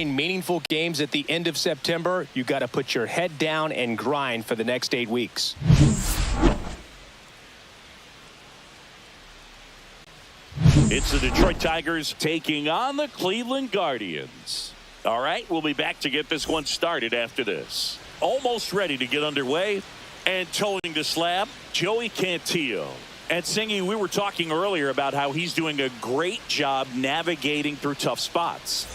Meaningful games at the end of September, you got to put your head down and grind for the next 8 weeks. It's the Detroit Tigers taking on the Cleveland Guardians. All right, we'll be back to get this one started after this. Almost ready to get underway and towing the slab, Joey Cantillo. And Singy, we were talking earlier about how he's doing a great job navigating through tough spots.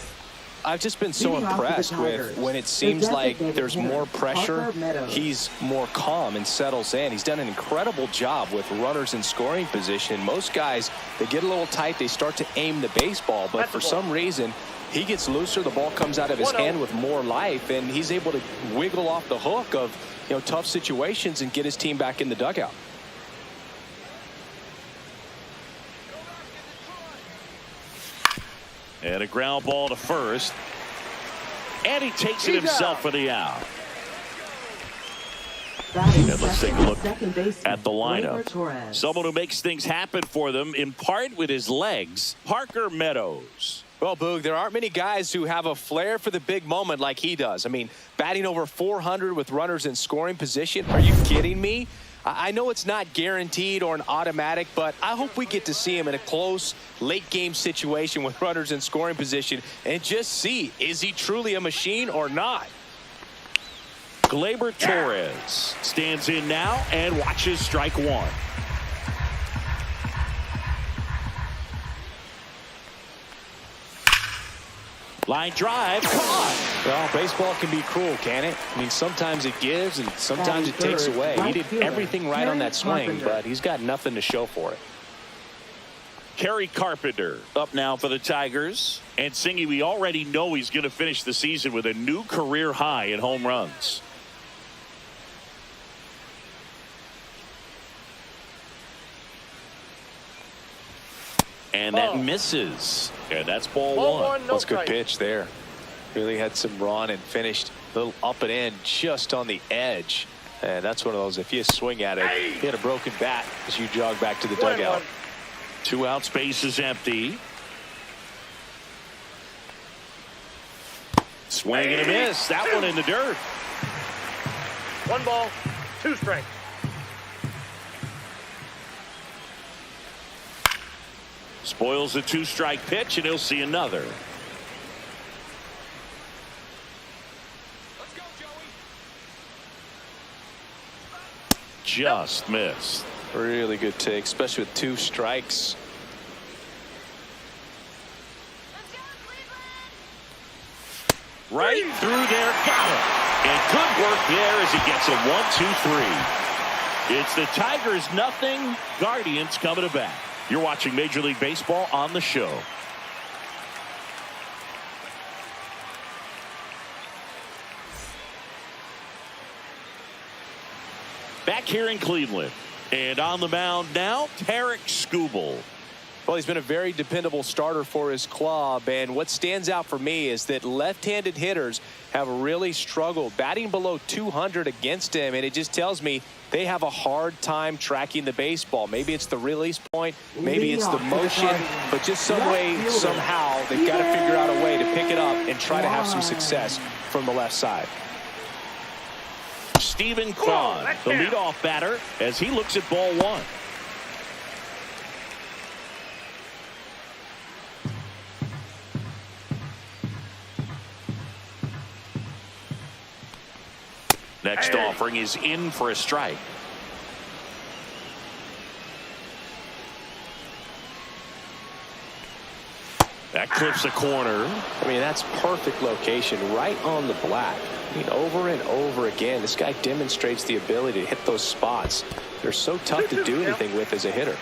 I've just been so impressed with when it seems like there's more pressure, he's more calm and settles in. He's done an incredible job with runners in scoring position. Most guys, they get a little tight, they start to aim the baseball, but for some reason, he gets looser, the ball comes out of his hand with more life, and he's able to wiggle off the hook of, tough situations and get his team back in the dugout. And a ground ball to first. And he takes it himself for the out. And let's take a look at the lineup. Someone who makes things happen for them, in part with his legs, Parker Meadows. Well, Boog, there aren't many guys who have a flair for the big moment like he does. I mean, batting over 400 with runners in scoring position. Are you kidding me? I know it's not guaranteed or an automatic, but I hope we get to see him in a close late game situation with runners in scoring position and just see, is he truly a machine or not? Gleyber Torres stands in now and watches strike one. Line drive, caught. Well, baseball can be cruel, can it? I mean, sometimes it gives and sometimes it takes away. He did everything right on that swing, but he's got nothing to show for it. Kerry Carpenter up now for the Tigers. And Singy, we already know he's going to finish the season with a new career high in home runs. And that misses. And that's ball one. That's a good pitch there. Really had some run and finished a little up and in just on the edge. And that's one of those, if you swing at it, you hit a broken bat as you jog back to the dugout. 2 out, space is empty. Swing and a miss. That one in the dirt. 1 ball, 2 strikes. Spoils the 2-strike pitch, and he'll see another. Let's go, Joey. Just missed. Really good take, especially with 2 strikes. Right through there, got it. And good work there as he gets a 1-2-3. It's the Tigers nothing, Guardians coming to bat. You're watching Major League Baseball on the show. Back here in Cleveland. And on the mound now, Tarik Skubal. Well, he's been a very dependable starter for his club, and what stands out for me is that left-handed hitters have really struggled batting below 200 against him, and it just tells me they have a hard time tracking the baseball. Maybe it's the release point, maybe it's the motion, but just some way, somehow, they've got to figure out a way to pick it up and try to have some success from the left side. Steven Kwan, the leadoff batter, as he looks at ball one. Next offering is in for a strike. That clips a corner. I mean, that's perfect location, right on the black. I mean, over and over again, this guy demonstrates the ability to hit those spots. They're so tough to do anything with as a hitter.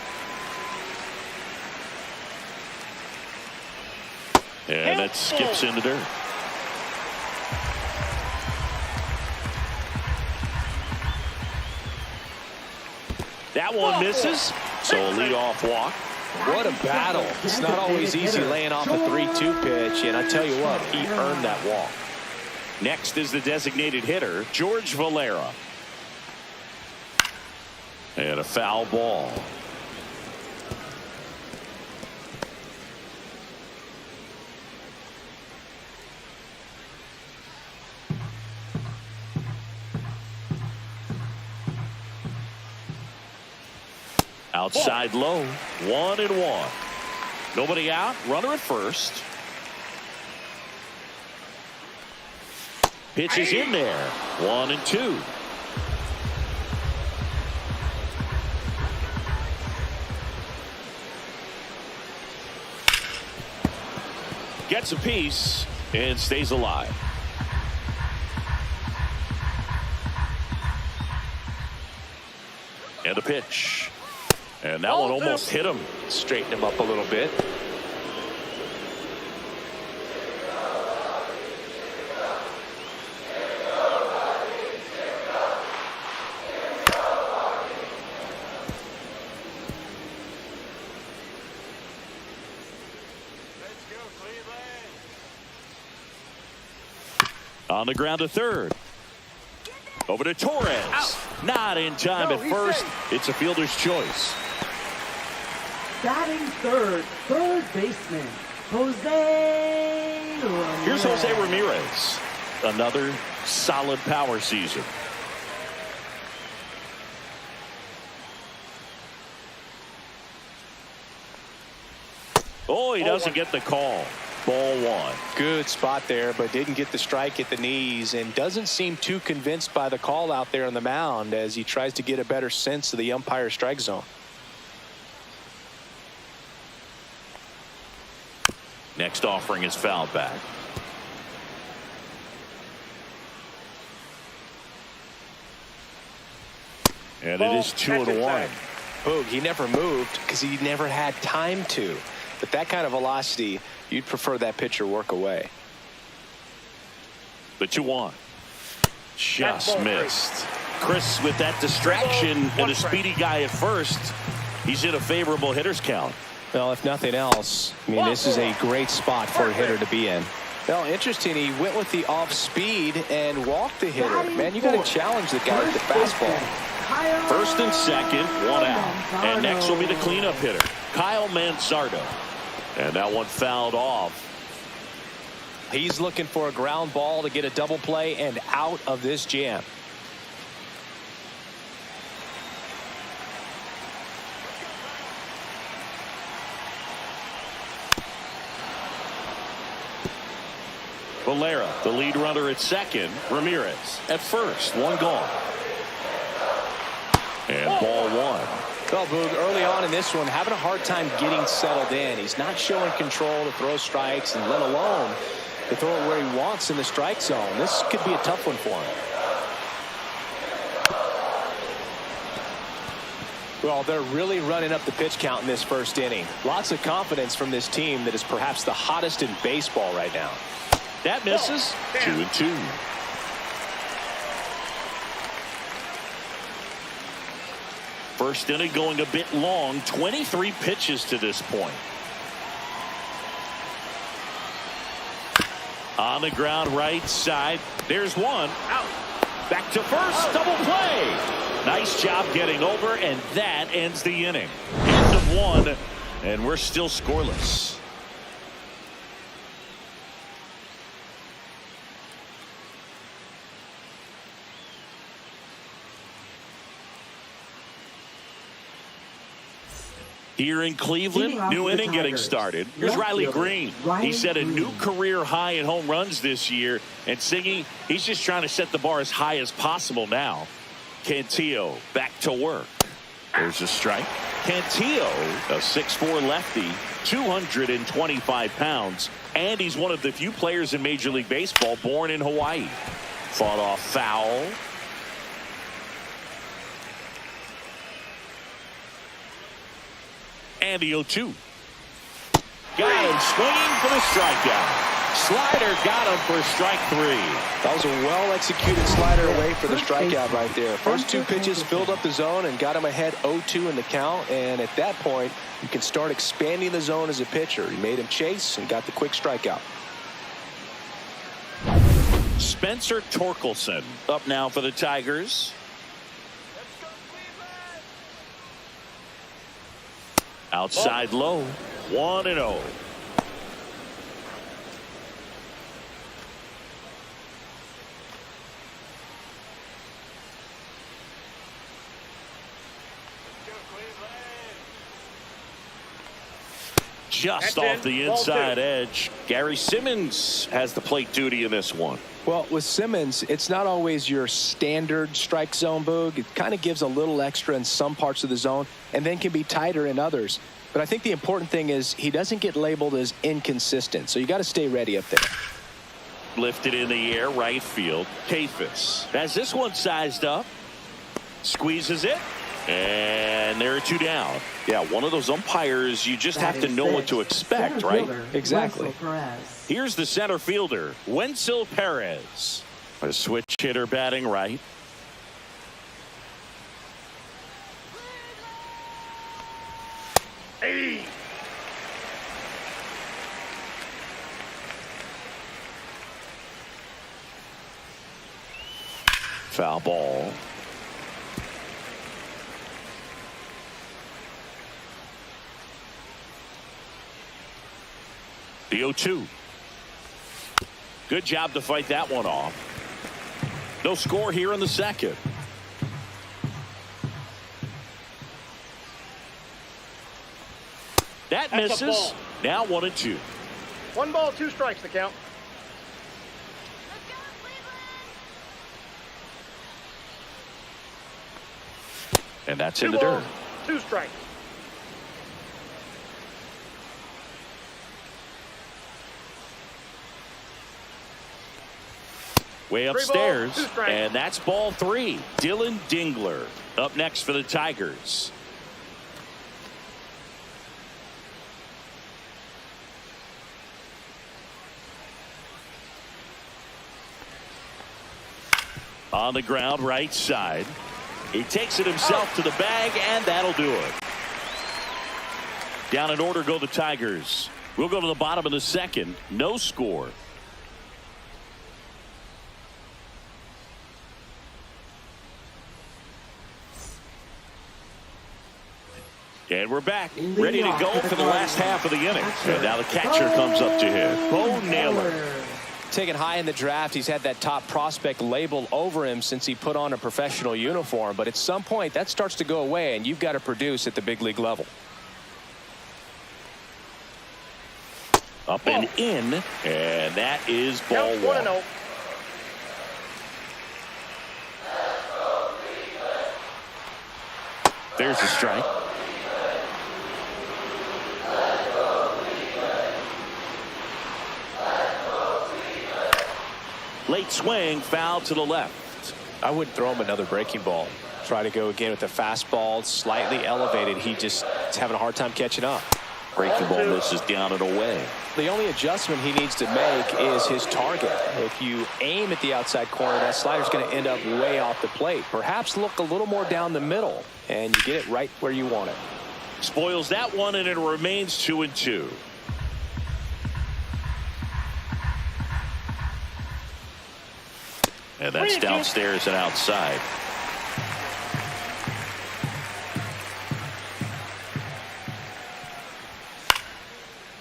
And it skips in the dirt. That one misses, so a leadoff walk. What a battle. It's not always easy laying off a 3-2 pitch, and I tell you what, he earned that walk. Next is the designated hitter, George Valera. And a foul ball. Outside low, 1-1. Nobody out, runner at first. Pitch is in there, 1-2. Gets a piece and stays alive. And a pitch. And that one almost hit him. Straighten him up a little bit. On the ground to third. Over to Torres. Out. Not in time at first. It's a fielder's choice. Batting third baseman, Jose Ramirez. Here's Jose Ramirez. Another solid power season. Oh, he doesn't get the call. Ball one. Good spot there, but didn't get the strike at the knees and doesn't seem too convinced by the call out there on the mound as he tries to get a better sense of the umpire's strike zone. Next offering is fouled back. And it is 2-1. Boog, he never moved because he never had time to. But that kind of velocity, you'd prefer that pitcher work away. The 2-1. Just missed. Chris with that distraction and a speedy guy at first. He's in a favorable hitter's count. Well, if nothing else, I mean, this is a great spot for a hitter to be in. Well, interesting. He went with the off speed and walked the hitter. Man, you got to challenge the guy with the fastball. First and second, one out. And next will be the cleanup hitter, Kyle Manzardo. And that one fouled off. He's looking for a ground ball to get a double play and out of this jam. Valera, the lead runner at second. Ramirez at first. One gone. And ball one. Well, Boog, early on in this one, having a hard time getting settled in. He's not showing control to throw strikes, and let alone to throw it where he wants in the strike zone. This could be a tough one for him. Well, they're really running up the pitch count in this first inning. Lots of confidence from this team that is perhaps the hottest in baseball right now. That misses. 2-2. First inning going a bit long. 23 pitches to this point. On the ground right side. There's one. Out. Back to first. Double play. Nice job getting over, and that ends the inning. End of one, and we're still scoreless. Here in Cleveland, new inning getting started. Here's Riley Green. He set a new career high in home runs this year. And Singy, he's just trying to set the bar as high as possible now. Cantillo back to work. There's a strike. Cantillo, a 6'4" lefty, 225 pounds. And he's one of the few players in Major League Baseball born in Hawaii. Fought off foul. And the 0-2. Got him swinging for the strikeout. Slider got him for strike three. That was a well-executed slider away for the strikeout right there. First two pitches filled up the zone and got him ahead 0-2 in the count. And at that point, you can start expanding the zone as a pitcher. He made him chase and got the quick strikeout. Spencer Torkelson up now for the Tigers. Outside low, 1-0. just That's off in. the Ball inside two. edge. Gary Simmons has the plate duty in this one. Well, with Simmons, it's not always your standard strike zone, Boog. It kind of gives a little extra in some parts of the zone and then can be tighter in others. But I think the important thing is he doesn't get labeled as inconsistent. So you got to stay ready up there. Lifted in the air, right field. Kafis has this one sized up. Squeezes it. And there are two down. Yeah, one of those umpires, you just have to know what to expect, right? Exactly. Here's the center fielder, Wenzel Perez. A switch hitter batting right. Hey. Foul ball. The 0-2. Good job to fight that one off. No score here in the second. That That's a misses. ball. Now 1-2. 1 ball, 2 strikes the count. And that's 2 in the balls, dirt. 2 strikes. Way 3 balls, upstairs. 2 strikes. And that's ball 3. Dylan Dingler up next for the Tigers. On the ground, right side. He takes it himself to the bag, and that'll do it. Down in order go the Tigers. We'll go to the bottom of the second. No score. And we're back, ready to go for the last half of the inning. And now the catcher comes up to hit. Bo Naylor. Taken high in the draft, he's had that top prospect label over him since he put on a professional uniform. But at some point, that starts to go away, and you've got to produce at the big league level. Up and in, and that is ball Count 1. 1-0. There's a strike. Late swing, foul to the left. I wouldn't throw him another breaking ball. Try to go again with the fastball, slightly elevated. He just is having a hard time catching up. Breaking ball misses down and away. The only adjustment he needs to make is his target. If you aim at the outside corner, that slider's going to end up way off the plate. Perhaps look a little more down the middle, and you get it right where you want it. Spoils that one, and it remains 2-2. And that's downstairs and outside.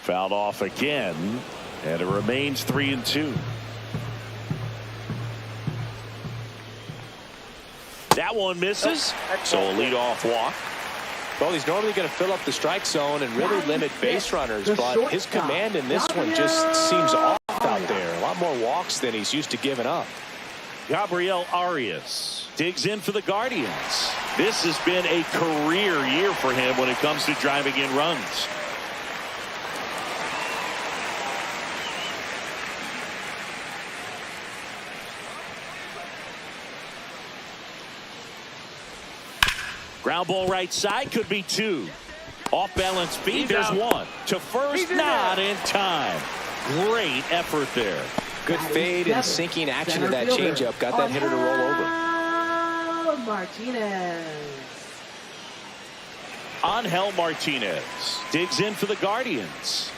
Fouled off again, and it remains 3-2. That one misses, so a leadoff walk. Well, he's normally going to fill up the strike zone and really limit base runners, but his command in this one just seems off out there. A lot more walks than he's used to giving up. Gabriel Arias digs in for the Guardians. This has been a career year for him when it comes to driving in runs. Ground ball right side, could be 2. Off balance feed, there's 1. To first, not in time. Great effort there. Good fade and sinking action of that changeup. Got that hitter to roll over. Martinez. Angel Martinez digs in for the Guardians.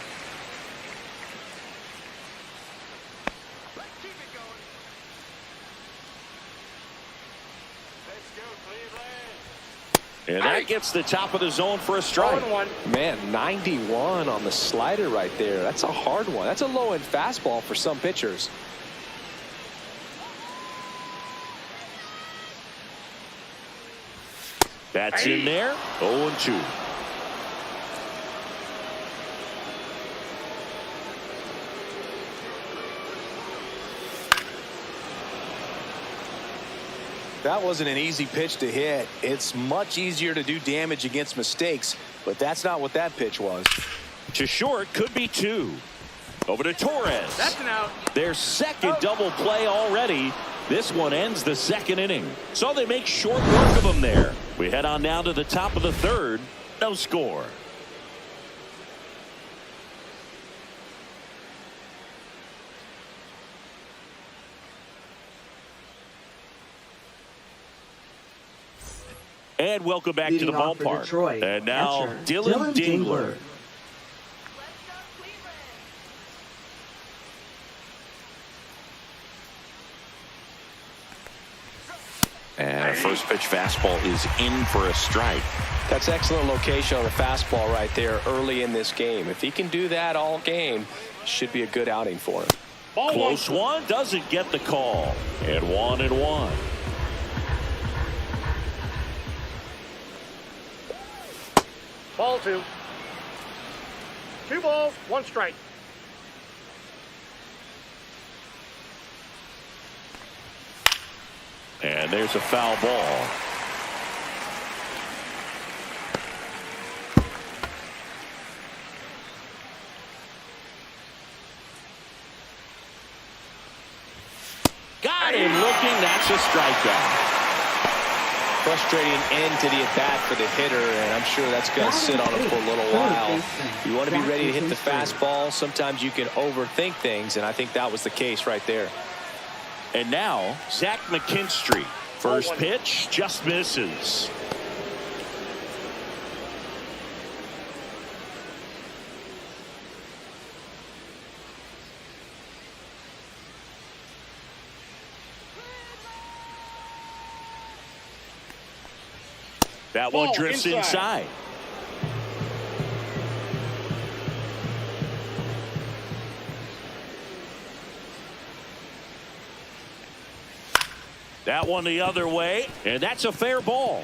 And that gets the top of the zone for a strike. 1-1. Man, 91 on the slider right there. That's a hard one. That's a low-end fastball for some pitchers. That's in there. 0-2. That wasn't an easy pitch to hit. It's much easier to do damage against mistakes, but that's not what that pitch was. To short, could be 2. Over to Torres. That's an out. Their second double play already. This one ends the second inning. So they make short work of them there. We head on now to the top of the third. No score. And welcome back to the ballpark. And now Dylan Dingler. And a first pitch fastball is in for a strike. That's excellent location on the fastball right there early in this game. If he can do that all game, should be a good outing for him. Close one, doesn't get the call. And 1-1. Ball 2. 2 balls, 1 strike. And there's a foul ball. Got him looking. That's a strikeout. Frustrating end to the at-bat for the hitter, and I'm sure that's going to sit on him for a little while. You want to be ready to hit the fastball. Sometimes you can overthink things, and I think that was the case right there. And now, Zach McKinstry. First pitch, just misses. That one drifts inside. That one the other way, and that's a fair ball.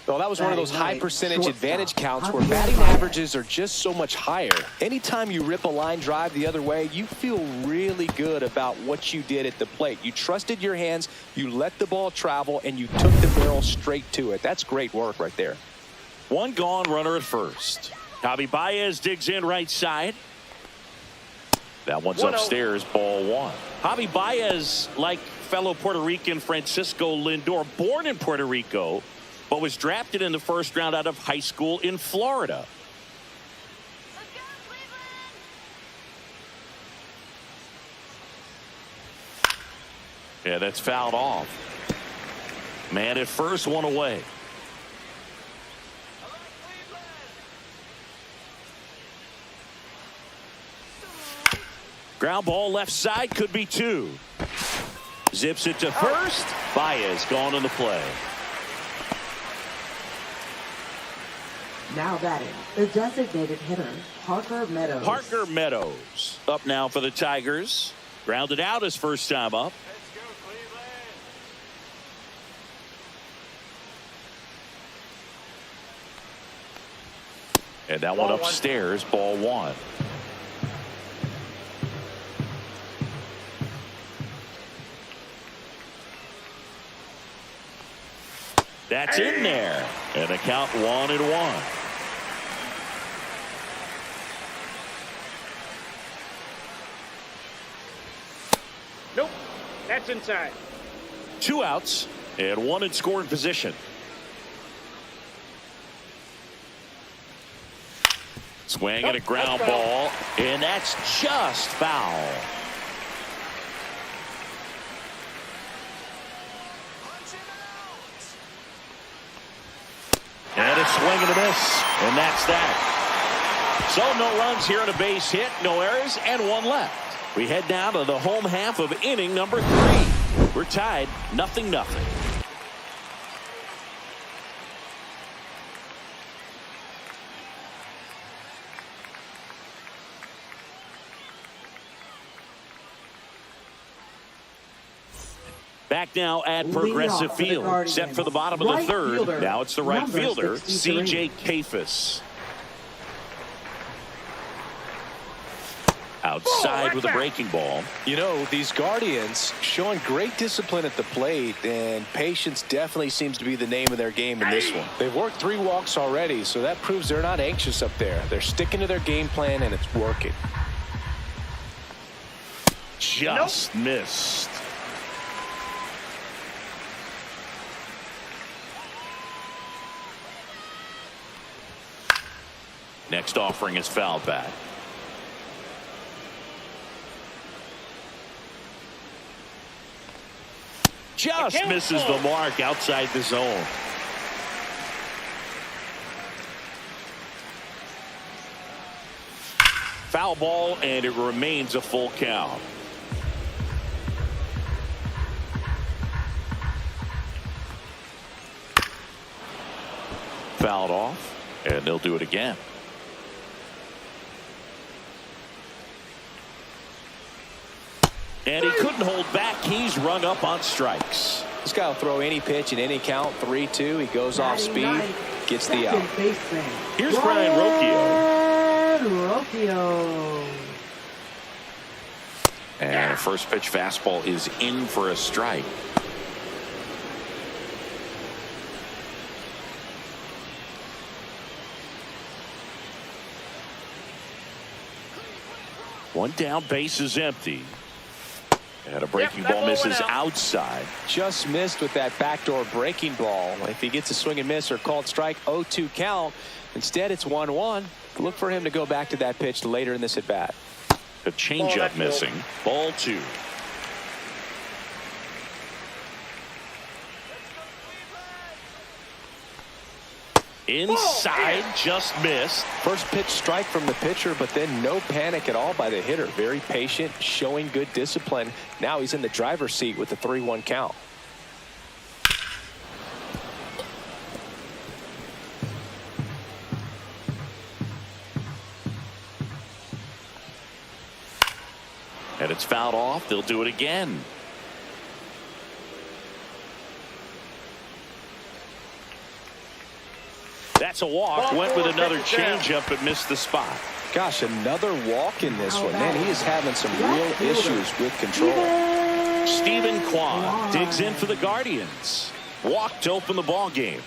Well, that was one of those high percentage advantage counts where batting averages are just so much higher. Anytime you rip a line drive the other way, you feel really good about what you did at the plate. You trusted your hands, you let the ball travel, and you took the barrel straight to it. That's great work right there. One gone, runner at first. Javi Baez digs in right side. That one's upstairs, ball 1. Javi Baez, like fellow Puerto Rican Francisco Lindor, born in Puerto Rico, but was drafted in the first round out of high school in Florida. Yeah, that's fouled off. Man at first, one away. Ground ball left side, could be 2. Zips it to first. Baez gone on the play. Now batting, the designated hitter, Parker Meadows. Parker Meadows up now for the Tigers. Grounded out his first time up. And that one upstairs, ball 1. That's in there. And the count 1-1. Nope. That's inside. 2 outs and 1 in scoring position. Swing and a ground ball, and that's just foul. And a swing and a miss, and that's that. So no runs here on a base hit, no errors, and 1 left. We head now to the home half of inning number 3. We're tied 0-0. Back now at Progressive Field, set for the bottom of the third. Now it's the right fielder, C.J. Kafis. Outside with a breaking ball. You know, these Guardians showing great discipline at the plate, and patience definitely seems to be the name of their game in this one. They've worked 3 walks already, so that proves they're not anxious up there. They're sticking to their game plan, and it's working. Just missed. Next offering is fouled back. Just misses the mark outside the zone. Foul ball, and it remains a full count. Fouled off, and they'll do it again. And he couldn't hold back. He's rung up on strikes. This guy will throw any pitch in any count. 3-2. He goes off speed, gets the out. Here's Brian Rocchio. And a first pitch fastball is in for a strike. One down, base is empty. And a breaking ball misses outside. Just missed with that backdoor breaking ball. If he gets a swing and miss or called strike, 0-2 count. Instead, it's 1-1. Look for him to go back to that pitch later in this at bat. A changeup missing. Ball 2. Inside, just missed. First pitch strike from the pitcher, but then no panic at all by the hitter. Very patient, showing good discipline. Now he's in the driver's seat with the 3-1 count. And it's fouled off. They'll do it again. That's a walk. Went with another changeup but missed the spot. Gosh, another walk in this one. Man, he is having some real issues with control. Steven Kwan digs in for the Guardians. Walk to open the ball game.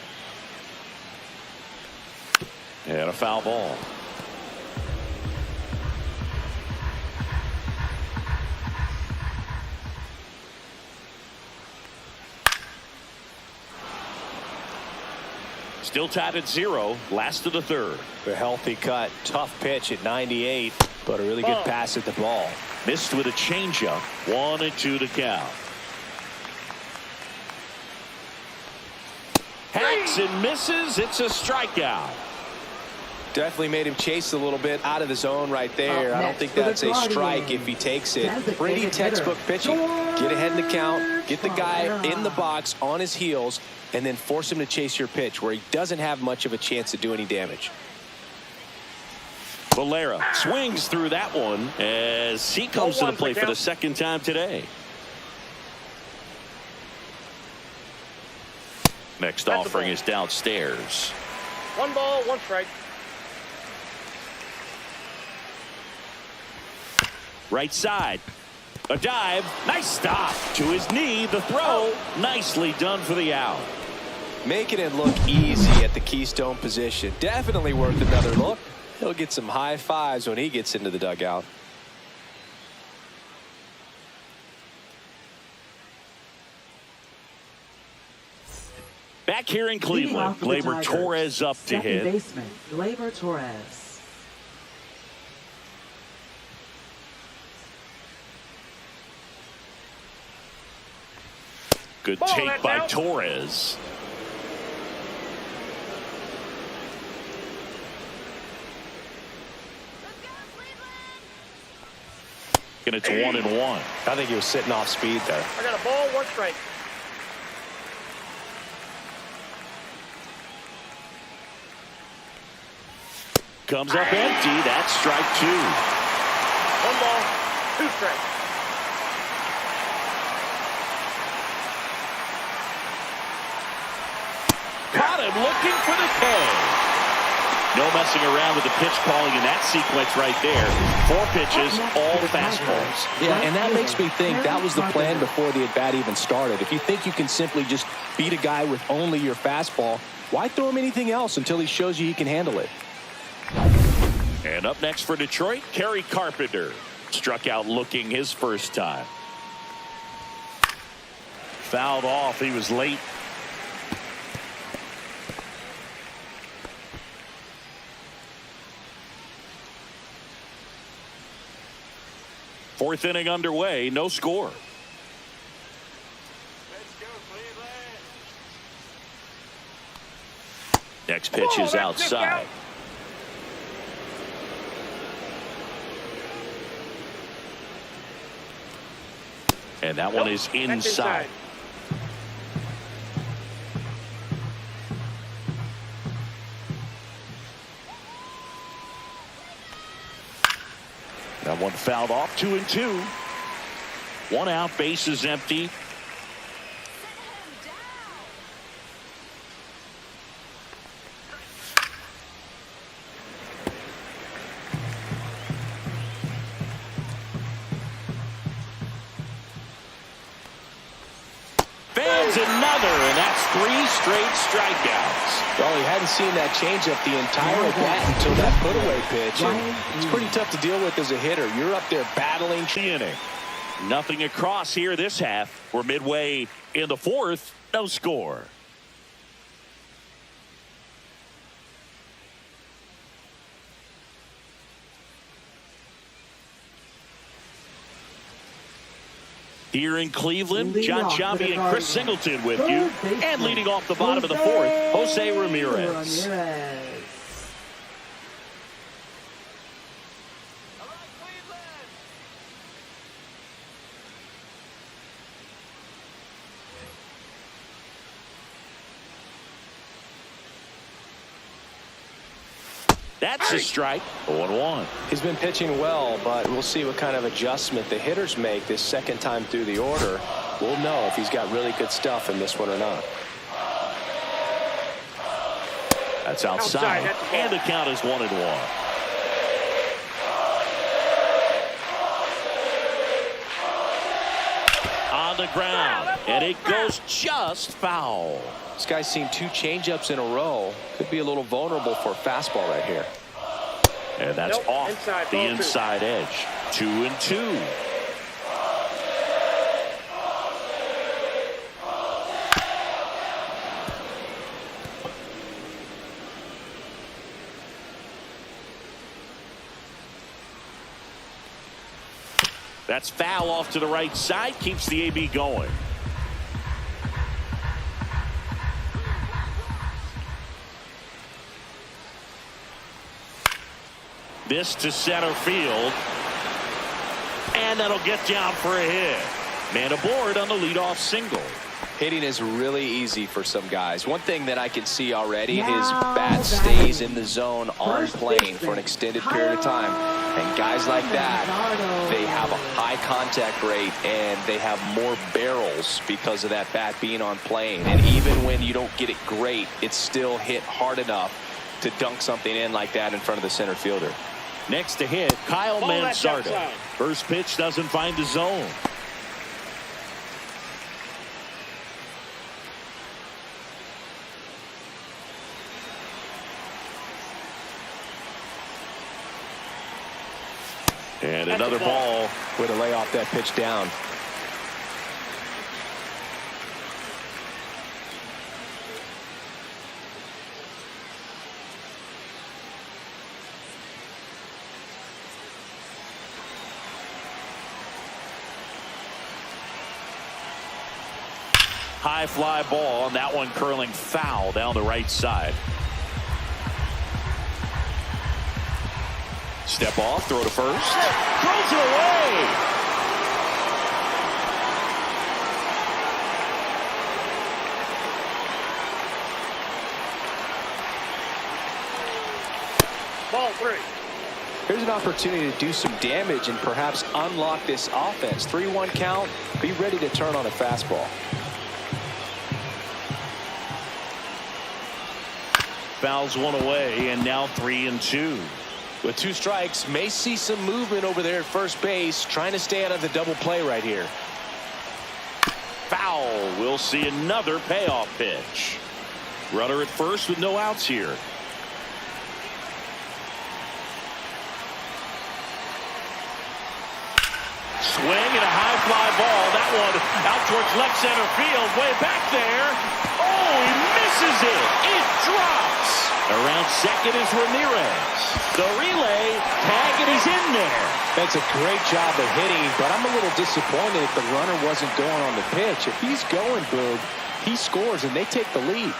And a foul ball. Still tied at 0. Last of the third. A healthy cut. Tough pitch at 98, but a really good pass at the ball. Missed with a changeup. 1-2 to count. Hacks and misses. It's a strikeout. Definitely made him chase a little bit out of the zone right there. I don't think that's a strike if he takes it. Pretty textbook pitching. Get ahead in the count, get the guy in the box on his heels, and then force him to chase your pitch where he doesn't have much of a chance to do any damage. Valera swings through that one as he comes to the plate for the second time today. Next offering is downstairs. 1 ball, 1 strike. Right side. A dive. Nice stop. To his knee. The throw. Nicely done for the out. Making it look easy at the keystone position. Definitely worth another look. He'll get some high fives when he gets into the dugout. Back here in Cleveland, Gleyber Torres up to hit. Second baseman, Gleyber Torres. Good take by Torres. And it's 1-1. I think he was sitting off speed there. I got a ball, 1 strike. Comes up empty. That's strike 2. 1 ball, 2 strikes. Caught him looking for the K. No messing around with the pitch calling in that sequence right there. 4 pitches, all fastballs. Yeah, and that makes me think that was the plan before the at-bat even started. If you think you can simply just beat a guy with only your fastball, why throw him anything else until he shows you he can handle it? And up next for Detroit, Kerry Carpenter. Struck out looking his first time. Fouled off. He was late. Fourth inning underway, no score. Next pitch is outside. And that one is inside. That one fouled off. 2-2. 1 out, base is empty. Fans another, and that's 3 straight strikeouts. Well, he hadn't seen that changeup the entire at-bat until that put-away pitch. And it's pretty tough to deal with as a hitter. You're up there battling the inning. Nothing across here this half. We're midway in the 4th. No score. Here in Cleveland, John Sciambi and Chris Singleton with you. And leading off the bottom of the 4th, Jose Ramirez. That's a strike. 0-1. He's been pitching well, but we'll see what kind of adjustment the hitters make this second time through the order. We'll know if he's got really good stuff in this one or not. That's outside. And the count is 1-1. On the ground. And it goes just foul. This guy's seen 2 changeups in a row. Could be a little vulnerable for a fastball right here. And that's off the inside edge. 2-2. That's foul off to the right side. Keeps the AB going. This to center field. And that'll get down for a hit. Man aboard on the leadoff single. Hitting is really easy for some guys. One thing that I can see already, his bat stays in the zone on plane for an extended period of time. And guys like that, they have a high contact rate and they have more barrels because of that bat being on plane. And even when you don't get it great, it's still hit hard enough to dunk something in like that in front of the center fielder. Next to hit, Kyle Mansardo. First pitch doesn't find the zone. And another ball. Way to lay off that pitch down. High fly ball, and that one curling foul down the right side. Step off, throw to first. Throws it away. Ball 3. Here's an opportunity to do some damage and perhaps unlock this offense. 3-1 count. Be ready to turn on a fastball. Fouls one away, and now 3-2. With 2 strikes, may see some movement over there at first base, trying to stay out of the double play right here. Foul. We'll see another payoff pitch. Runner at first with no outs here. Swing and a high fly ball. That one out towards left center field. Way back there. Oh, he misses it. It drops. Around second is Ramirez. The relay. Tag, and he's in there. That's a great job of hitting, but I'm a little disappointed if the runner wasn't going on the pitch. If he's going, Boog, he scores and they take the lead.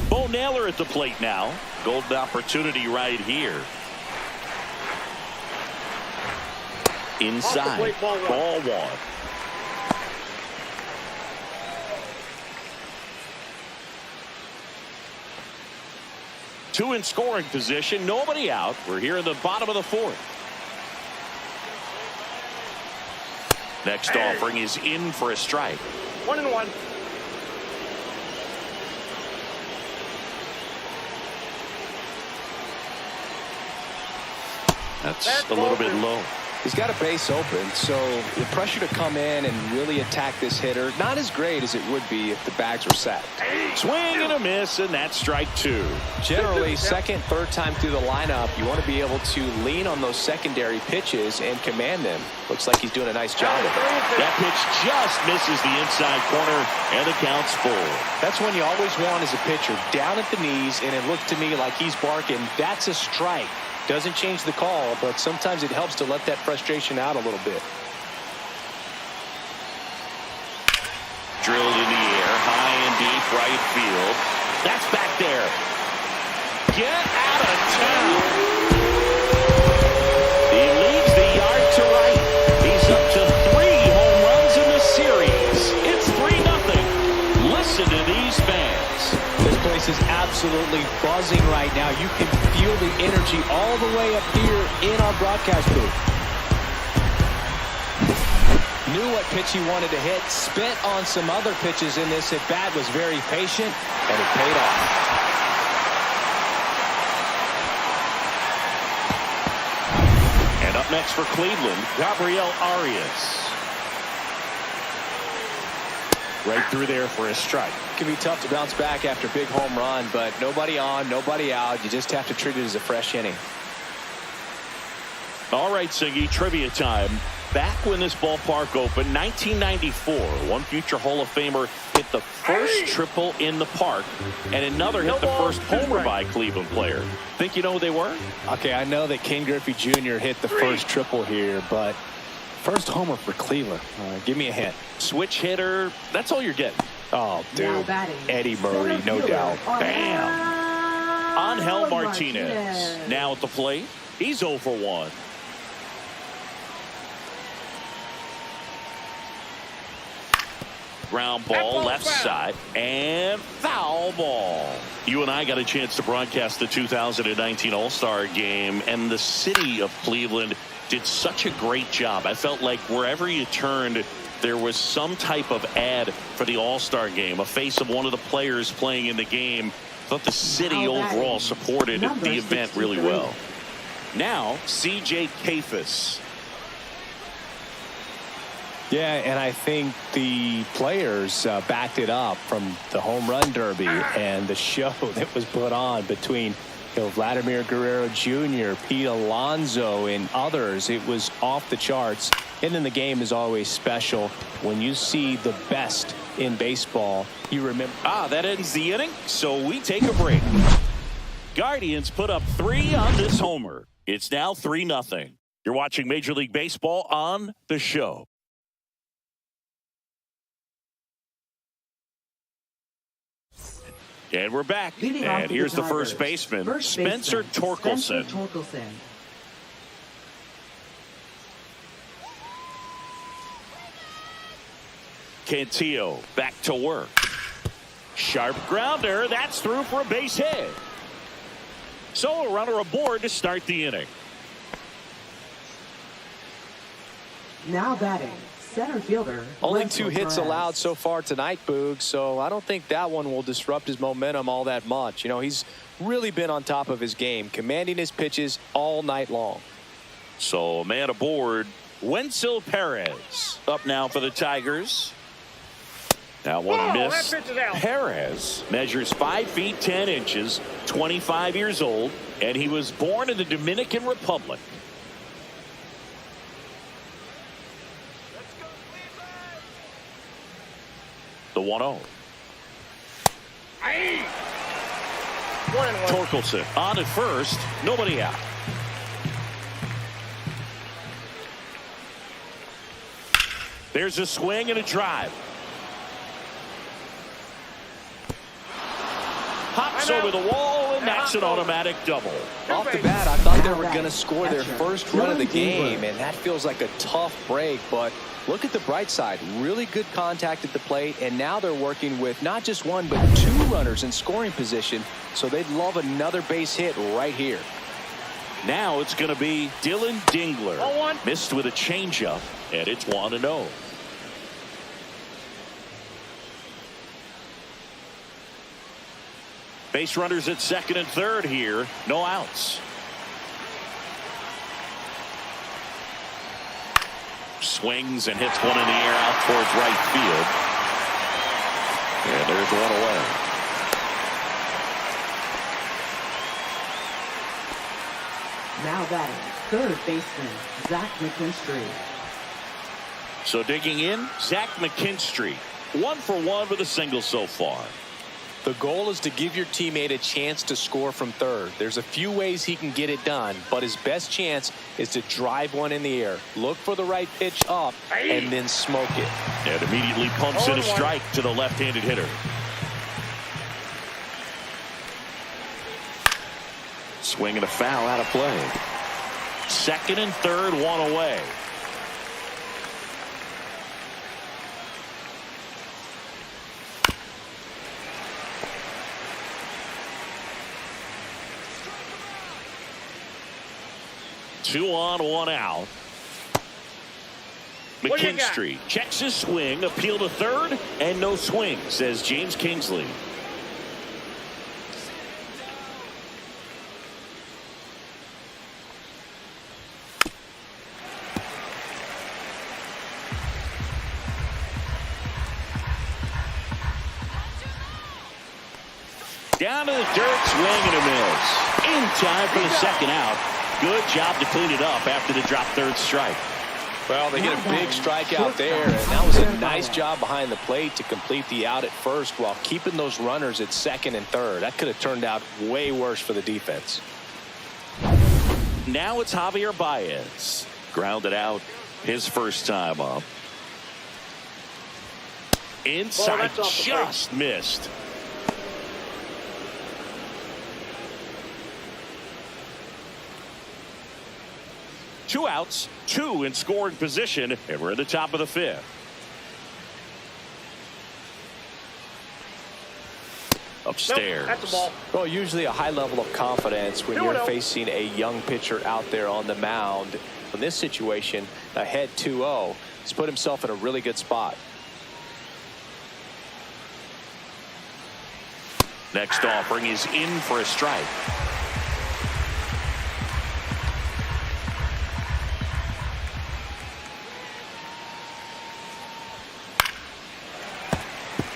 Bo Naylor at the plate now. Golden opportunity right here. Inside. Plate, ball one. 2 in scoring position. Nobody out. We're here in the bottom of the 4th. Next offering is in for a strike. 1-1. That's a little bit low. He's got a base open, so the pressure to come in and really attack this hitter, not as great as it would be if the bags were set. Swing and a miss, and that's strike 2. Generally, second, third time through the lineup, you want to be able to lean on those secondary pitches and command them. Looks like he's doing a nice job of it. That pitch just misses the inside corner, and the count's full. That's when you always want as a pitcher, down at the knees, and it looked to me like he's barking, that's a strike. Doesn't change the call, but sometimes it helps to let that frustration out a little bit. Drilled in the air, high and deep right field. That's back there. Get out of town. He leads the yard to right. He's up to 3 home runs in the series. It's 3-0. Listen to these fans. This place is absolutely buzzing right now. You can feel the energy all the way up here in our broadcast booth. Knew what pitch he wanted to hit, spent on some other pitches in this at-bat, was very patient, and it paid off. And up next for Cleveland, Gabriel Arias. Right through there for a strike. It can be tough to bounce back after a big home run, but nobody on, nobody out. You just have to treat it as a fresh inning. All right, Siggy, trivia time. Back when this ballpark opened, 1994, one future Hall of Famer hit the first triple in the park, and another hit the first homer by a Cleveland player. Think you know who they were? Okay, I know that Ken Griffey Jr. hit the first triple here, but first homer for Cleveland. Give me a hint. Switch hitter. That's all you're getting. Oh, dude. Eddie Murray, no doubt. Bam. Angel Martinez. Now at the plate. He's 0 for 1. Ground ball left side and foul ball. You and I got a chance to broadcast the 2019 All-Star game, and the city of Cleveland did such a great job. I felt like wherever you turned, there was some type of ad for the All-Star game, a face of one of the players playing in the game. I thought the city overall supported the event really well. Now, C.J. Kafis. Yeah, and I think the players backed it up from the home run derby and the show that was put on between Vladimir Guerrero Jr., Pete Alonso, and others. It was off the charts. And then the game is always special. When you see the best in baseball, you remember. That ends the inning, so we take a break. Guardians put up 3 on this homer. It's now 3-0. You're watching Major League Baseball on The Show. And we're back. And here's the first baseman, Spencer Torkelson. Cantillo back to work. Sharp grounder. That's through for a base hit. So a runner aboard to start the inning. Now batting, center fielder. Only 2 hits Perez. allowed so far tonight, Boog, so I don't think that one will disrupt his momentum all that much. You know, he's really been on top of his game, commanding his pitches all night long. So a man aboard, Wenzel Perez. Up now for the Tigers. That one missed. that pitch is out. Perez measures 5 feet 10 inches, 25 years old, and he was born in the Dominican Republic. The 1-0. 1-1. Torkelson on at first, nobody out. There's a swing and a drive. Hops over the wall, and that's an automatic double. Off the bat, I thought they were going to score their first run of the game, and that feels like a tough break. But look at the bright side. Really good contact at the plate, and now they're working with not just 1, but 2 runners in scoring position, so they'd love another base hit right here. Now it's going to be Dylan Dingler. 0-1. Missed with a changeup, and it's 1-0. Base runners at second and third here. No outs. Swings and hits one in the air out towards right field. And there's one away. Now batting, third baseman, Zach McKinstry. So digging in, Zach McKinstry. 1 for 1 with a single so far. The goal is to give your teammate a chance to score from third. There's a few ways he can get it done, but his best chance is to drive one in the air. Look for the right pitch up and then smoke it. And immediately pumps in a strike to the left-handed hitter. Swing and a foul out of play. Second and third, 1 away. Two on, 1 out. What do you got? McKinstry checks his swing, appeal to third, and no swing, says James Kingsley. Down to the dirt, swing and a miss. In time for the second out. Good job to clean it up after the drop third strike. Well, they hit a big strikeout there, and that was a nice job behind the plate to complete the out at first while keeping those runners at second and third. That could have turned out way worse for the defense. Now it's Javier Baez. Grounded out his first time up. Inside, that's off the just missed. Two outs, 2 in scoring position, and we're at the top of the 5th. Upstairs. Nope, that's the ball. Well, usually a high level of confidence when you're facing a young pitcher out there on the mound. In this situation, ahead 2-0, he's put himself in a really good spot. Next offering is in for a strike.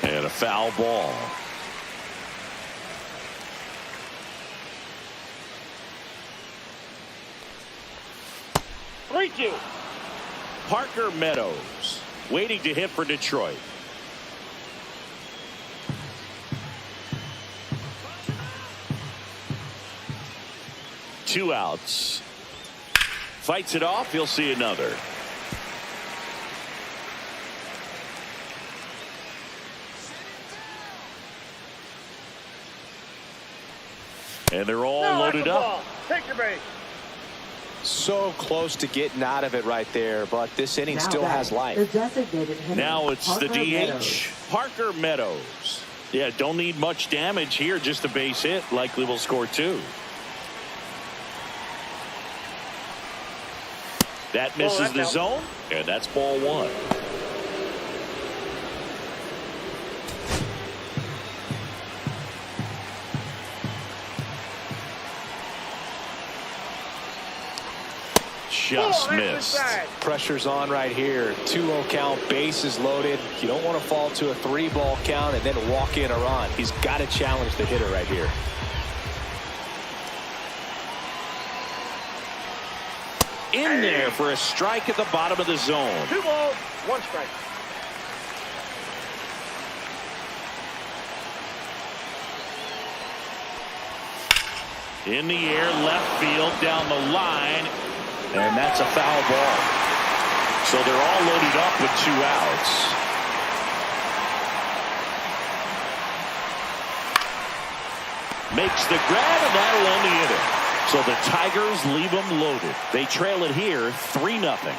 And a foul ball. Three-two. Parker Meadows waiting to hit for Detroit. Two outs. Fights it off. He'll see another. And they're all loaded up. Take your base. So close to getting out of it right there, but this inning still has The life. designated hitter, Now it's the Parker DH, Meadows. Parker Meadows. Yeah, don't need much damage here, just a base hit. Likely will score 2. That misses the zone, and that's ball one. Just missed. Pressure's on right here. 2-0 count, bases loaded. You don't want to fall to a 3-ball count and then walk in or on. He's got to challenge the hitter right here. In there for a strike at the bottom of the zone. 2 balls, 1 strike. In the air, left field, down the line, and that's a foul ball. So they're all loaded up with 2 outs. Makes the grab, and that'll end the inning. So the Tigers leave them loaded. They trail it here 3-0.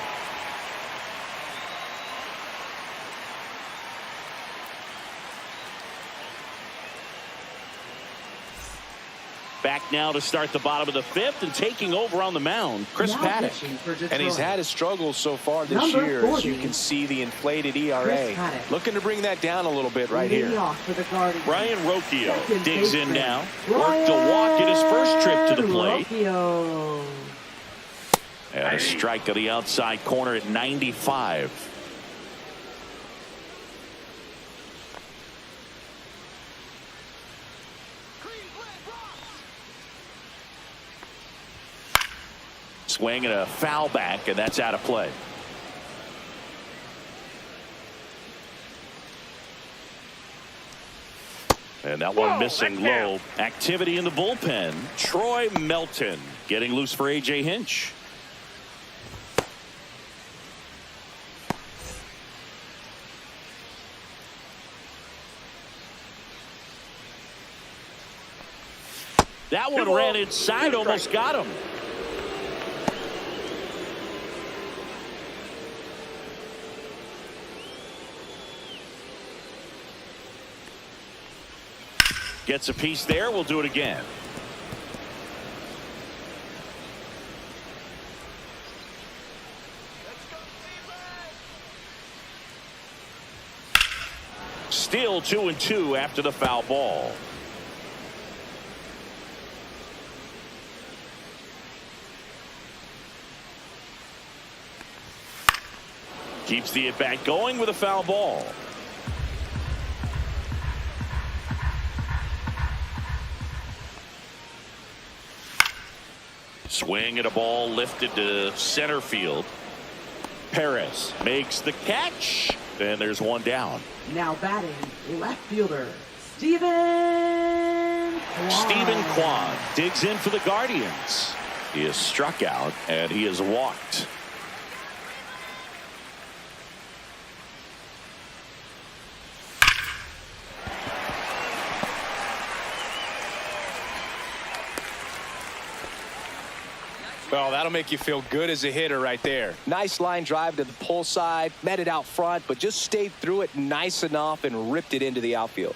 Back now to start the bottom of the 5th, and taking over on the mound, Chris Paddock. And he's had his struggles so far this year. As you can see, the inflated ERA. Looking to bring that down a little bit right here. Brian Rocchio digs in now. Worked a walk in his first trip to the plate. And a strike of the outside corner at 95. Swing and a foul back, and that's out of play. And that one missing low. Activity in the bullpen. Troy Melton getting loose for A.J. Hinch. That one ran inside, almost got him. Gets a piece there. We'll do it again. Still 2-2 after the foul ball. Keeps the at-bat going with a foul ball. Swing at a ball lifted to center field. Perez makes the catch, and there's one down. Now batting, left fielder, Steven Kwan digs in for the Guardians. He is struck out, and he is walked. Well, that'll make you feel good as a hitter right there. Nice line drive to the pull side, met it out front, but just stayed through it nice enough and ripped it into the outfield.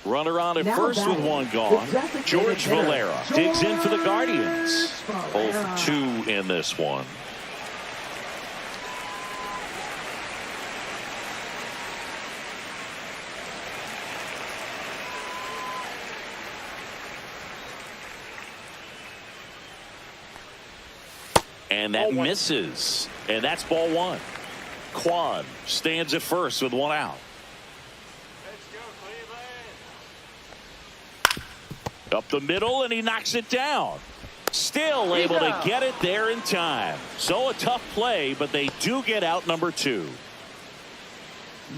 Runner on at first with one gone. George Valera digs in for the Guardians. 0 for 2 in this one. And that misses. And that's ball one. Kwan stands at first with one out. Up the middle, and he knocks it down. Still able to get it there in time. So a tough play, but they do get out number 2.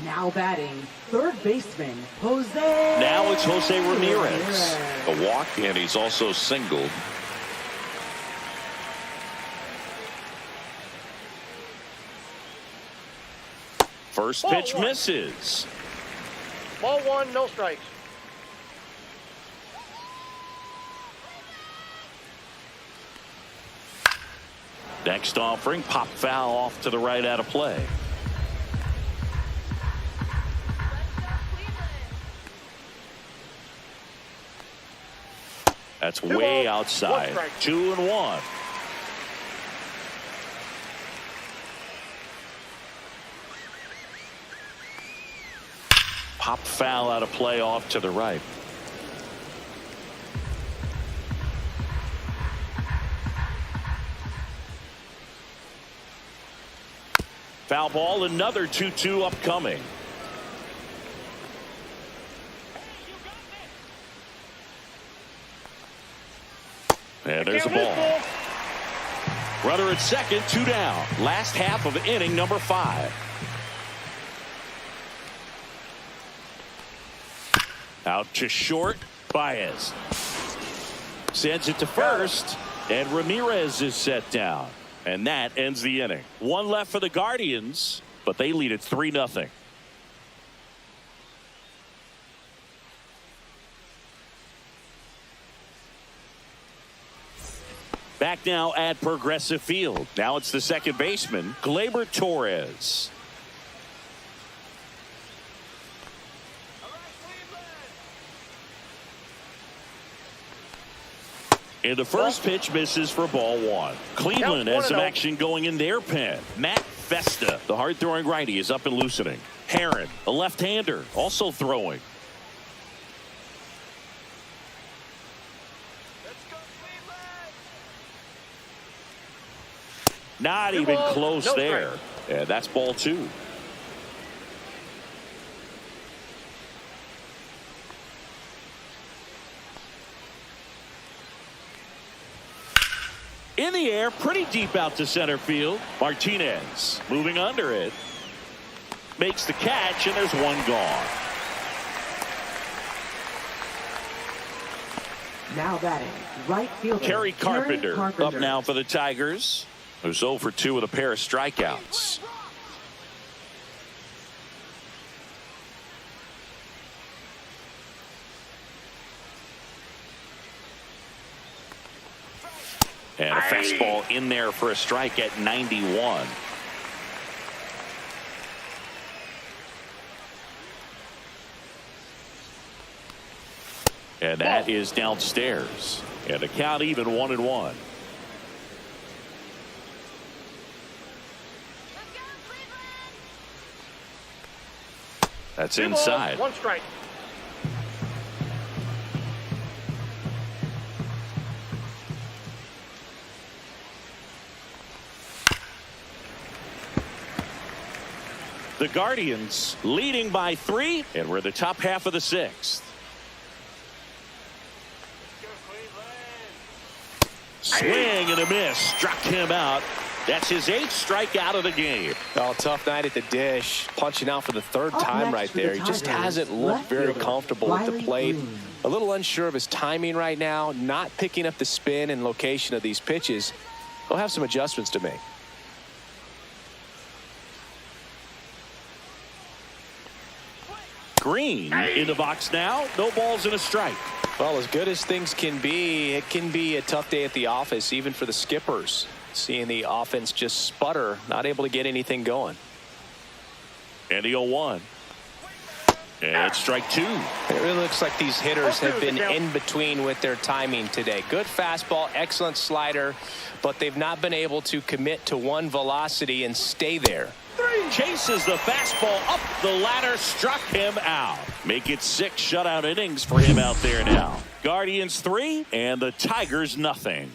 Now batting, third baseman, Jose. Now it's Jose Ramirez. A walk, and he's also singled. First pitch misses. Ball 1, no strikes. Next offering, pop foul off to the right out of play. That's way outside. 2-1. Pop foul out of play off to the right. Foul ball, another 2-2 upcoming. And there's a ball. Runner at second, 2 down. Last half of inning number 5. Out to short, Baez. Sends it to first, and Ramirez is set down. And that ends the inning. 1 left for the Guardians, but they lead it 3-0. Back now at Progressive Field. Now it's the second baseman, Gleyber Torres. And the first pitch misses for ball 1. Cleveland has some action going in their pen. Matt Festa, the hard-throwing righty, is up and loosening. Herron, a left-hander, also throwing. Not even close there. And that's ball 2. In the air, pretty deep out to center field. Martinez moving under it. Makes the catch, and there's 1 gone. Now batting, right fielder Kerry Carpenter Carpenter up now for the Tigers, who's 0 for 2 with a pair of strikeouts. And a fastball in there for a strike at 91. And that is downstairs. And the count even 1-1. That's inside. 1 strike. The Guardians leading by 3, and we're the top half of the 6th. Swing and a miss. Struck him out. That's his 8th strikeout of the game. Oh, tough night at the dish. Punching out for the 3rd time right there. He just hasn't looked very comfortable with the plate. A little unsure of his timing right now. Not picking up the spin and location of these pitches. He'll have some adjustments to make. Green in the box now. No balls and a strike. Well, as good as things can be, it can be a tough day at the office, even for the skippers. Seeing the offense just sputter, not able to get anything going. And the 0-1. And strike 2. It really looks like these hitters have been in between with their timing today. Good fastball, excellent slider, but they've not been able to commit to one velocity and stay there. Chases the fastball up the ladder, struck him out. Make it 6 shutout innings for him out there now. Guardians 3 and the Tigers nothing.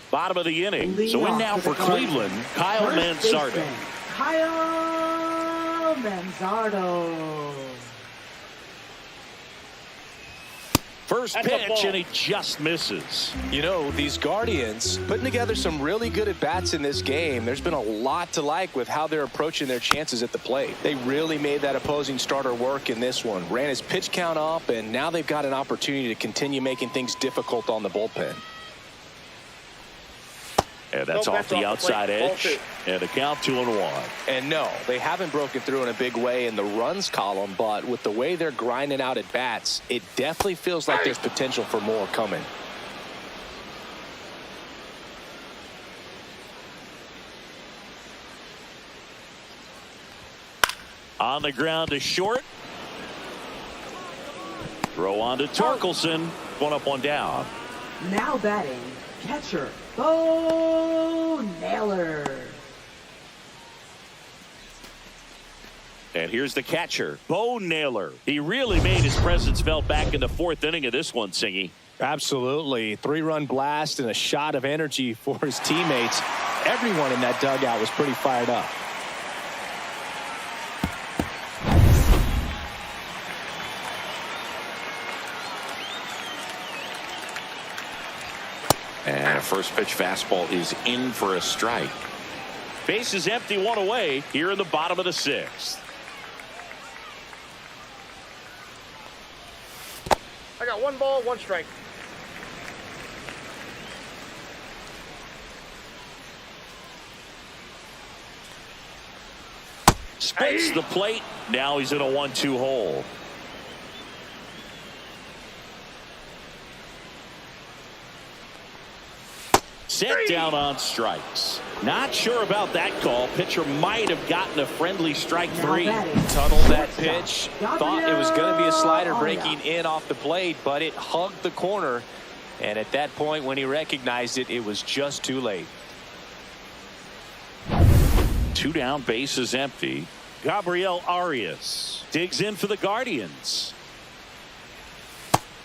Bottom of the inning. So in now for Cleveland, Kyle Manzardo. Kyle Manzardo. First pitch, and he just misses. You know, these Guardians putting together some really good at-bats in this game. There's been a lot to like with how they're approaching their chances at the plate. They really made that opposing starter work in this one. Ran his pitch count up, and now they've got an opportunity to continue making things difficult on the bullpen. And that's off the outside edge. And a count 2-1. And no, they haven't broken through in a big way in the runs column, but with the way they're grinding out at bats, it definitely feels like there's potential for more coming. On the ground to short. Throw on to Torkelson. 1 up, 1 down. Now batting, catcher, Bo Naylor. And here's the catcher, Bo Naylor. He really made his presence felt back in the fourth inning of this one, Singy. Absolutely. 3-run blast and a shot of energy for his teammates. Everyone in that dugout was pretty fired up. And a first pitch fastball is in for a strike. Base is empty, one away here in the bottom of the sixth. I got 1 ball, 1 strike. Splits the plate. Now he's in a 1-2 hole. Set down on strikes. Not sure about that call. Pitcher might have gotten a friendly strike 3. Tunneled that pitch. Thought it was going to be a slider breaking in off the plate, but it hugged the corner. And at that point, when he recognized it, it was just too late. 2 down, base is empty. Gabriel Arias digs in for the Guardians.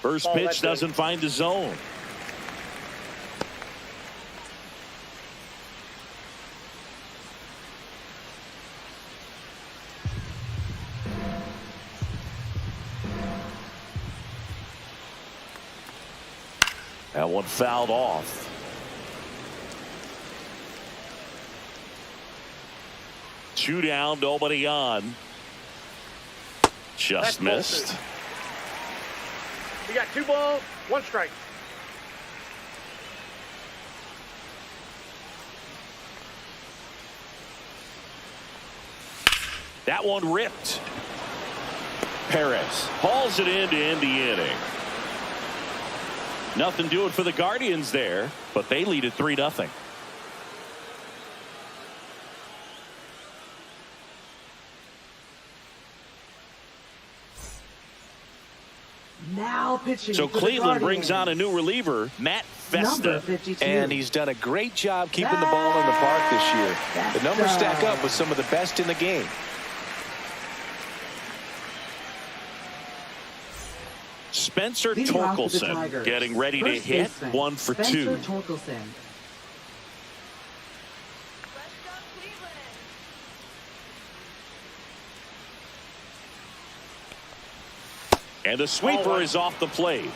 First pitch doesn't find the zone. That one fouled off. Two down, nobody on. Just missed. We got 2 balls, 1 strike. That one ripped. Perez hauls it in to end the inning. Nothing doing for the Guardians there, but they lead at 3-0. Now pitching. So Cleveland brings on a new reliever, Matt Festa. And he's done a great job keeping the ball in the park this year. The numbers stack up with some of the best in the game. Spencer Torkelson getting ready to hit. 1 for 2. And the sweeper is off the plate.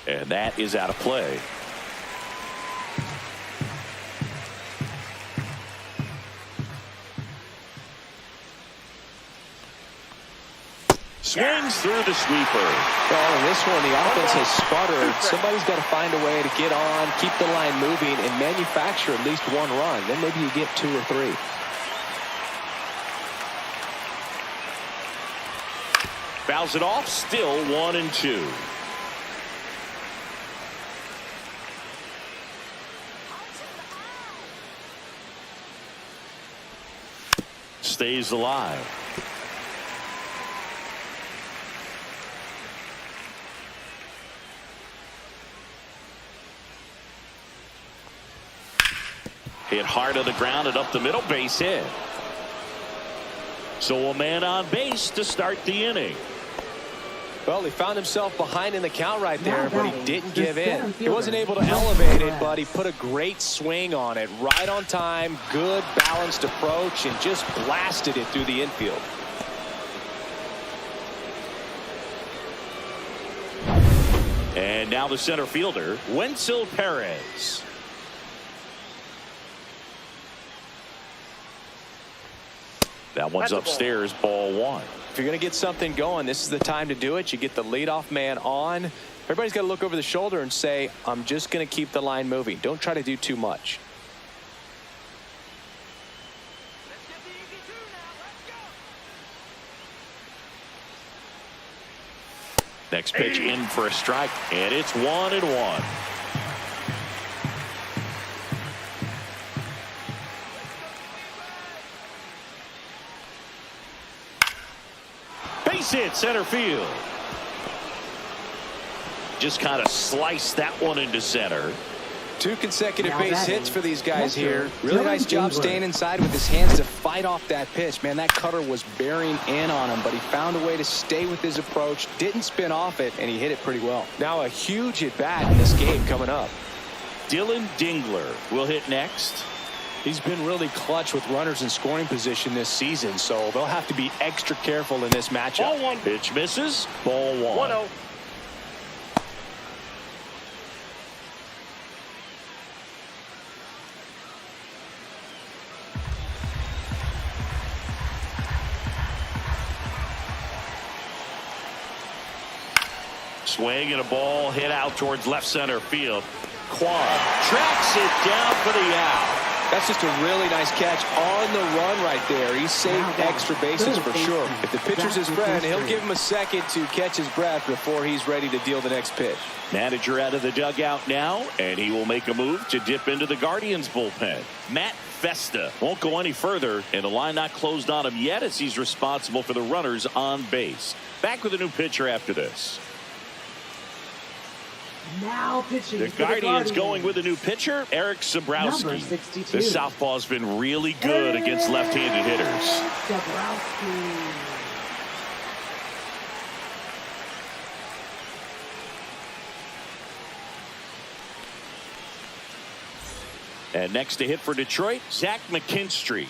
And that is out of play. Swings through the sweeper. Well, in this one, the offense has sputtered. Somebody's got to find a way to get on, keep the line moving, and manufacture at least 1 run. Then maybe you get 2 or 3. Fouls it off. Still 1-2. Stays alive. Hit hard on the ground and up the middle, base hit. So a man on base to start the inning. Well, he found himself behind in the count right there, but he didn't give in. He wasn't able to elevate it, but he put a great swing on it. Right on time, good balanced approach, and just blasted it through the infield. And now the center fielder, Wenzel Perez. That one's upstairs, ball 1. If you're going to get something going, this is the time to do it. You get the leadoff man on. Everybody's got to look over the shoulder and say, I'm just going to keep the line moving. Don't try to do too much. Next pitch in for a strike, and it's 1-1. Base hit center field. Just kind of sliced that one into center. 2 consecutive base hits for these guys here. Mr. Really nice job staying inside with his hands to fight off that pitch. Man, that cutter was bearing in on him, but he found a way to stay with his approach, didn't spin off it, and he hit it pretty well. Now a huge at-bat in this game coming up. Dylan Dingler will hit next. He's been really clutch with runners in scoring position this season, so they'll have to be extra careful in this matchup. Ball 1. Pitch misses. Ball 1. 1-0. Swing and a ball hit out towards left center field. Kwan tracks it down for the out. That's just a really nice catch on the run right there. He saved extra bases for sure. If the pitcher's his friend, he'll give him a second to catch his breath before he's ready to deal the next pitch. Manager out of the dugout now, and he will make a move to dip into the Guardians bullpen. Matt Festa won't go any further, and the line not closed on him yet as he's responsible for the runners on base. Back with a new pitcher after this. Now pitching The for Guardians going with a new pitcher, Tarik Skubal. Number 62. The southpaw's been really good against left-handed hitters. Skubal. And next to hit for Detroit, Zach McKinstry.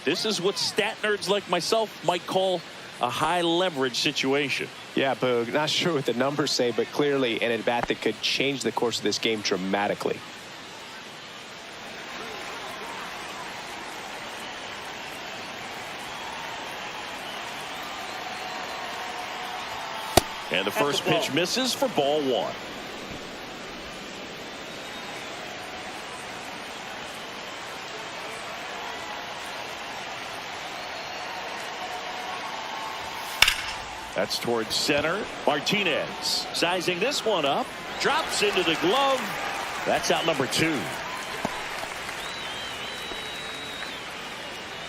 This is what stat nerds like myself might call a high leverage situation. Yeah, Boog, not sure what the numbers say, but clearly an at-bat that could change the course of this game dramatically. And the first pitch misses for ball 1. That's towards center. Martinez sizing this one up. Drops into the glove. That's out number 2.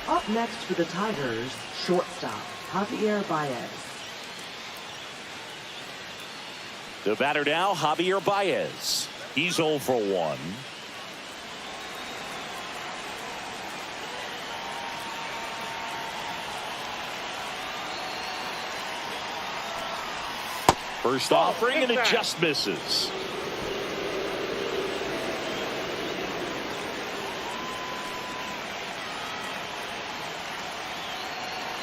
Up next for the Tigers, shortstop Javier Baez. The batter now, Javier Baez. He's 0 for 1. First offering, and it just misses.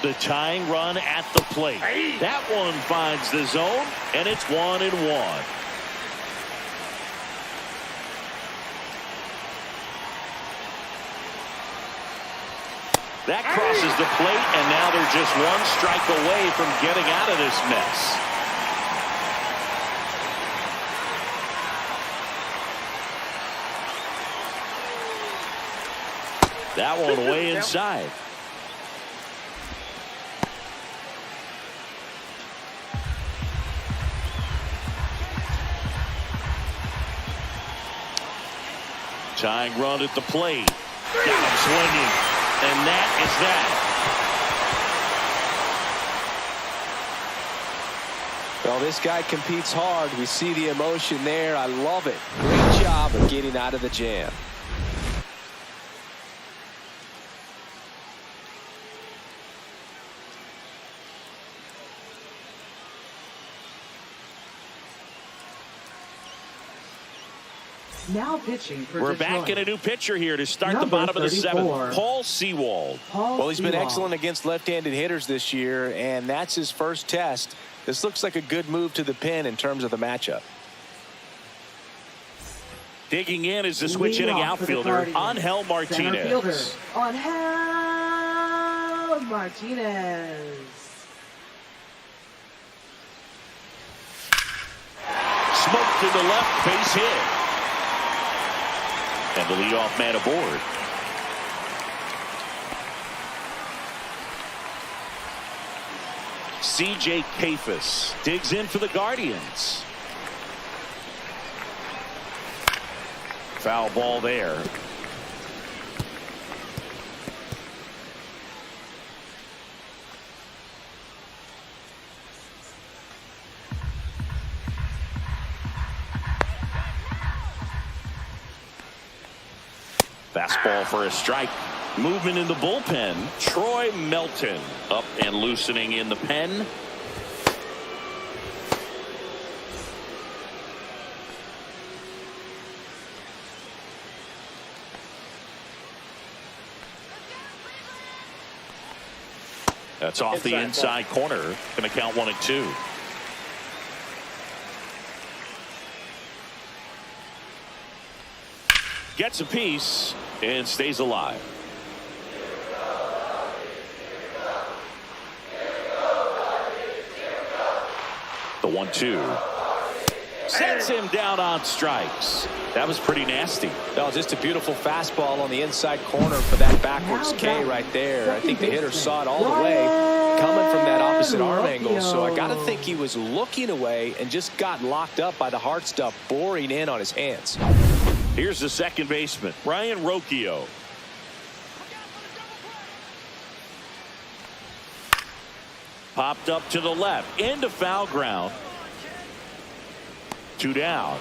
The tying run at the plate. That one finds the zone, and it's 1-1. That crosses the plate, and now they're just 1 strike away from getting out of this mess. That one way inside. Tying run at the plate. Got him swinging. And that is that. Well, this guy competes hard. We see the emotion there. I love it. Great job of getting out of the jam. Now pitching for We're Detroit. back in a new pitcher here to start Number the bottom of the 34. 7th. Paul Sewald. Well, he's been excellent against left-handed hitters this year, and that's his first test. This looks like a good move to the pin in terms of the matchup. Digging in is the switch hitting outfielder, Angel Martinez. Fielder, Angel Martinez. Smoked to the left, base hit. And the leadoff man aboard. C.J. Kafis digs in for the Guardians. Foul ball there. Fastball for a strike. Movement in the bullpen. Troy Melton up and loosening in the pen. That's off the inside corner. Going to count 1-2. Gets a piece and stays alive. The 1-2. Sets him down on strikes. That was pretty nasty. That was just a beautiful fastball on the inside corner for that backwards K right there. I think the hitter saw it all the way coming from that opposite arm angle. So I got to think he was looking away and just got locked up by the hard stuff boring in on his hands. Here's the second baseman, Ryan Rocchio. Popped up to the left, into foul ground. 2 down.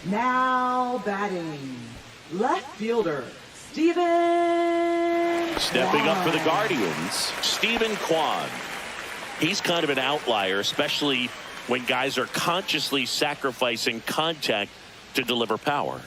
Now batting, left fielder, Steven. Stepping up for the Guardians, Steven Kwan. He's kind of an outlier, especially when guys are consciously sacrificing contact to deliver power.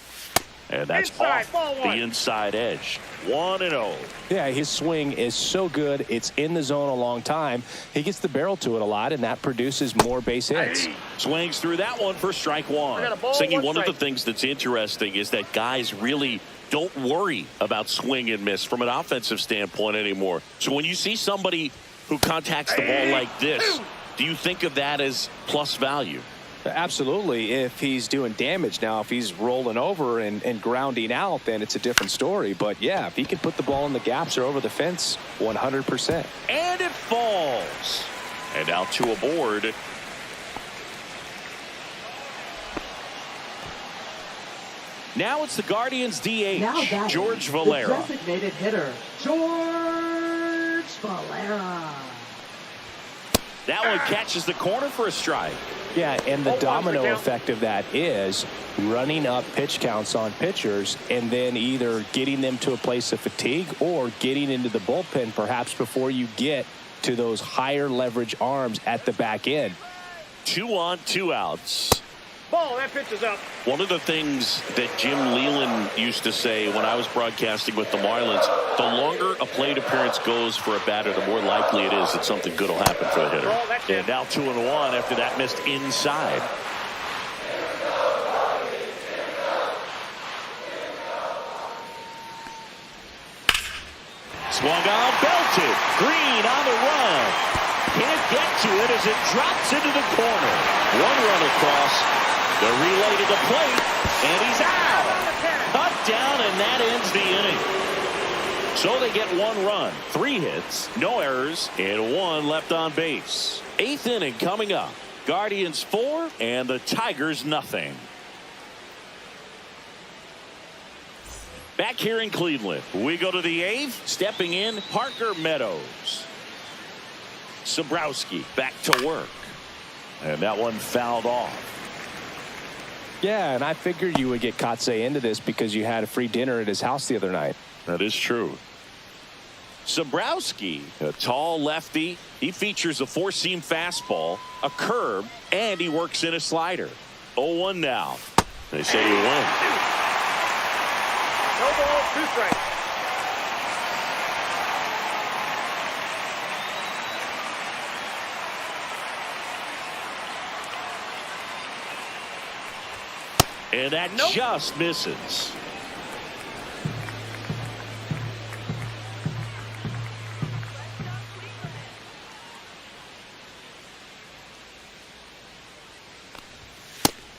And that's Inside, off the inside edge. 1-0. Yeah, his swing is so good. It's in the zone a long time. He gets the barrel to it a lot, and that produces more base hits. Swings through that one for strike one. Singy, one of the things that's interesting is that guys really don't worry about swing and miss from an offensive standpoint anymore. So when you see somebody who contacts the ball like this, do you think of that as plus value? Absolutely, if he's doing damage. Now, if he's rolling over and grounding out, then it's a different story. But, yeah, if he can put the ball in the gaps or over the fence, 100%. And it falls. And out to a board. Now it's the Guardians' DH, George Valera. The designated hitter, George Valera. That one catches the corner for a strike. Yeah, and the domino effect of that is running up pitch counts on pitchers and then either getting them to a place of fatigue or getting into the bullpen perhaps before you get to those higher leverage arms at the back end. 2 on, 2 outs. Ball, that pitch is up. One of the things that Jim Leland used to say when I was broadcasting with the Marlins, the longer a plate appearance goes for a batter, the more likely it is that something good will happen for the hitter. And now 2-1 after that missed inside. Swung on, belted. Green on the run. Can't get to it as it drops into the corner. 1 run across. The relay to the plate, and he's out. Cut down, and that ends the inning. So they get 1 run, 3 hits, no errors, and 1 left on base. 8th inning coming up. Guardians 4 and the Tigers nothing. Back here in Cleveland, we go to the 8th. Stepping in, Parker Meadows. Sobrowski back to work. And that one fouled off. Yeah, and I figured you would get Kotze into this because you had a free dinner at his house the other night. That is true. Sobrowski, a tall lefty. He features a 4-seam fastball, a curve, and he works in a slider. 0-1 now. They say he win. No ball, 2 strikes. And that just misses.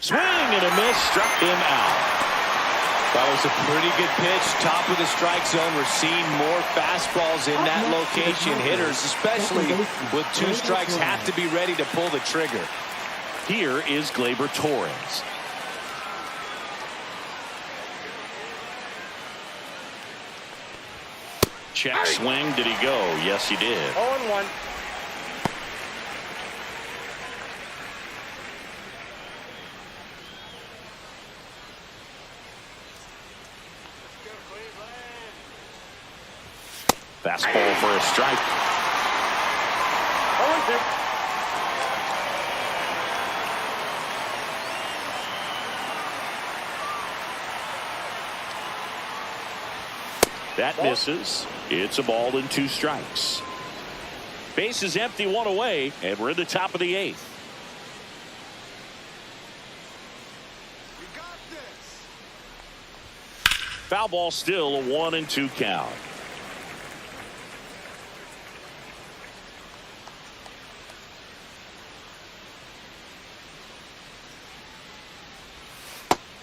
Swing and a miss, struck him out. That was a pretty good pitch, top of the strike zone. We're seeing more fastballs in that location. Hitters, especially with 2 strikes, have to be ready to pull the trigger. Here is Gleyber Torres. Check swing. Did he go? Yes, he did. 0-1. Fastball for a strike. 0-2. That misses. It's a ball and 2 strikes. Base is empty, 1 away, and we're in the top of the 8th. Foul ball, still a 1-2 count.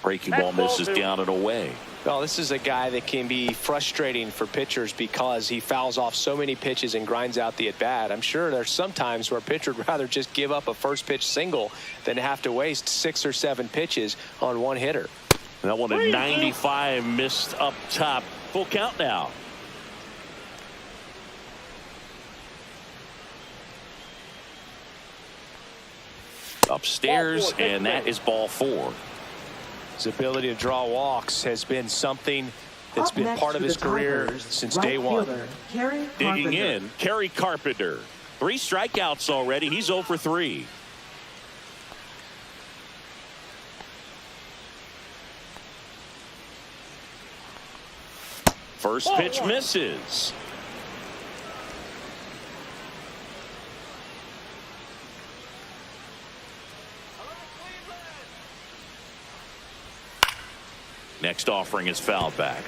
Breaking ball misses down and away. Well, this is a guy that can be frustrating for pitchers because he fouls off so many pitches and grinds out the at-bat. I'm sure there's some times where a pitcher would rather just give up a first pitch single than have to waste 6 or 7 pitches on one hitter. That one at 95, missed up top. Full count now. Upstairs, and that is ball 4. His ability to draw walks has been something that's been part of his career since day one. Digging in, Kerry Carpenter. 3 strikeouts already. He's 0 for 3. First pitch misses. Next offering is fouled back.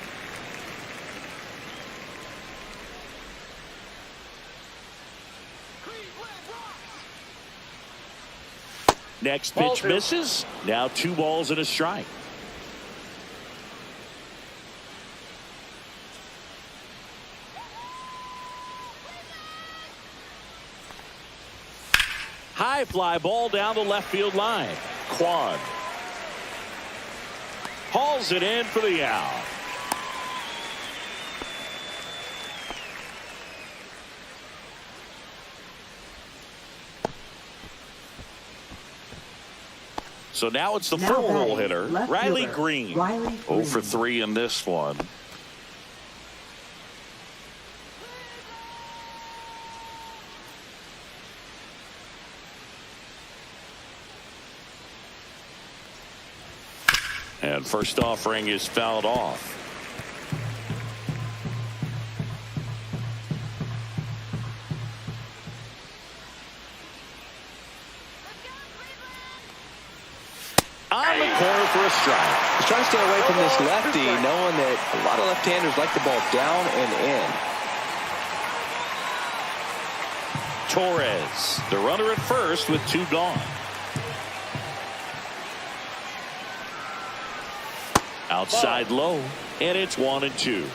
Next pitch misses. Now 2 balls and a strike. High fly ball down the left field line. Quan hauls it in for the out. So now it's the 4-hole hitter, Riley Green. 0 for 3 in this one. And first offering is fouled off. On the corner for a strike. He's trying to stay away from this lefty, knowing that a lot of left-handers like the ball down and in. Torres, the runner at first with 2 gone. Outside low, and it's 1-2.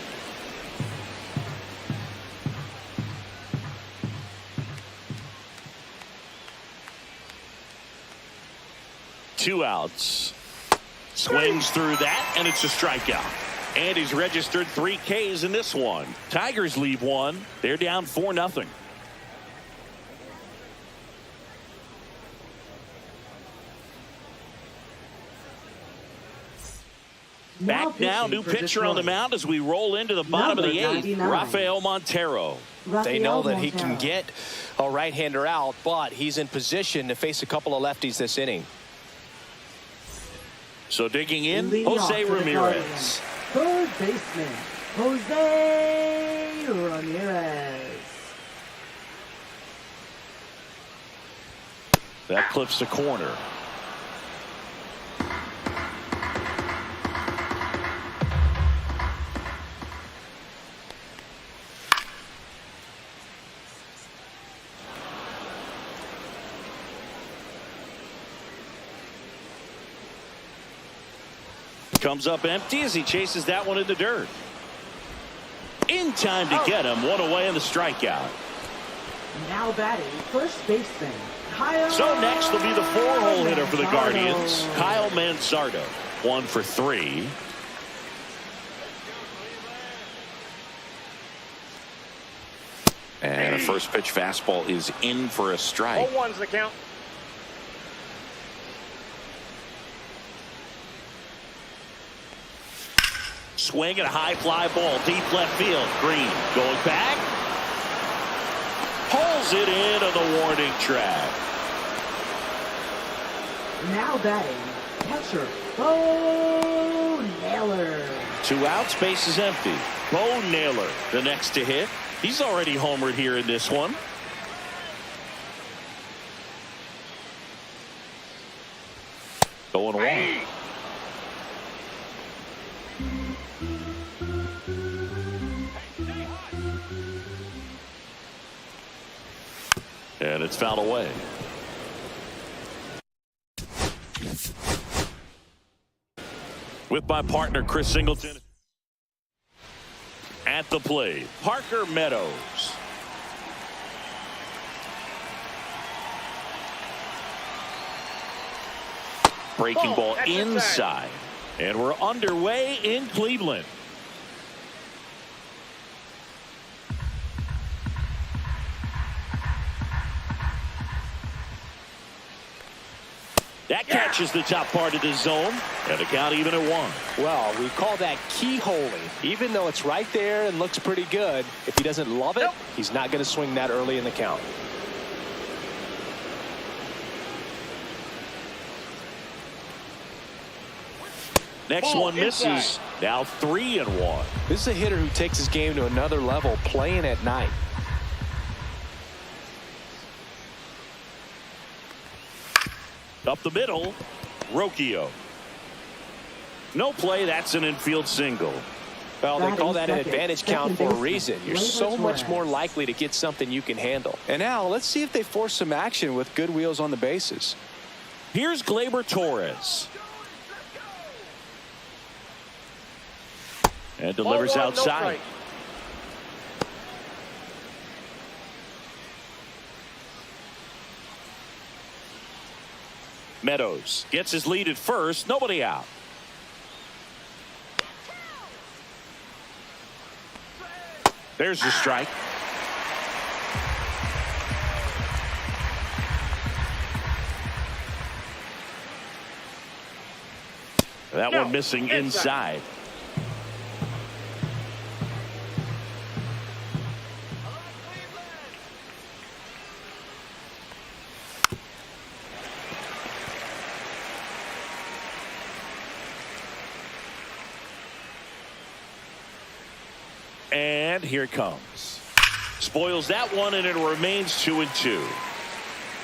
Two outs. Swings through that, and it's a strikeout. And he's registered 3 Ks in this one. Tigers leave 1. They're down 4-0. Back now, new pitcher on the mound as we roll into the bottom of the 8th. Rafael Montero. They know that he can get a right-hander out, but he's in position to face a couple of lefties this inning. So digging in, Jose Ramirez. Third baseman, Jose Ramirez. That clips the corner. Comes up empty as he chases that one in the dirt. In time to get him. 1 away in the strikeout. Now batting first baseman, Kyle. So next will be the 4-hole hitter for the Guardians, Kyle Manzardo. 1 for 3. And a first pitch fastball is in for a strike. 0-1's the count. Swing and a high fly ball deep left field. Green going back. Pulls it into the warning track. Now batting, catcher, Bo Naylor. 2 outs, base is empty. Bo Naylor, the next to hit. He's already homered here in this one. Going one. And it's fouled away. With my partner, Chris Singleton. At the plate, Parker Meadows. Breaking ball inside. And we're underway in Cleveland. That catches the top part of the zone, and the count even at 1. Well, we call that keyholing. Even though it's right there and looks pretty good, if he doesn't love it, he's not going to swing that early in the count. Next one misses. Now 3-1. This is a hitter who takes his game to another level, playing at night. Up the middle, Rocchio. No play. That's an infield single. Well, they call that an advantage count for a reason. You're so much more likely to get something you can handle. And now let's see if they force some action with good wheels on the bases. Here's Gleyber Torres. And delivers outside. Meadows gets his lead at first. Nobody out. There's the strike. That one missing inside. And here it comes. Spoils that one, and it remains 2-2.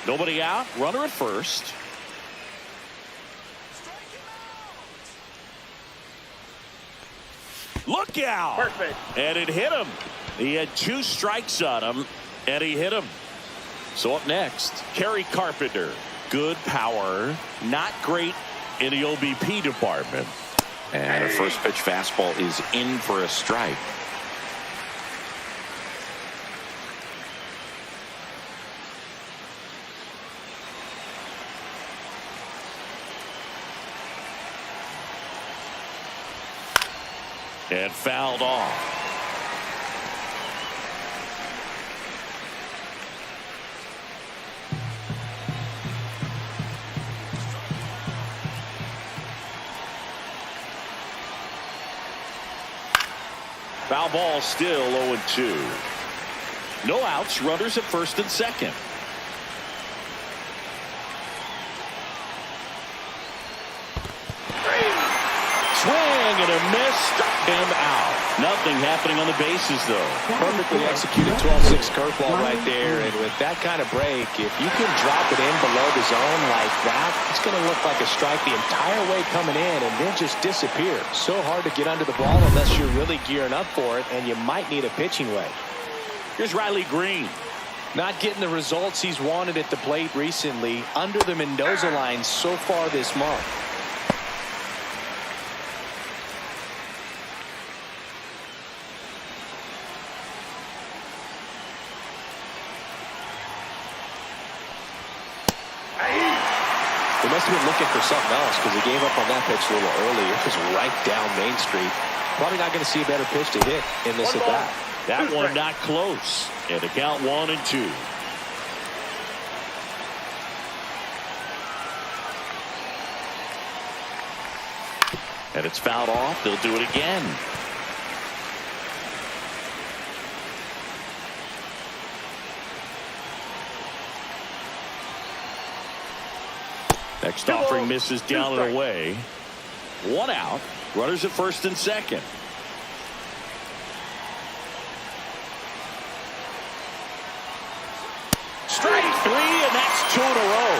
Nobody out. Runner at first. Look out. Perfect. And it hit him. He had 2 strikes on him, and he hit him. So up next, Kerry Carpenter. Good power. Not great in the OBP department. And a first pitch fastball is in for a strike. And fouled off. Foul ball, still 0-2. No outs, runners at first and second. Swing and a miss, struck him out. Nothing happening on the bases, though. Perfectly executed 12-6 curveball right there, and with that kind of break, if you can drop it in below the zone like that, it's going to look like a strike the entire way coming in and then just disappear. So hard to get under the ball unless you're really gearing up for it, and you might need a pitching wedge. Here's Riley Green. Not getting the results he's wanted at the plate recently, under the Mendoza line so far this month. They must have been looking for something else because he gave up on that pitch a little early. It was right down Main Street. Probably not going to see a better pitch to hit in this at bat. That one not close. And the count 1-2. And it's fouled off. They'll do it again. Next offering misses down and away. 1 out. Runners at first and second. Strike 3, and that's 2 in a row.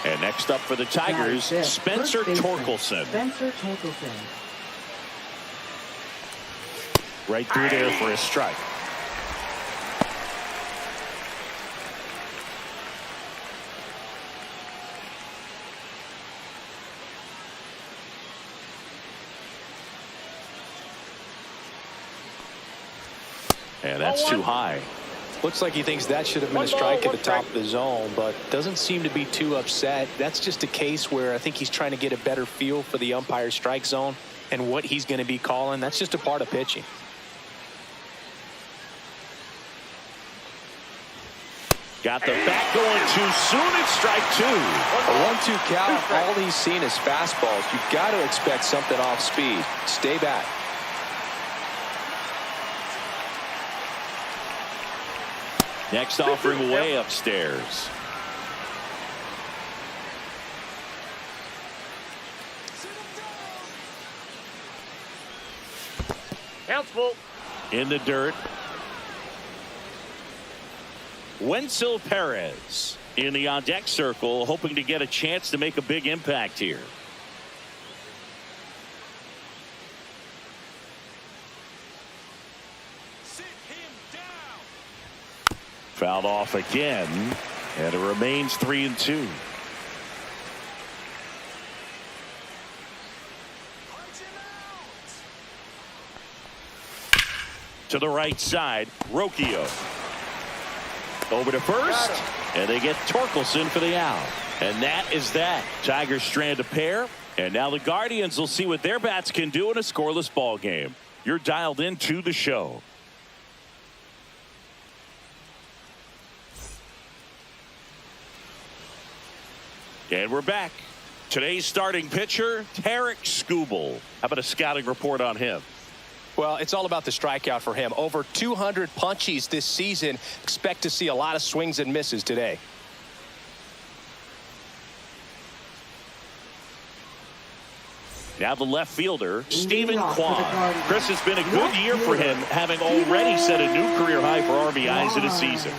And next up for the Tigers, Spencer Torkelson. Right through there for a strike. And that's too high. Looks like he thinks that should have been a strike at the top of the zone, but doesn't seem to be too upset. That's just a case where I think he's trying to get a better feel for the umpire's strike zone and what he's going to be calling. That's just a part of pitching. Got the bat going too soon. It's strike 2. A 1-2 count. All he's seen is fastballs. You've got to expect something off speed. Stay back. Next offering way upstairs. Count's full. In the dirt. Wenzel Perez in the on-deck circle, hoping to get a chance to make a big impact here. Fouled off again, and it remains 3-2. To the right side, Rocchio. Over to first, and they get Torkelson for the out. And that is that. Tigers strand a pair, and now the Guardians will see what their bats can do in a scoreless ball game. You're dialed into the show. And we're back. Today's starting pitcher, Tarik Skubal. How about a scouting report on him? Well, it's all about the strikeout for him. Over 200 punchies this season. Expect to see a lot of swings and misses today. Now the left fielder, Stephen Kwan. Chris, has been a good year for him, having already set a new career high for RBIs in a season.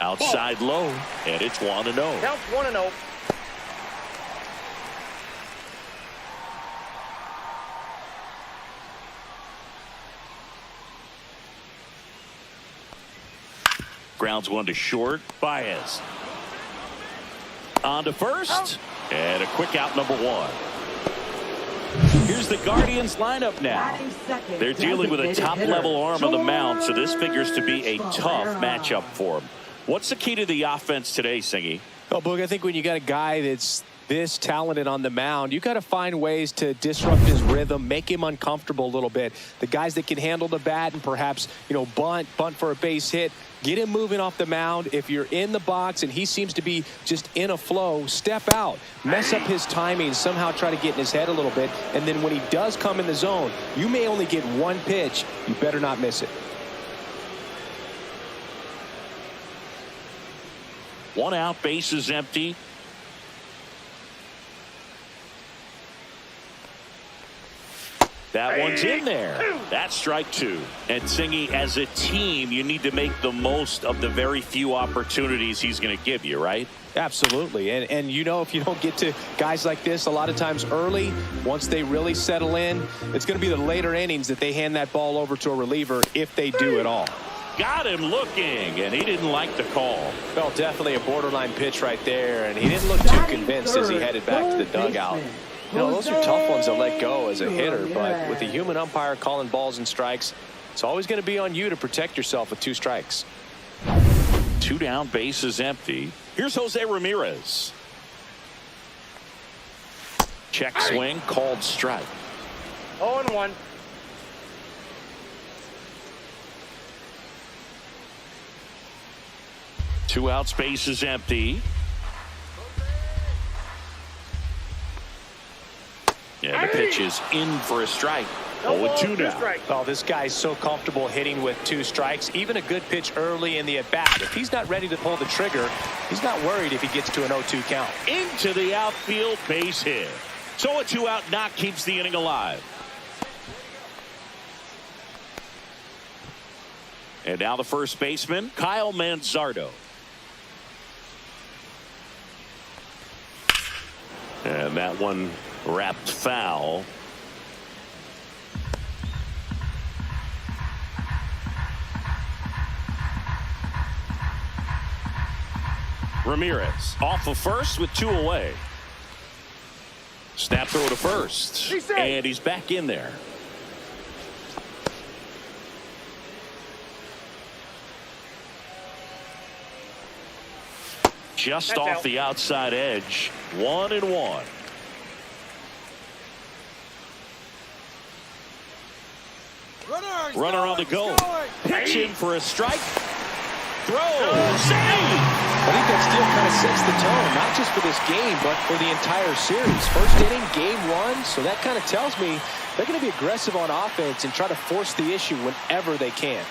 Outside low, and it's 1-0. Count's 1-0. Grounds one to short. Baez. On to first. And a quick out, number 1. Here's the Guardians lineup now. They're dealing with a top-level arm on the mound, so this figures to be a tough matchup for them. What's the key to the offense today, Singy? Well, Boog, I think when you got a guy that's this talented on the mound, you got to find ways to disrupt his rhythm, make him uncomfortable a little bit. The guys that can handle the bat and perhaps, bunt for a base hit, get him moving off the mound. If you're in the box and he seems to be just in a flow, step out, mess up his timing, somehow try to get in his head a little bit. And then when he does come in the zone, you may only get one pitch. You better not miss it. 1 out, base is empty. That one's in there. That's strike 2. And Singy, as a team, you need to make the most of the very few opportunities he's going to give you, right? Absolutely. And if you don't get to guys like this a lot of times early, once they really settle in, it's going to be the later innings that they hand that ball over to a reliever, if they do at all. Got him looking, and he didn't like the call. Well, definitely a borderline pitch right there, and he didn't look too convinced as he headed back to the dugout. Those are tough ones to let go as a hitter, but with the human umpire calling balls and strikes, it's always going to be on you to protect yourself with 2 strikes. 2 down, base is empty. Here's Jose Ramirez. Check swing, called strike. 0-1. 2 outs, base is empty. And the pitch is in for a strike. 0-2 now. Oh, this guy's so comfortable hitting with 2 strikes. Even a good pitch early in the at-bat. If he's not ready to pull the trigger, he's not worried if he gets to an 0-2 count. Into the outfield, base hit. So a 2-out knock keeps the inning alive. And now the first baseman, Kyle Manzardo. And that one wrapped foul. Ramirez off of first with 2 away. Snap throw to first. And he's back in there. Just off the outside edge. 1-1. Runner on the go. Pitching for a strike. Throw. Save. I think that still kind of sets the tone, not just for this game, but for the entire series. First inning, game 1. So that kind of tells me they're going to be aggressive on offense and try to force the issue whenever they can.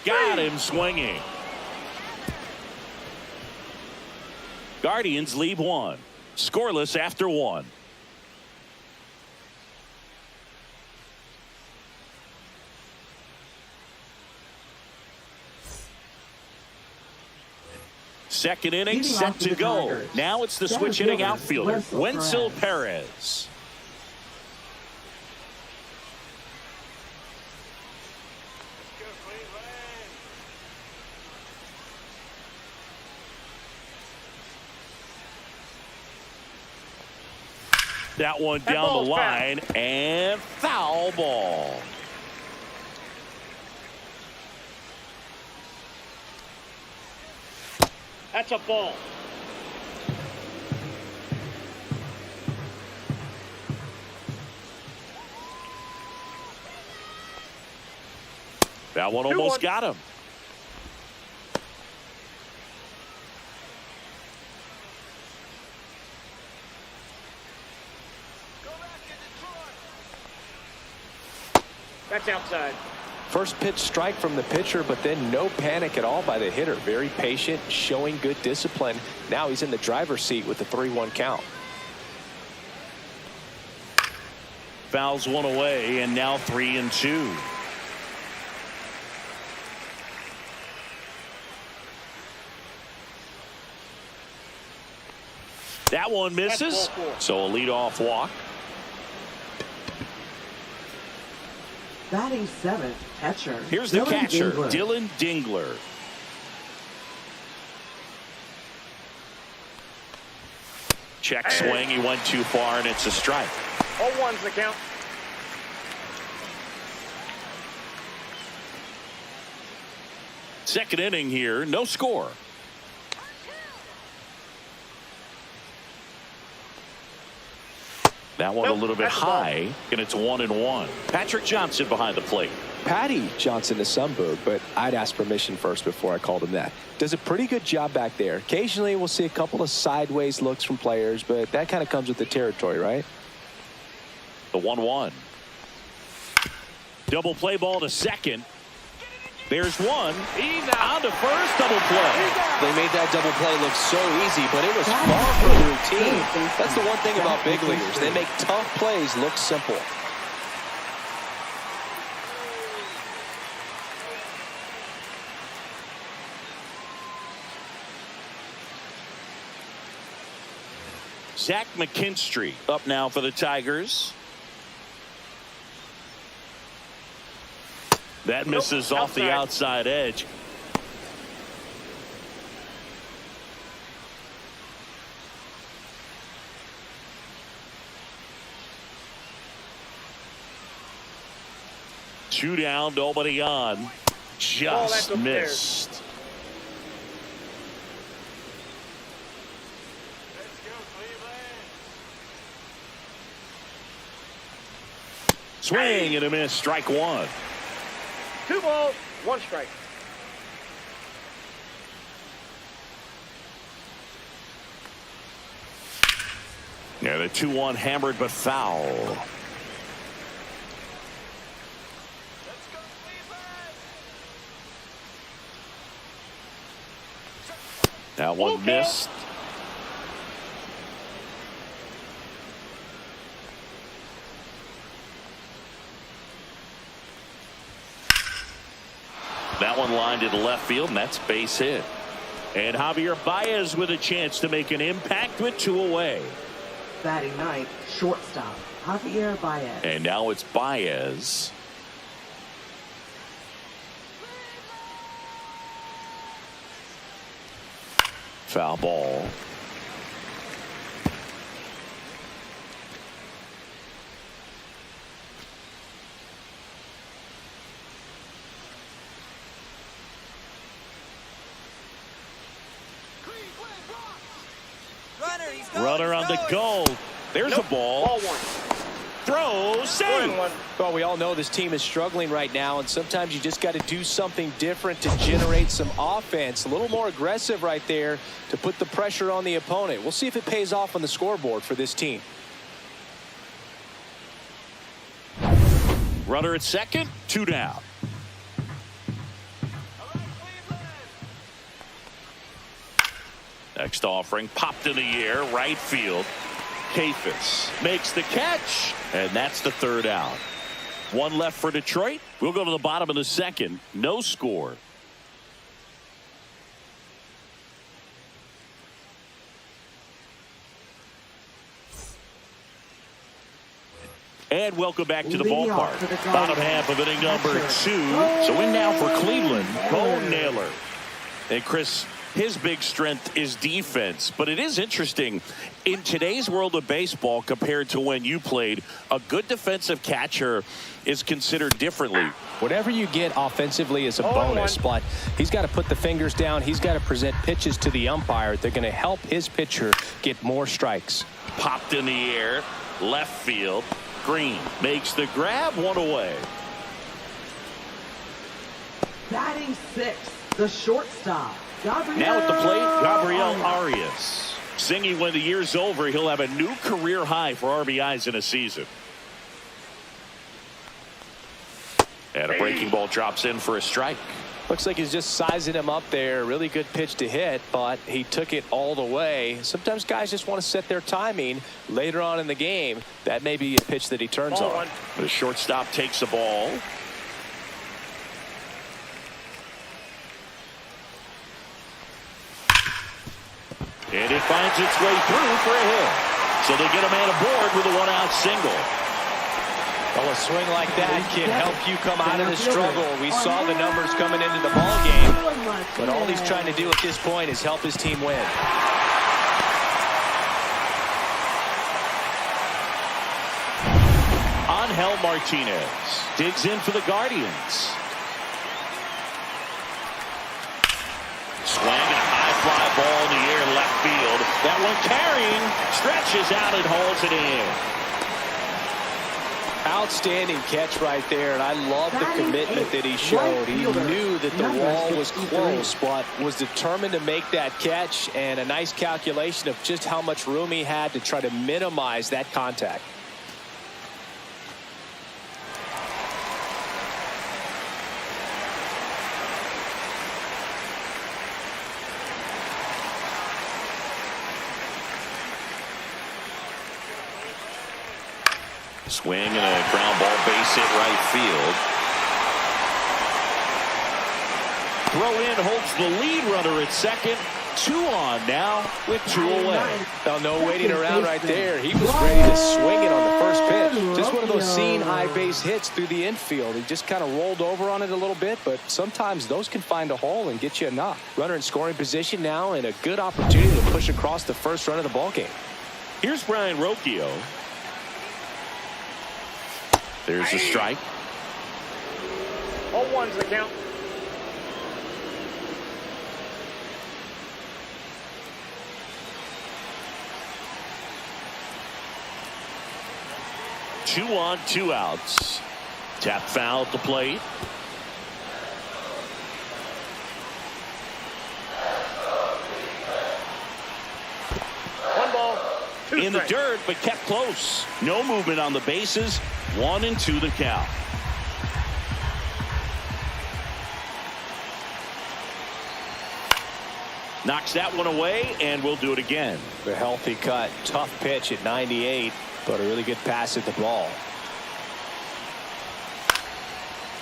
Got him swinging. Guardians lead 1. Scoreless after 1. Second inning set to go. Now it's the switch hitting outfielder, Wenzel Perez. That one down the line and foul ball. That's a ball. That one almost got him. That's outside. First pitch strike from the pitcher, but then no panic at all by the hitter. Very patient, showing good discipline. Now he's in the driver's seat with the 3-1 count. Fouls one away, and now 3-2. That one misses. So a leadoff walk. Batting 7th, catcher. Here's the catcher, Dylan Dingler. Check swing. He went too far, and it's a strike. 0-1's the count. Second inning here, no score. That one a little bit high, and it's 1-1. Patrick Johnson behind the plate. Patty Johnson to Sundberg, but I'd ask permission first before I called him that. Does a pretty good job back there. Occasionally we'll see a couple of sideways looks from players, but that kind of comes with the territory, right? The 1-1. Double play ball to second. There's one. He's on to first. Double play. They made that double play look so easy, but it was far from routine. That's the one thing about big leaguers. They make tough plays look simple. Zach McKinstry up now for the Tigers. That misses off the outside edge. Two down, nobody on. Just missed. Swing and a miss, strike one. 2 balls, 1 strike. Yeah, the 2-1 hammered but foul. That one missed. That one lined into left field, and that's base hit. And Javier Baez with a chance to make an impact with 2 away. Batting ninth, shortstop, Javier Baez. And now it's Baez. Foul ball. Runner on the go. There's a ball. Ball 1. Throw, save. Well, we all know this team is struggling right now, and sometimes you just got to do something different to generate some offense. A little more aggressive right there to put the pressure on the opponent. We'll see if it pays off on the scoreboard for this team. Runner at second, 2 down. Next offering popped in the air, right field. Kafis makes the catch, and that's the 3rd out. 1 left for Detroit. We'll go to the bottom of the 2nd. No score. And welcome back to the ballpark. Bottom half of inning number 2. So in now for Cleveland, Bo Naylor. And Chris, his big strength is defense, but it is interesting in today's world of baseball compared to when you played. A good defensive catcher is considered differently. Whatever you get offensively is a bonus, but he's got to put the fingers down. He's got to present pitches to the umpire. They're going to help his pitcher get more strikes. Popped in the air, left field. Green makes the grab, 1 away. Batting 6th, the shortstop, Gabriel. Now at the plate, Gabriel Arias. Singing when the year's over, he'll have a new career high for RBIs in a season. And a breaking ball drops in for a strike. Looks like he's just sizing him up there. Really good pitch to hit, but he took it all the way. Sometimes guys just want to set their timing later on in the game. That may be a pitch that he turns on. The shortstop takes the ball. And it finds its way through for a hit. So they get a man aboard with a 1-out single. Well, a swing like that can help you come out of the struggle. We saw the numbers coming into the ball game, but all he's trying to do at this point is help his team win. Angel Martinez digs in for the Guardians. Swing and a high fly ball in the air left field. That one carrying, stretches out and hauls it in. Outstanding catch right there, and I love the commitment that he showed. He knew that the wall was close, but was determined to make that catch, and a nice calculation of just how much room he had to try to minimize that contact. Swing and a ground ball, base hit right field. Throw in holds the lead runner at second. 2 on now with 2 away. Well, no waiting around right there. He was ready to swing it on the first pitch. Just one of those seen high base hits through the infield. He just kind of rolled over on it a little bit, but sometimes those can find a hole and get you a knock. Runner in scoring position now, and a good opportunity to push across the first run of the ball game. Here's Brian Rocchio. There's a strike. All 1's the count. Two on, 2 outs. Tap foul at the plate. in the dirt, but kept close. No movement on the bases. 1-2 the count. Knocks that one away, and we'll do it again. A healthy cut. Tough pitch at 98, but a really good pass at the ball.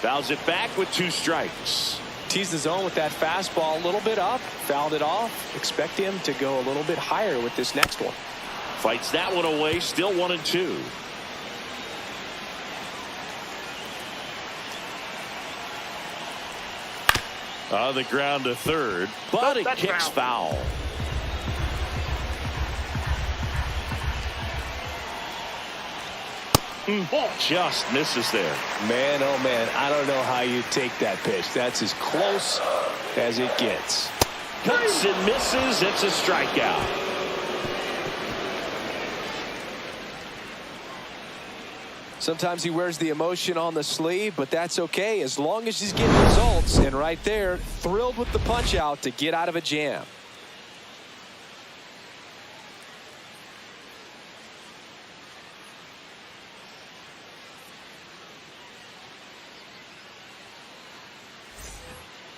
Fouls it back with 2 strikes. Teased the zone with that fastball a little bit up. Fouled it off. Expect him to go a little bit higher with this next one. Fights that one away. Still 1-2. On the ground to third, but it kicks foul. Just misses there. Man, oh man, I don't know how you take that pitch. That's as close as it gets. Cuts and misses. It's a strikeout. Sometimes he wears the emotion on the sleeve, but that's okay as long as he's getting results. And right there, thrilled with the punch out to get out of a jam.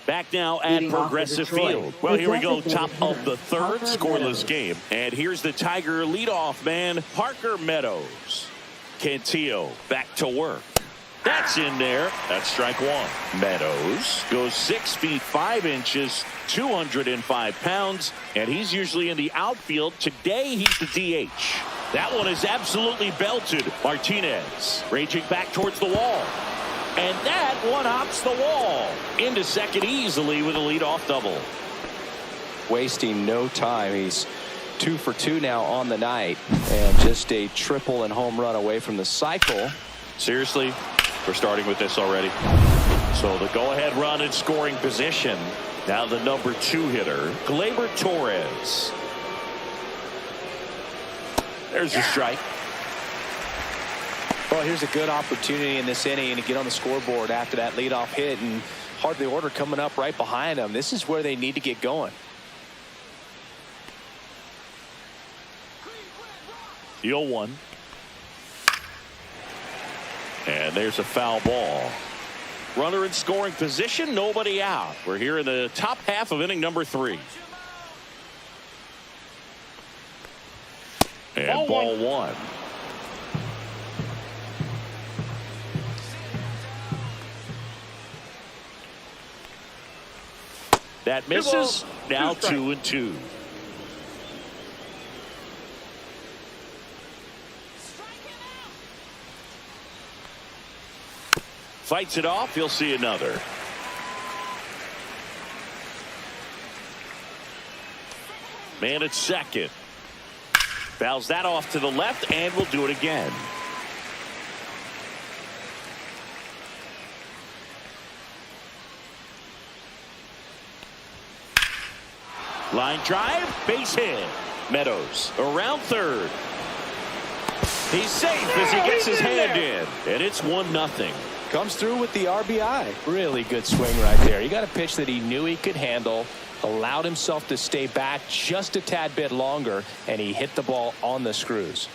Back now at Progressive Field. Well, here we go. Top of the third, scoreless game. And here's the Tiger leadoff man, Parker Meadows. Cantillo back to work. That's in there. That's strike one. Meadows goes 6 feet 5 inches, 205 pounds, and he's usually in the outfield. Today, he's the DH. That one is absolutely belted. Martinez raging back towards the wall. And that one hops the wall. Into second easily with a leadoff double. Wasting no time. He's 2 for 2 now on the night. And just a triple and home run away from the cycle. Seriously, we're starting with this already. So the go-ahead run in scoring position. Now the number 2 hitter, Gleyber Torres. There's the strike. Well, here's a good opportunity in this inning to get on the scoreboard after that leadoff hit, and hardly order coming up right behind them. This is where they need to get going. The 0-1. And there's a foul ball. Runner in scoring position, nobody out. We're here in the top half of inning number 3. And ball one. That misses. Now 2-2. Fights it off. He'll see another. Man at second. Fouls that off to the left, and we'll do it again. Line drive, base hit. Meadows around third. He's safe as he gets his hand in, and it's 1-0. Comes through with the RBI. Really good swing right there. He got a pitch that he knew he could handle, allowed himself to stay back just a tad bit longer, and he hit the ball on the screws.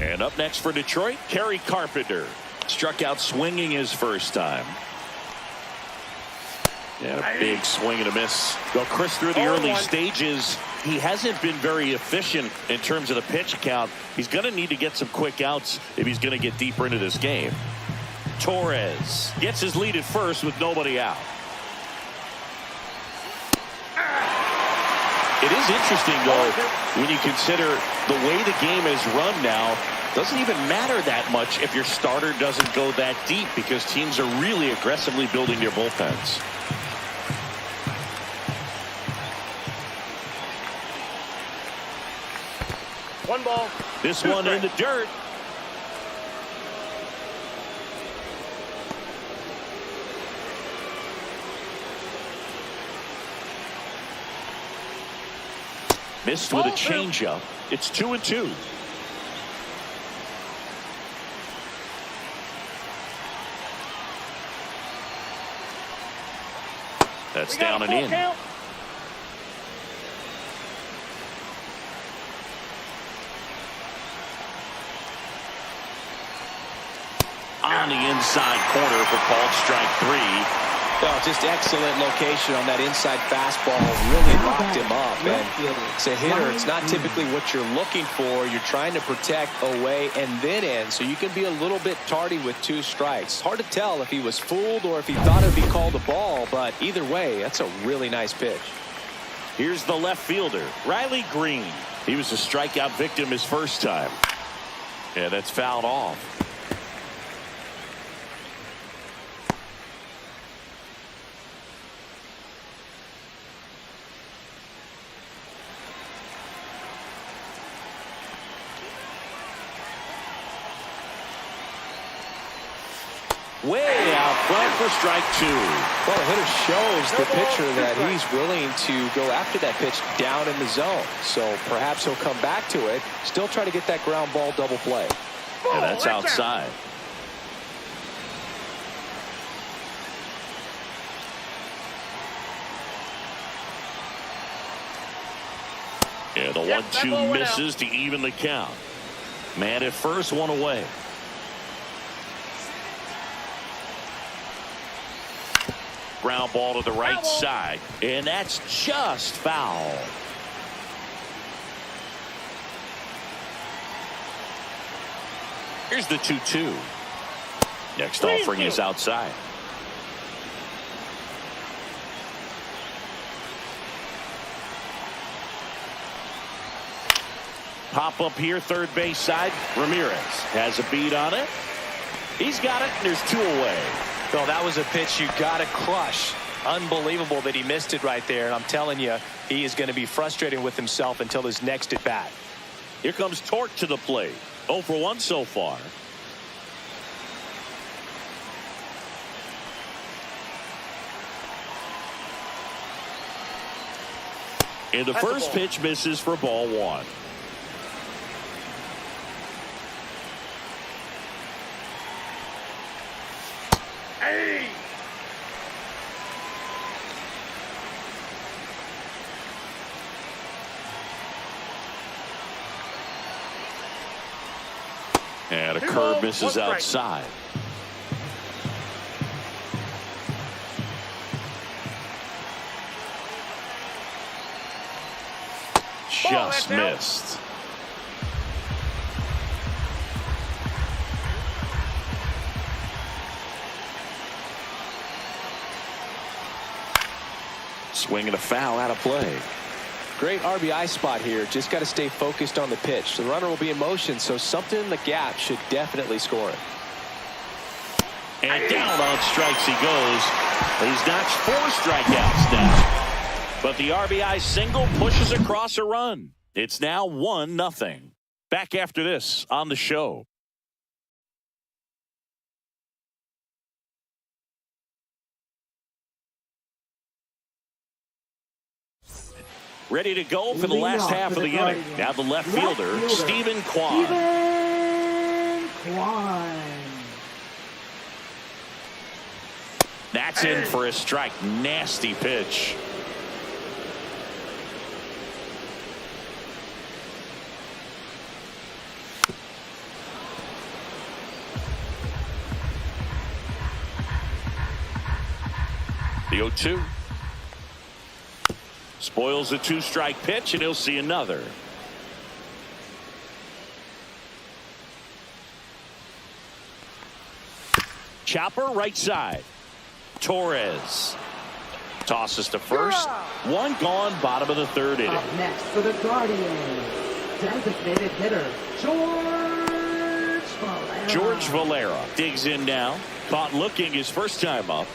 And up next for Detroit, Kerry Carpenter. Struck out swinging his first time. And a big swing and a miss. Well, Chris, through the early stages, he hasn't been very efficient in terms of the pitch count. He's going to need to get some quick outs if he's going to get deeper into this game. Torres gets his lead at first with nobody out. It is interesting, though, when you consider the way the game is run now. Doesn't even matter that much if your starter doesn't go that deep, because teams are really aggressively building their bullpens. One ball. This one in the dirt. Missed with a changeup. It's 2-2. That's down and in. Count. On the inside corner for called strike 3. Oh, just excellent location on that inside fastball. Really locked him up. And it's a hitter. It's not typically what you're looking for. You're trying to protect away and then in. So you can be a little bit tardy with 2 strikes. Hard to tell if he was fooled or if he thought it would be called a ball. But either way, that's a really nice pitch. Here's the left fielder, Riley Green. He was a strikeout victim his first time. Yeah, that's fouled off. Way out front for strike 2. Well, the hitter shows the pitcher that he's willing to go after that pitch down in the zone. So perhaps he'll come back to it. Still try to get that ground ball double play. And that's outside. And the 1-2 misses to even the count. Man at first, 1 away. Ground ball to the right side, and that's just foul. Here's the 2-2. Next offering is outside. Pop up here, third base side. Ramirez has a beat on it. He's got it, and there's 2 away. Well, that was a pitch you got to crush. Unbelievable that he missed it right there. And I'm telling you, he is going to be frustrated with himself until his next at bat. Here comes Torque to the plate. 0 for 1 so far. And the first pitch misses for ball 1. Hey! And a curve misses outside. Just missed. Swinging a foul out of play. Great RBI spot here. Just got to stay focused on the pitch. The runner will be in motion, so something in the gap should definitely score it. And down on strikes he goes. He's notched 4 strikeouts now. But the RBI single pushes across a run. It's now 1-0. Back after this on the show. Ready to go for the last half of the inning. Now the left fielder, Stephen Kwan. That's in for a strike. Nasty pitch. The 0-2. Spoils a 2-strike pitch, and he'll see another. Chopper right side. Torres tosses to first. 1 gone, bottom of the 3rd inning. Up next for the Guardians, designated hitter George Valera digs in now. Caught looking his first time up.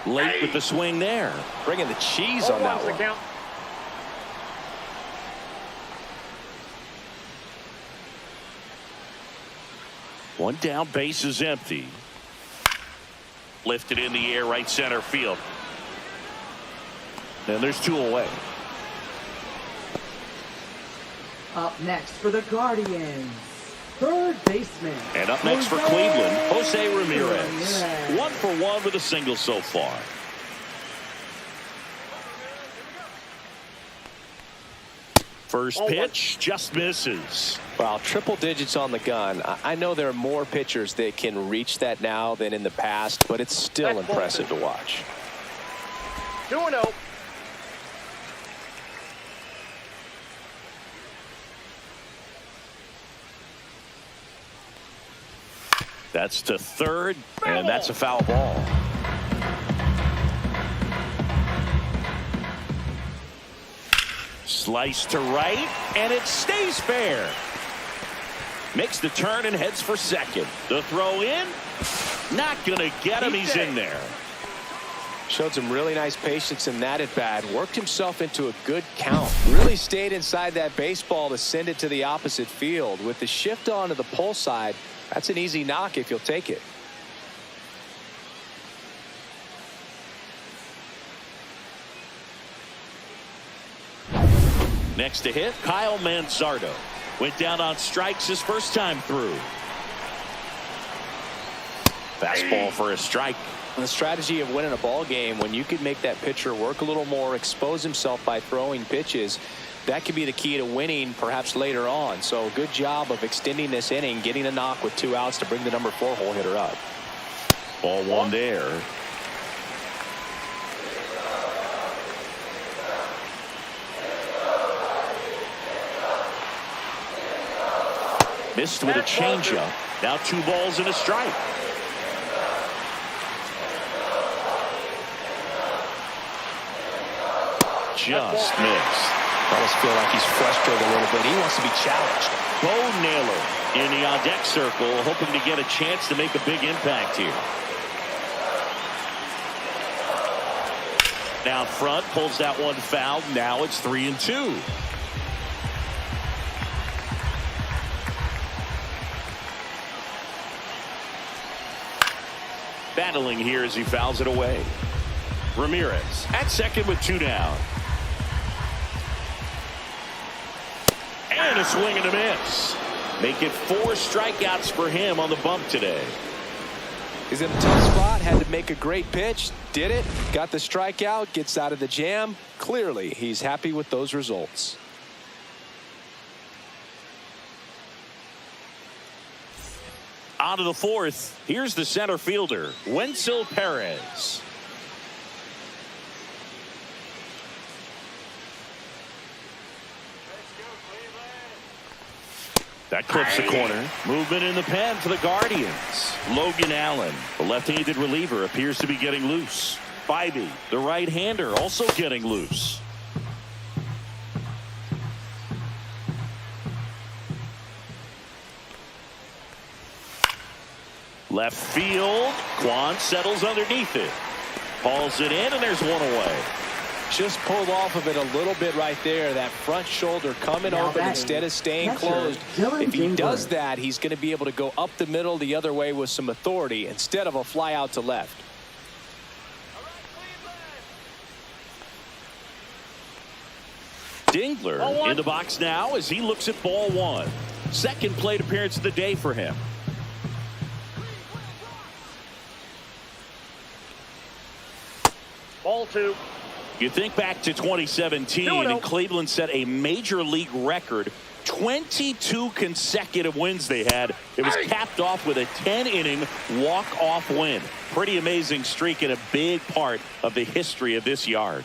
Late with the swing there. Bringing the cheese on that one. Count. One down, base is empty. Lifted in the air, right center field. And there's 2 away. Up next for the Guardians, third baseman. And up next for Cleveland, Jose Ramirez. 1 for 1 with a single so far. First pitch just misses. Well, triple digits on the gun. I know there are more pitchers that can reach that now than in the past, but it's still impressive to watch. 2-0. That's to third, and that's a foul ball. Slice to right, and it stays fair. Makes the turn and heads for second. The throw in, not gonna get him. He's in there. Showed some really nice patience in that at bat. Worked himself into a good count. Really stayed inside that baseball to send it to the opposite field. With the shift onto the pull side, that's an easy knock if you'll take it. Next to hit, Kyle Manzardo. Went down on strikes his first time through. Fastball for a strike. The strategy of winning a ball game, when you could make that pitcher work a little more, expose himself by throwing pitches, that could be the key to winning perhaps later on. So good job of extending this inning, getting a knock with 2 outs to bring the number 4 hole hitter up. Ball one there. Missed with a changeup. Now 2 balls and a strike. Just missed. I almost feel like he's frustrated a little bit. He wants to be challenged. Bo Naylor in the on-deck circle, hoping to get a chance to make a big impact here. Down front, pulls that one foul. Now it's 3-2. Battling here as he fouls it away. Ramirez at second with 2 down. And a swing and a miss. Make it 4 strikeouts for him on the bump today. He's in a tough spot, had to make a great pitch, did it, got the strikeout, gets out of the jam. Clearly, he's happy with those results. On to the 4th. Here's the center fielder, Wenzel Perez. That clips the corner. Movement in the pen for the Guardians. Logan Allen, the left-handed reliever, appears to be getting loose. Bybee, the right-hander, also getting loose. Left field. Kwan settles underneath it. Hauls it in, and there's one away. Just pulled off of it a little bit right there. That front shoulder coming open instead of staying closed. If he does that, he's going to be able to go up the middle the other way with some authority instead of a fly out to left. Dingler in the box now as he looks at ball 1. Second plate appearance of the day for him. Ball 2. You think back to 2017 and Cleveland set a major league record. 22 consecutive wins they had. It was capped off with a 10-inning walk-off win. Pretty amazing streak and a big part of the history of this yard.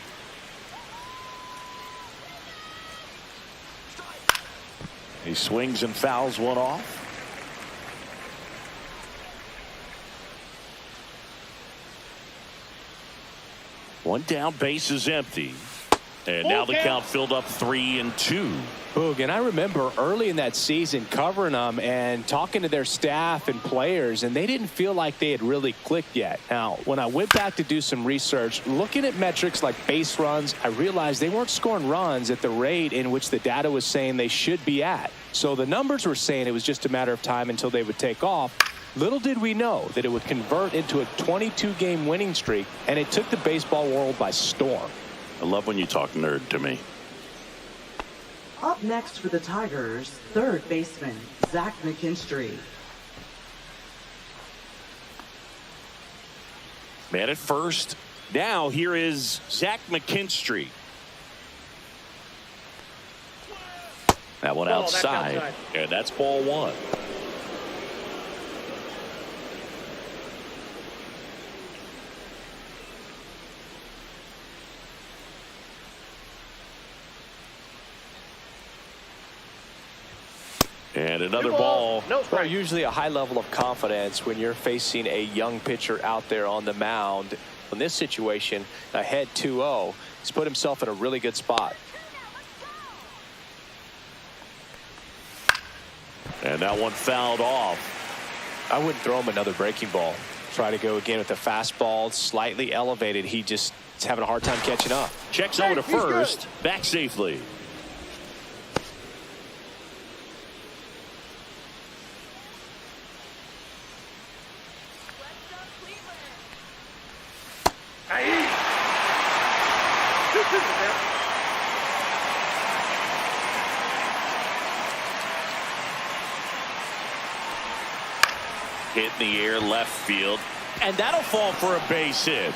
He swings and fouls one off. One down, base is empty. And now the count filled up 3-2. Boog, and I remember early in that season covering them and talking to their staff and players, and they didn't feel like they had really clicked yet. Now, when I went back to do some research, looking at metrics like base runs, I realized they weren't scoring runs at the rate in which the data was saying they should be at. So the numbers were saying it was just a matter of time until they would take off. Little did we know that it would convert into a 22-game winning streak, and it took the baseball world by storm. I love when you talk nerd to me. Up next for the Tigers, third baseman, Zach McKinstry. Man at first. Now here is Zach McKinstry. That one outside, and that's ball one. And another ball. Well, usually a high level of confidence when you're facing a young pitcher out there on the mound. In this situation, ahead 2-0, he's put himself in a really good spot. And that one fouled off. I wouldn't throw him another breaking ball. Try to go again with the fastball, slightly elevated. He just is having a hard time catching up. Checks over to first, back safely. Hit in the air left field, and that'll fall for a base hit.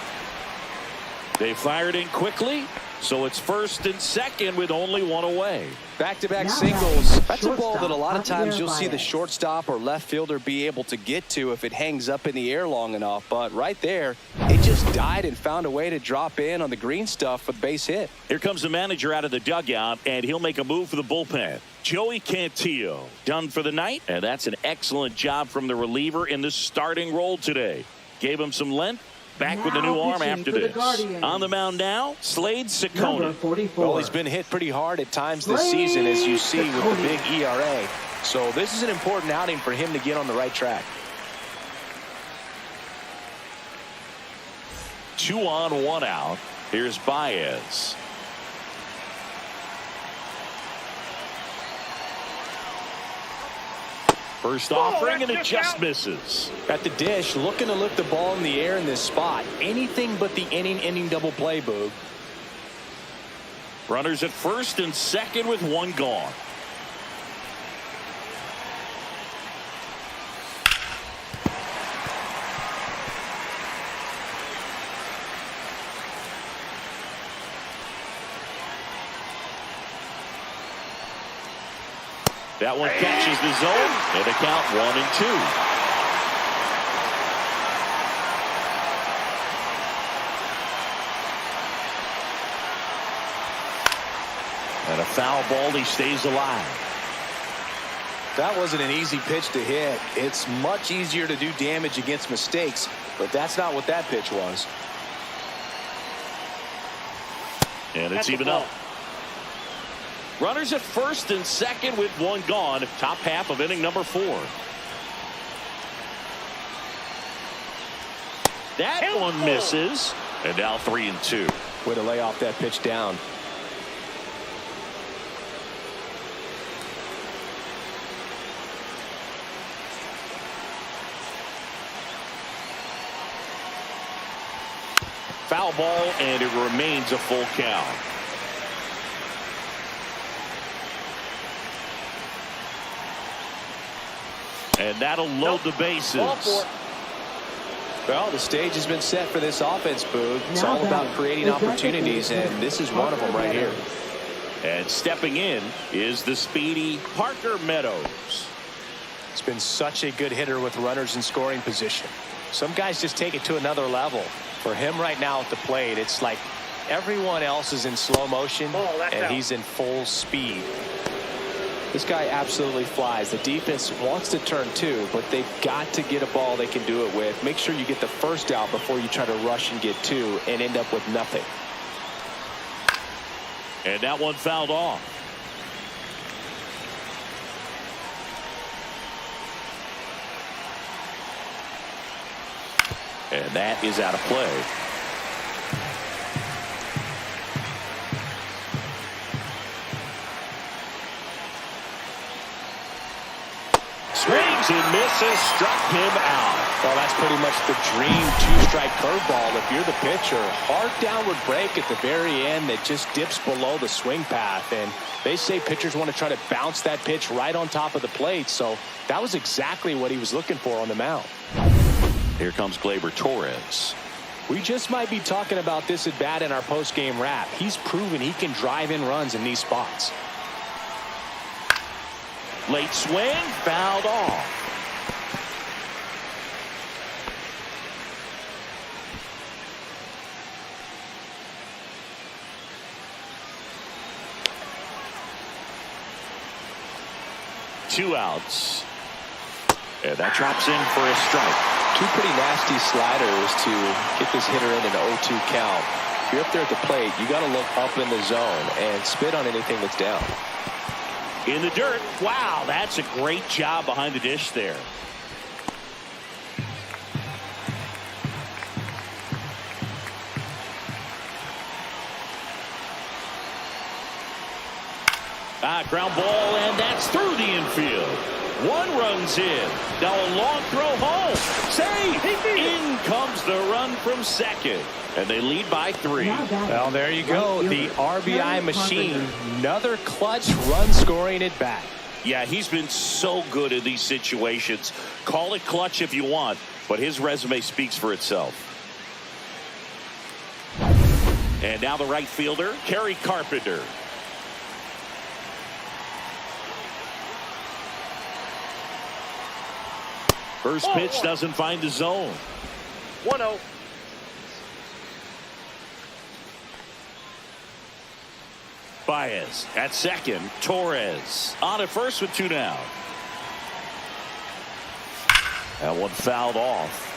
They fired in quickly, so it's first and second with only one away. Back-to-back singles. That's a ball that a lot of times you'll see the shortstop or left fielder be able to get to if it hangs up in the air long enough. But right there, it just died and found a way to drop in on the green stuff for the base hit. Here comes the manager out of the dugout, and he'll make a move for the bullpen. Joey Cantillo done for the night, and that's an excellent job from the reliever in the starting role today. Gave him some length. Back with the new arm after this. On the mound now, Slade Ciccone. Well, he's been hit pretty hard at times this season, as you see with the big ERA. So this is an important outing for him to get on the right track. 2 on, 1 out. Here's Baez. First offering, and it just misses. At the dish, looking to lift the ball in the air in this spot. Anything but the inning double play, Boog. Runners at first and second with one gone. That one catches the zone, and a count 1-2. And a foul ball, he stays alive. That wasn't an easy pitch to hit. It's much easier to do damage against mistakes, but that's not what that pitch was. And it's even up. Runners at first and second with one gone. Top half of inning number 4. That one misses. And now 3-2. Way to lay off that pitch down. Foul ball, and it remains a full count. And that'll load the bases. Well, the stage has been set for this offense, Boog. It's all about creating opportunities, and this is one of them right here. And stepping in is the speedy Parker Meadows. It's been such a good hitter with runners in scoring position. Some guys just take it to another level. For him right now at the plate, it's like everyone else is in slow motion, and he's in full speed. This guy absolutely flies. The defense wants to turn 2, but they've got to get a ball they can do it with. Make sure you get the first out before you try to rush and get 2 and end up with nothing. And that one fouled off. And that is out of play. Swings and misses, struck him out. Well, that's pretty much the dream two-strike curveball. If you're the pitcher, hard downward break at the very end that just dips below the swing path. And they say pitchers want to try to bounce that pitch right on top of the plate. So that was exactly what he was looking for on the mound. Here comes Gleyber Torres. We just might be talking about this at bat in our post-game wrap. He's proven he can drive in runs in these spots. Late swing, fouled off. Two outs. And that drops in for a strike. Two pretty nasty sliders to get this hitter in an 0-2 count. If you're up there at the plate, you got to look up in the zone and spit on anything that's down. In the dirt. Wow, that's a great job behind the dish there. Ground ball, and that's through the infield. One run's in. Now a long throw home. Save! In comes the run from second. And they lead by 3. Well, there you go. The RBI machine. Another clutch run scoring at bat. Yeah, he's been so good in these situations. Call it clutch if you want, but his resume speaks for itself. And now the right fielder, Kerry Carpenter. First pitch doesn't find the zone. 1-0. Baez at second. Torres on at first with 2 down. That one fouled off.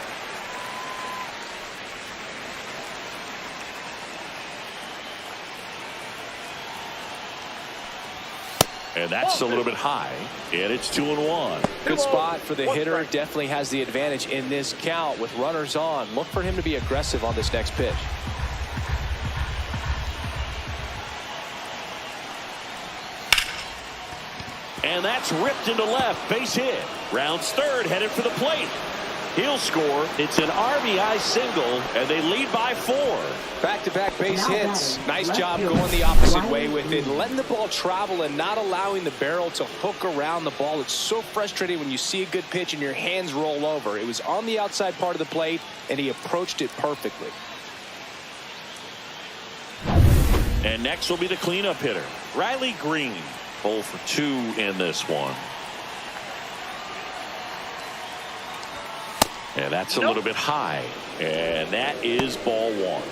And that's a little bit high. And it's 2-1. Good spot for the hitter. Definitely has the advantage in this count with runners on. Look for him to be aggressive on this next pitch. And that's ripped into left. Base hit. Rounds third, headed for the plate. He'll score. It's an RBI single, and they lead by 4. Back-to-back base hits. Nice job going the opposite way with it. Letting the ball travel and not allowing the barrel to hook around the ball. It's so frustrating when you see a good pitch and your hands roll over. It was on the outside part of the plate, and he approached it perfectly. And next will be the cleanup hitter, Riley Green. 0 for 2 in this one. And that's a little bit high. And that is ball 1.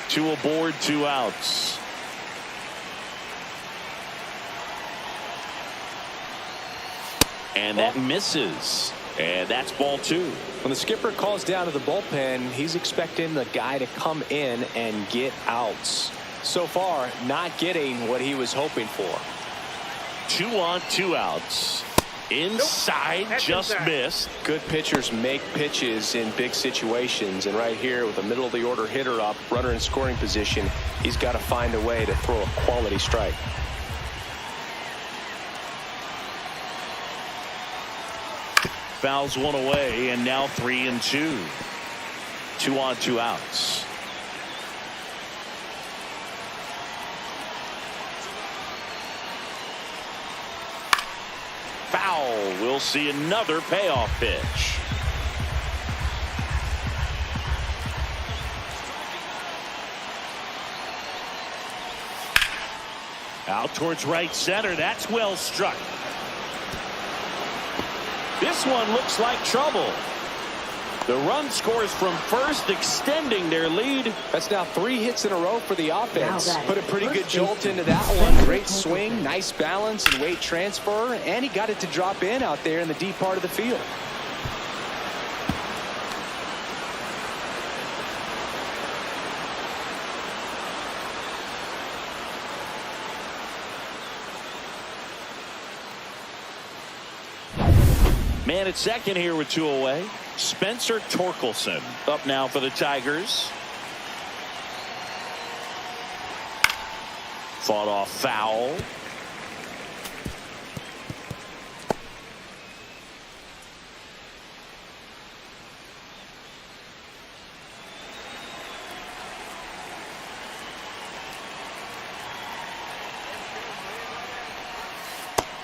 Two aboard, 2 outs. And that misses. And that's ball 2. When the skipper calls down to the bullpen, he's expecting the guy to come in and get outs. So far, not getting what he was hoping for. 2 on, 2 outs. Inside, just missed. Good pitchers make pitches in big situations. And right here with a middle of the order hitter up, runner in scoring position, he's got to find a way to throw a quality strike. Fouls one away, and now 3-2. 2 on, 2 outs. Foul. We'll see another payoff pitch. Out towards right center. That's well struck. This one looks like trouble. The run scores from first, extending their lead. That's now 3 hits in a row for the offense. Put a pretty good jolt into that one. Great swing, nice balance and weight transfer, and he got it to drop in out there in the deep part of the field. Man at second here with 2 away. Spencer Torkelson up now for the Tigers. Fought off foul.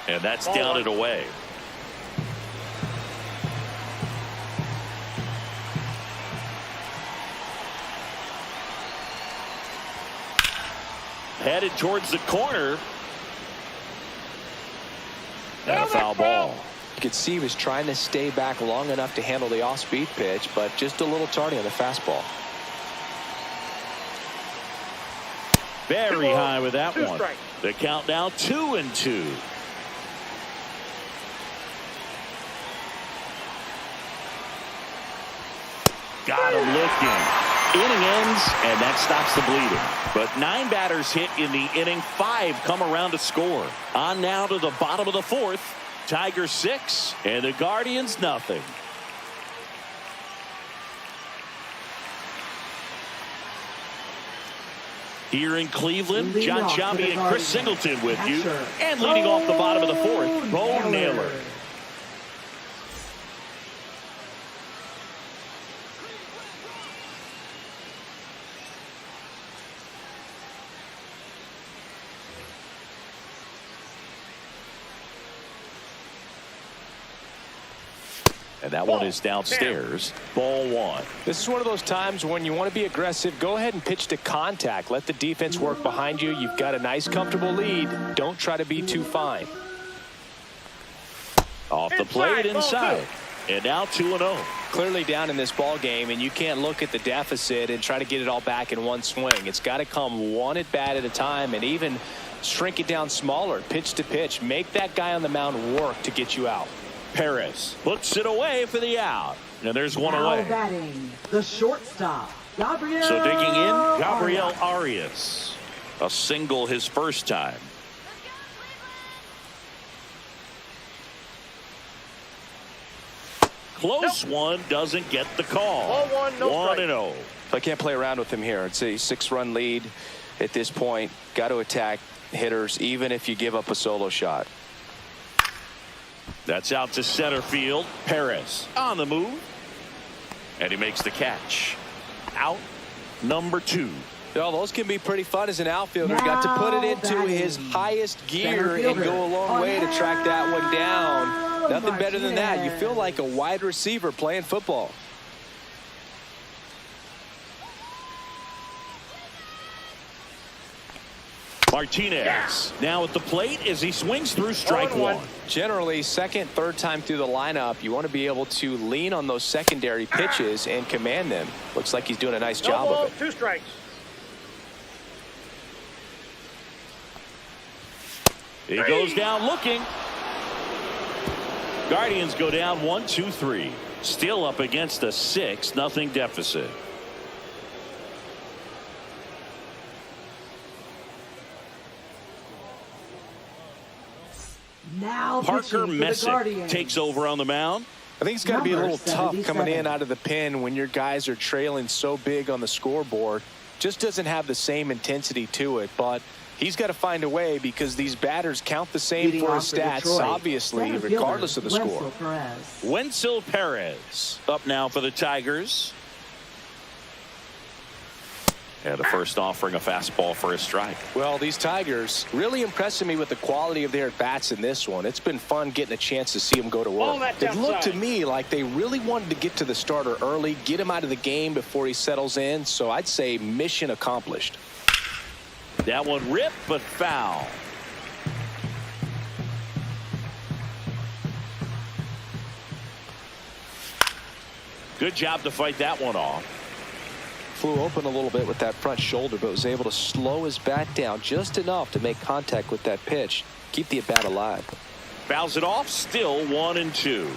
And that's down and away. Headed towards the corner. And a foul ball. You could see he was trying to stay back long enough to handle the off-speed pitch, but just a little tardy on the fastball. Very high with that one. Strikes. The count now 2-2. Got him looking. Inning ends, and that stops the bleeding. But 9 batters hit in the inning. 5 come around to score. On now to the bottom of the 4th. Tigers 6 and the Guardians nothing. Here in Cleveland, John Sciambi and Chris Singleton with you. And leading off the bottom of the 4th, Bo Naylor. And that one is downstairs. Ball 1. This is one of those times when you want to be aggressive. Go ahead and pitch to contact. Let the defense work behind you. You've got a nice, comfortable lead. Don't try to be too fine. Off the plate inside. And now 2-0. Clearly down in this ball game, and you can't look at the deficit and try to get it all back in one swing. It's got to come one at bat at a time, and even shrink it down smaller, pitch to pitch. Make that guy on the mound work to get you out. Perez puts it away for the out. And there's one Now away. batting, the shortstop, Gabriel. So digging in, Gabriel Arias. A single his first time. Close one, doesn't get the call. Ball 1, no strike. 1-0. I can't play around with him here. It's a 6-run lead at this point. Got to attack hitters, even if you give up a solo shot. That's out to center field. Perez on the move. And he makes the catch. Out number 2. Well, those can be pretty fun as an outfielder. Got to put it into his highest gear and go a long way to track that one down. Nothing better than that. You feel like a wide receiver playing football. Martinez now at the plate as he swings through strike 1. Generally, second, third time through the lineup, you want to be able to lean on those secondary pitches and command them. Looks like he's doing a nice job of it. 2 strikes. He goes down looking. Guardians go down 1-2-3. Still up against a 6-0 deficit. Now Parker pitching for the Messick Guardians. takes over on the mound. I think it's got to be a little Number tough coming 77. in out of the pen when your guys are trailing so big on the scoreboard. Just doesn't have the same intensity to it, but he's got to find a way because these batters count the same Leading for off his for stats, Detroit, obviously, center regardless of the fielder, score. Wenzel Perez. Wenzel Perez up now for the Tigers. And the first offering a fastball for a strike. Well, these Tigers really impressing me with the quality of their bats in this one. It's been fun getting a chance to see them go to Ball work. that It looked to outside. me like they really wanted to get to the starter early, get him out of the game before he settles in. So I'd say mission accomplished. That one ripped, but foul. Good job to fight that one off. Flew open a little bit with that front shoulder, but was able to slow his bat down just enough to make contact with that pitch. Keep the at-bat alive. Fouls it off, still 1-2.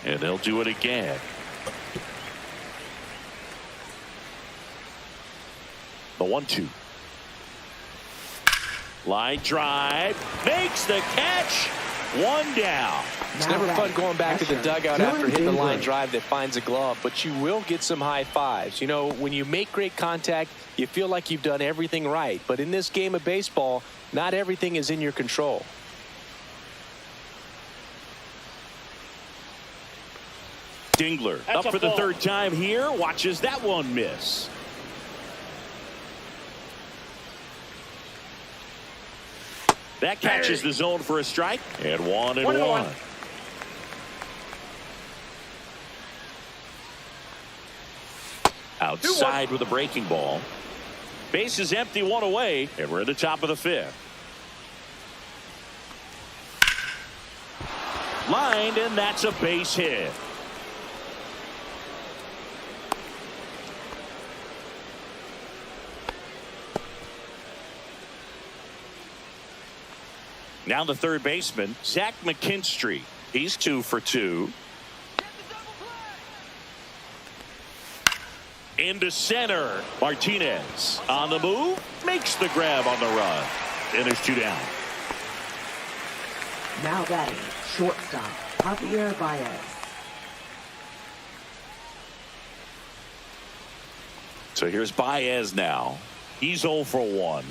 And they'll do it again. The 1-2. Line drive. Makes the catch. One down. It's never fun going back to the dugout after hitting the line drive that finds a glove, but you will get some high fives. You know, when you make great contact, you feel like you've done everything right. But in this game of baseball, not everything is in your control. Dingler up for the third time here. Watches that one miss. That catches the zone for a strike. And 1-1. Outside with a breaking ball. Base is empty, one away, and we're at the top of the fifth. Lined, and that's a base hit. Now the third baseman, Zach McKinstry. He's 2 for 2. Into center. Martinez on the move. Makes the grab on the run. And there's 2 down. Now batting, shortstop, Javier Baez. So here's Baez now. He's 0 for 1.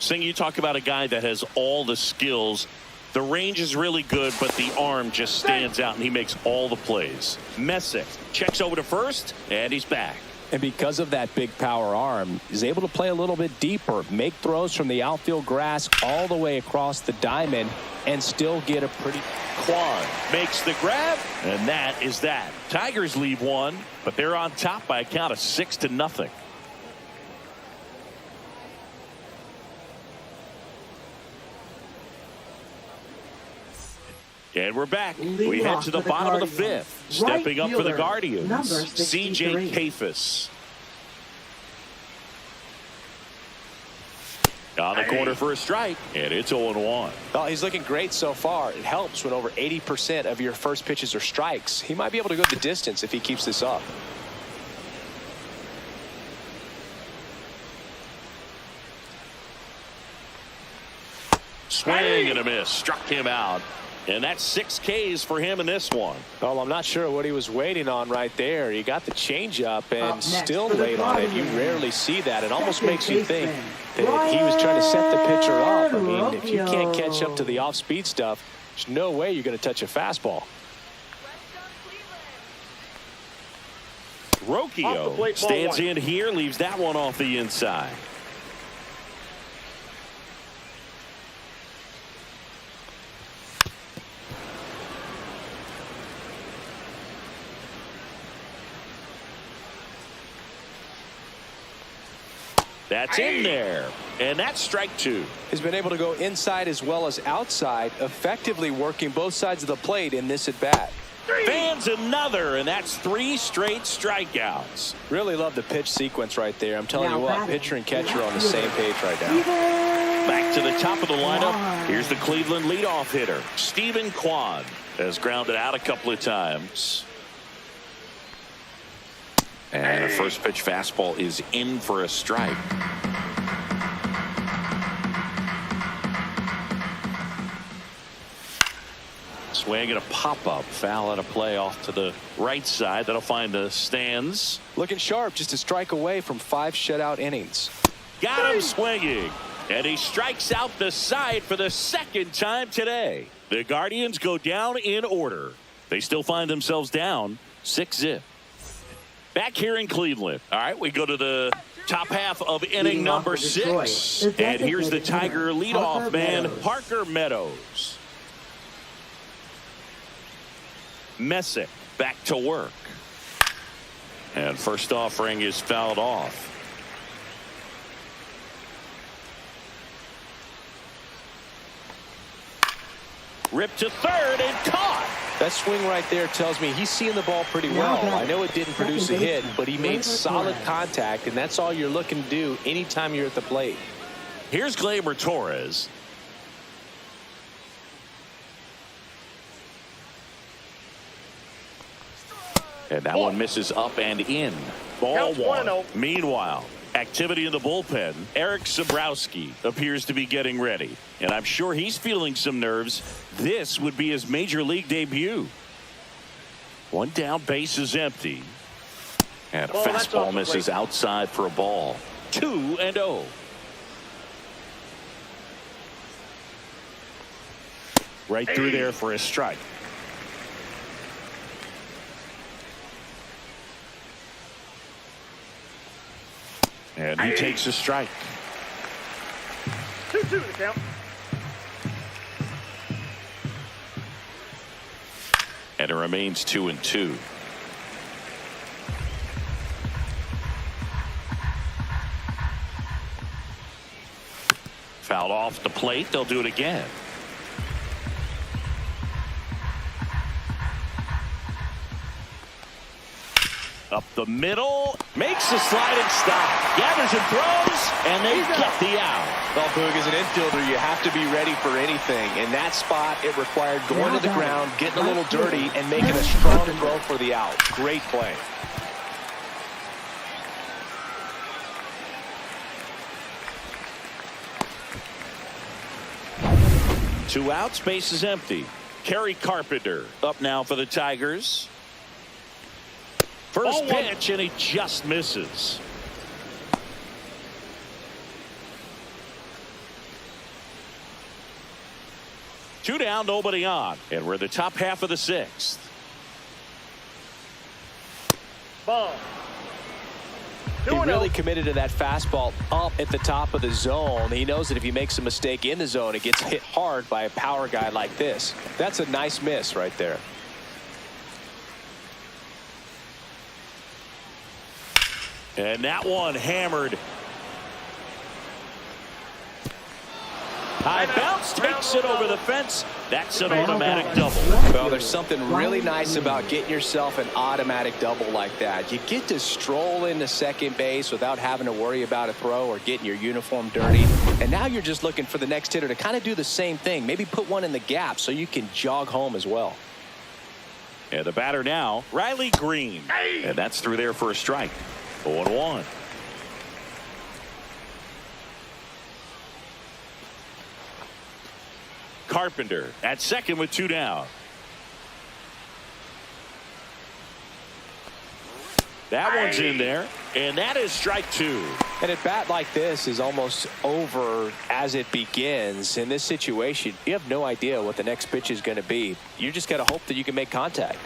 Sing, you talk about a guy that has all the skills. The range is really good, but the arm just stands out, and he makes all the plays. Messick checks over to first, and he's back. And because of that big power arm, he's able to play a little bit deeper, make throws from the outfield grass all the way across the diamond, and still get a pretty... Kwan makes the grab, and that is that. Tigers leave one, but they're on top by a count of 6-0. And we're back. We head to the bottom of the fifth. Stepping up for the Guardians, C.J. Kafis. On the corner for a strike, and it's 0-1. Well, he's looking great so far. It helps when over 80% of your first pitches are strikes. He might be able to go the distance if he keeps this up. Swing and a miss. Struck him out. And that's 6 Ks for him in this one. Well, I'm not sure what he was waiting on right there. He got the changeup and still laid on it. You rarely see that. It almost makes you think that he was trying to set the pitcher up. I mean, if you can't catch up to the off-speed stuff, there's no way you're going to touch a fastball. Rocchio stands in here, leaves that one off the inside. That's in there, and that's strike 2. He's been able to go inside as well as outside, effectively working both sides of the plate in this at-bat. Fans another, and that's 3 straight strikeouts. Really love the pitch sequence right there. I'm telling you what, pitcher and catcher are on the same page right now. Back to the top of the lineup. Here's the Cleveland leadoff hitter, Stephen Kwan, has grounded out a couple of times. And a first pitch fastball is in for a strike. Swing and a pop-up. Foul at a play off to the right side. That'll find the stands. Looking sharp, just a strike away from 5 shutout innings. Got him swinging. And he strikes out the side for the second time today. The Guardians go down in order. They still find themselves down 6-0. Back here in Cleveland. All right, we go to the top half of inning number 6. And here's the Tiger leadoff man, Parker Meadows. Messick back to work. And first offering is fouled off. Ripped to third and caught. That swing right there tells me he's seeing the ball pretty well. I know it didn't produce a hit, but he made solid contact, and that's all you're looking to do anytime you're at the plate. Here's Gleyber Torres. And that one misses up and in. Ball 1. Meanwhile, Activity in the bullpen. Tarik Skubal appears to be getting ready, and I'm sure he's feeling some nerves. This would be his major league debut. One down, base is empty. And a fastball misses outside for a ball. 2-0. Right through there for a strike. And he takes a strike. 2-2 to count. And it remains 2-2. Fouled off the plate. They'll do it again. Up the middle, makes the sliding stop, gathers and throws, and they get the out. Well, Boog, as an infielder, you have to be ready for anything. In that spot, it required going to the ground, getting a little dirty, and making a strong throw for the out. Great play. Two outs, base is empty. Kerry Carpenter up now for the Tigers. First pitch, and he just misses. Two down, nobody on, and we're in the top half of the sixth. Ball. He really committed to that fastball up at the top of the zone. He knows that if he makes a mistake in the zone, it gets hit hard by a power guy like this. That's a nice miss right there. And that one hammered. High bounce, takes it over the fence. That's an automatic double. Well, there's something really nice about getting yourself an automatic double like that. You get to stroll into second base without having to worry about a throw or getting your uniform dirty. And now you're just looking for the next hitter to kind of do the same thing. Maybe put one in the gap so you can jog home as well. And the batter now, Riley Green. And that's through there for a strike. 0-1. Carpenter at second with two down. That one's in there, and that is strike two. And a bat like this is almost over as it begins. In this situation, you have no idea what the next pitch is going to be. You just got to hope that you can make contact.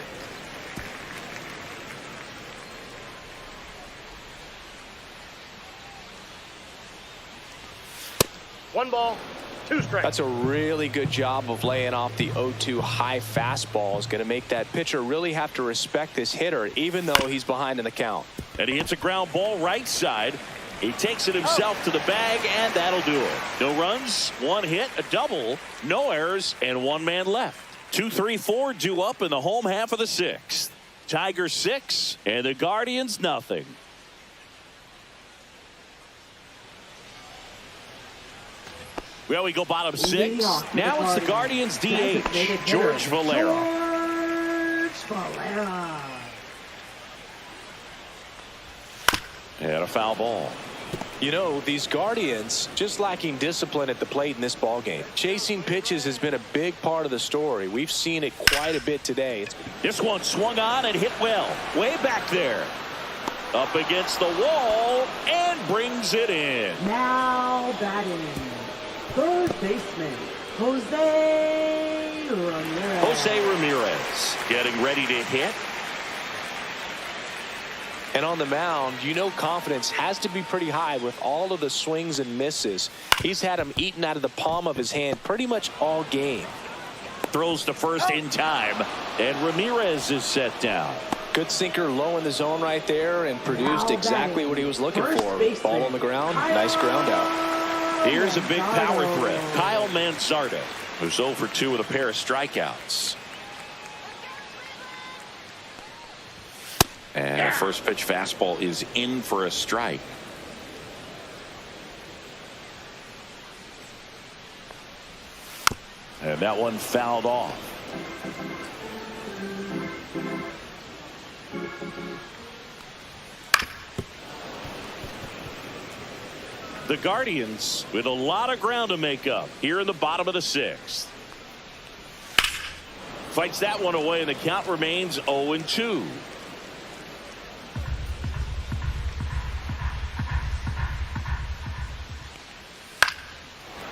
One ball, two strikes. That's a really good job of laying off the 0-2 high fastball. Is going to make that pitcher really have to respect this hitter, even though he's behind in the count. And he hits a ground ball right side. He takes it himself to the bag, and that'll do it. No runs, one hit, a double, no errors, and one man left. 2-3-4 due up in the home half of the sixth. Tigers 6 and the Guardians nothing. Well, we go bottom 6. Now it's the Guardians DH, George Valera. And a foul ball. You know, these Guardians just lacking discipline at the plate in this ballgame. Chasing pitches has been a big part of the story. We've seen it quite a bit today. This one swung on and hit well. Way back there. Up against the wall and brings it in. Now batting, third baseman, Jose Ramirez. Jose Ramirez getting ready to hit. And on the mound, you know confidence has to be pretty high with all of the swings and misses. He's had them eaten out of the palm of his hand pretty much all game. Throws to first in time, and Ramirez is set down. Good sinker low in the zone right there and produced exactly what he was looking for. Ball on the ground, nice ground out. Here's a big power threat. Kyle Manzardo, who's 0 for 2 with a pair of strikeouts. And a first pitch fastball is in for a strike. And that one fouled off. The Guardians with a lot of ground to make up here in the bottom of the 6th. Fights that one away, and the count remains 0-2.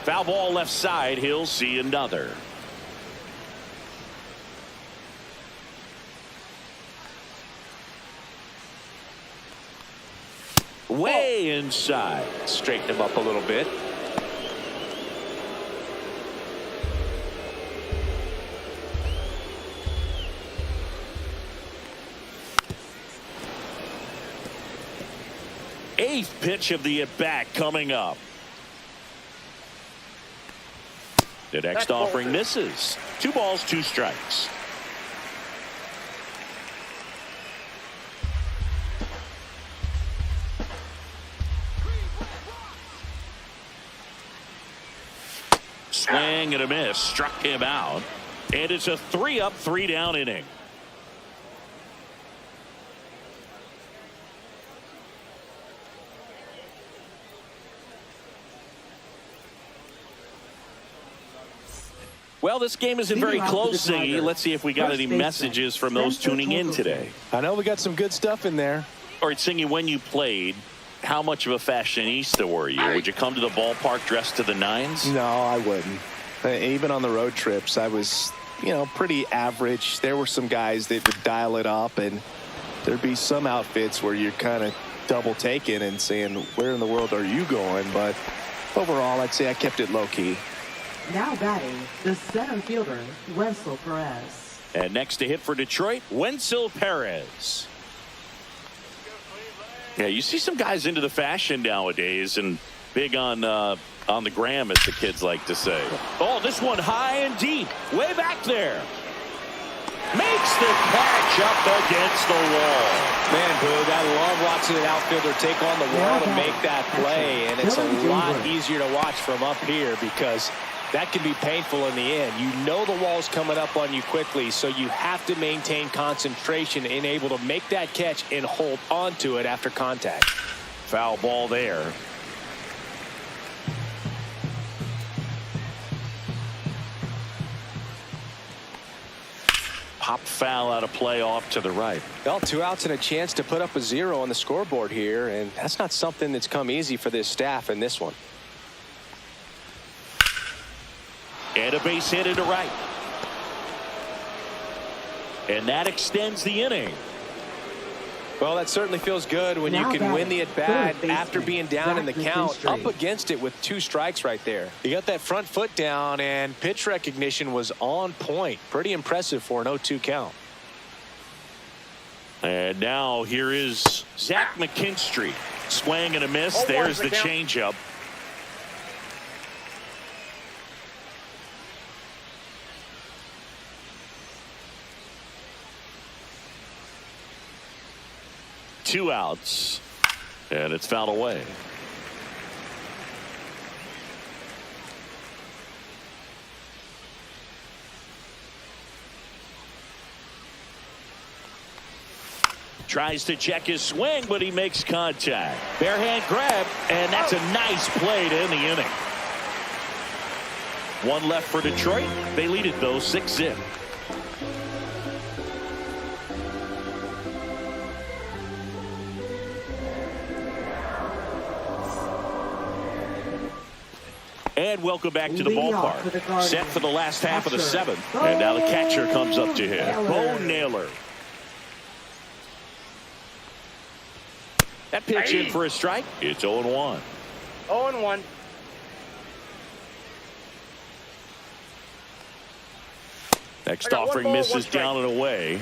Foul ball left side. He'll see another. Way inside. Straighten him up a little bit. Eighth pitch of the at-bat coming up. The next offering misses. 2 balls, 2 strikes. Swing and a miss. Struck him out. And it's a 3-up, 3-down inning. Well, this game isn't very close, Ziggy. Let's see if we got any messages from those tuning in today. I know we got some good stuff in there. All right, Ziggy, when you played, how much of a fashionista were you? Would you come to the ballpark dressed to the nines? No, I wouldn't. Even on the road trips, I was, pretty average. There were some guys that would dial it up, and there'd be some outfits where you're kind of double taking and saying, where in the world are you going? But overall, I'd say I kept it low-key. Now batting, the center fielder, Wenzel Perez. And next to hit for Detroit, Wenzel Perez. Yeah, you see some guys into the fashion nowadays and big on the gram, as the kids like to say. Oh, this one high and deep, way back there. Makes the catch up against the wall. Man, Boog, I love watching an outfielder take on the wall to make that play, and it's a lot easier to watch from up here because that can be painful in the end. You know the wall's coming up on you quickly, so you have to maintain concentration and able to make that catch and hold on to it after contact. Foul ball there. Pop foul out of play off to the right. Well, 2 outs and a chance to put up a 0 on the scoreboard here, and that's not something that's come easy for this staff in this one. And a base hit into right. And that extends the inning. Well, that certainly feels good when you can win the at-bat after being down in the count, up against it with 2 strikes right there. You got that front foot down, and pitch recognition was on point. Pretty impressive for an 0-2 count. And now here is Zach McKinstry. Swing and a miss. There's the changeup. Two outs, and it's fouled away. Tries to check his swing, but he makes contact. Bare hand grab, and that's a nice play to end the inning. 1 left for Detroit. They lead it, though, 6-0. And welcome back to the ballpark. Set for the last half of the 7th. And now the catcher comes up to hit. Bo Naylor. That pitch in for a strike. It's 0-1. 0-1. Next offering misses down and away.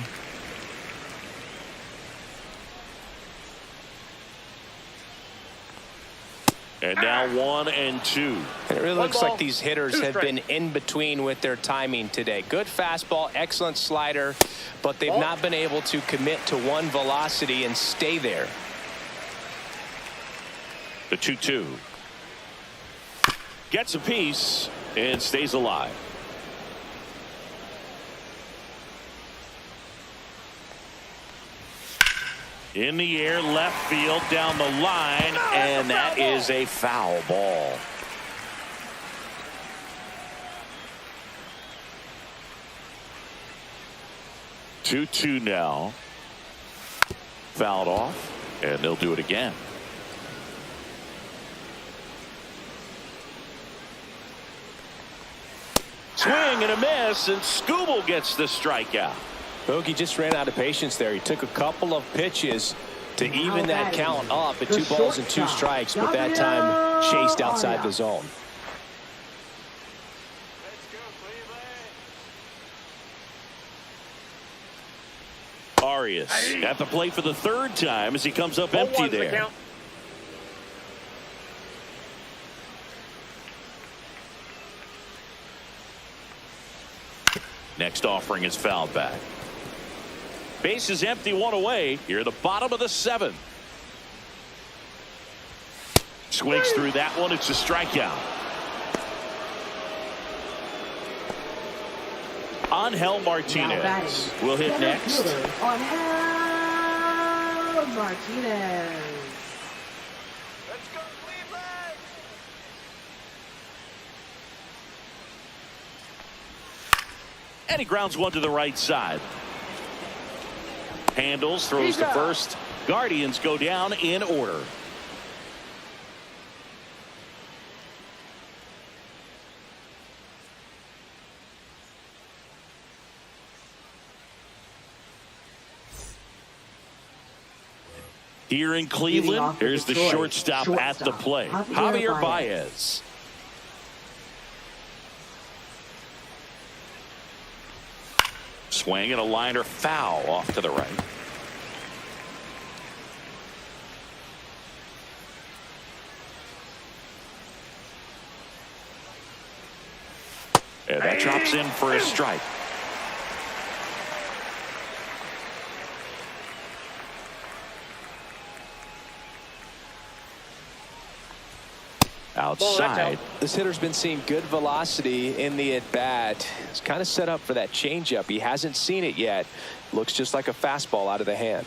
And now 1-2. It really looks like these hitters have been in between with their timing today. Good fastball, excellent slider, but they've not been able to commit to one velocity and stay there. The 2-2. Gets a piece and stays alive. In the air, left field, down the line, and that is a foul ball. Two now. Fouled off, and they'll do it again. Swing and a miss, and Skubal gets the strikeout. Bogey just ran out of patience there. He took a couple of pitches to even that count up at 2 balls and 2 strikes, but that time chased outside the zone. Arias at the plate for the 3rd time as he comes up empty there. Next offering is fouled back. Base is empty, 1 away. Here at the bottom of the 7th. Swings through that one. It's a strikeout. Angel Martinez will hit next. Angel Martinez. Let's go, Cleveland! And he grounds one to the right side. Handles, throws to first. Guardians go down in order. Here in Cleveland, here's the shortstop at the plate, Javier Baez. Swing and a liner foul off to the right. And that drops in for a strike. Outside. This hitter's been seeing good velocity in the at-bat. It's kind of set up for that changeup. He hasn't seen it yet. Looks just like a fastball out of the hand.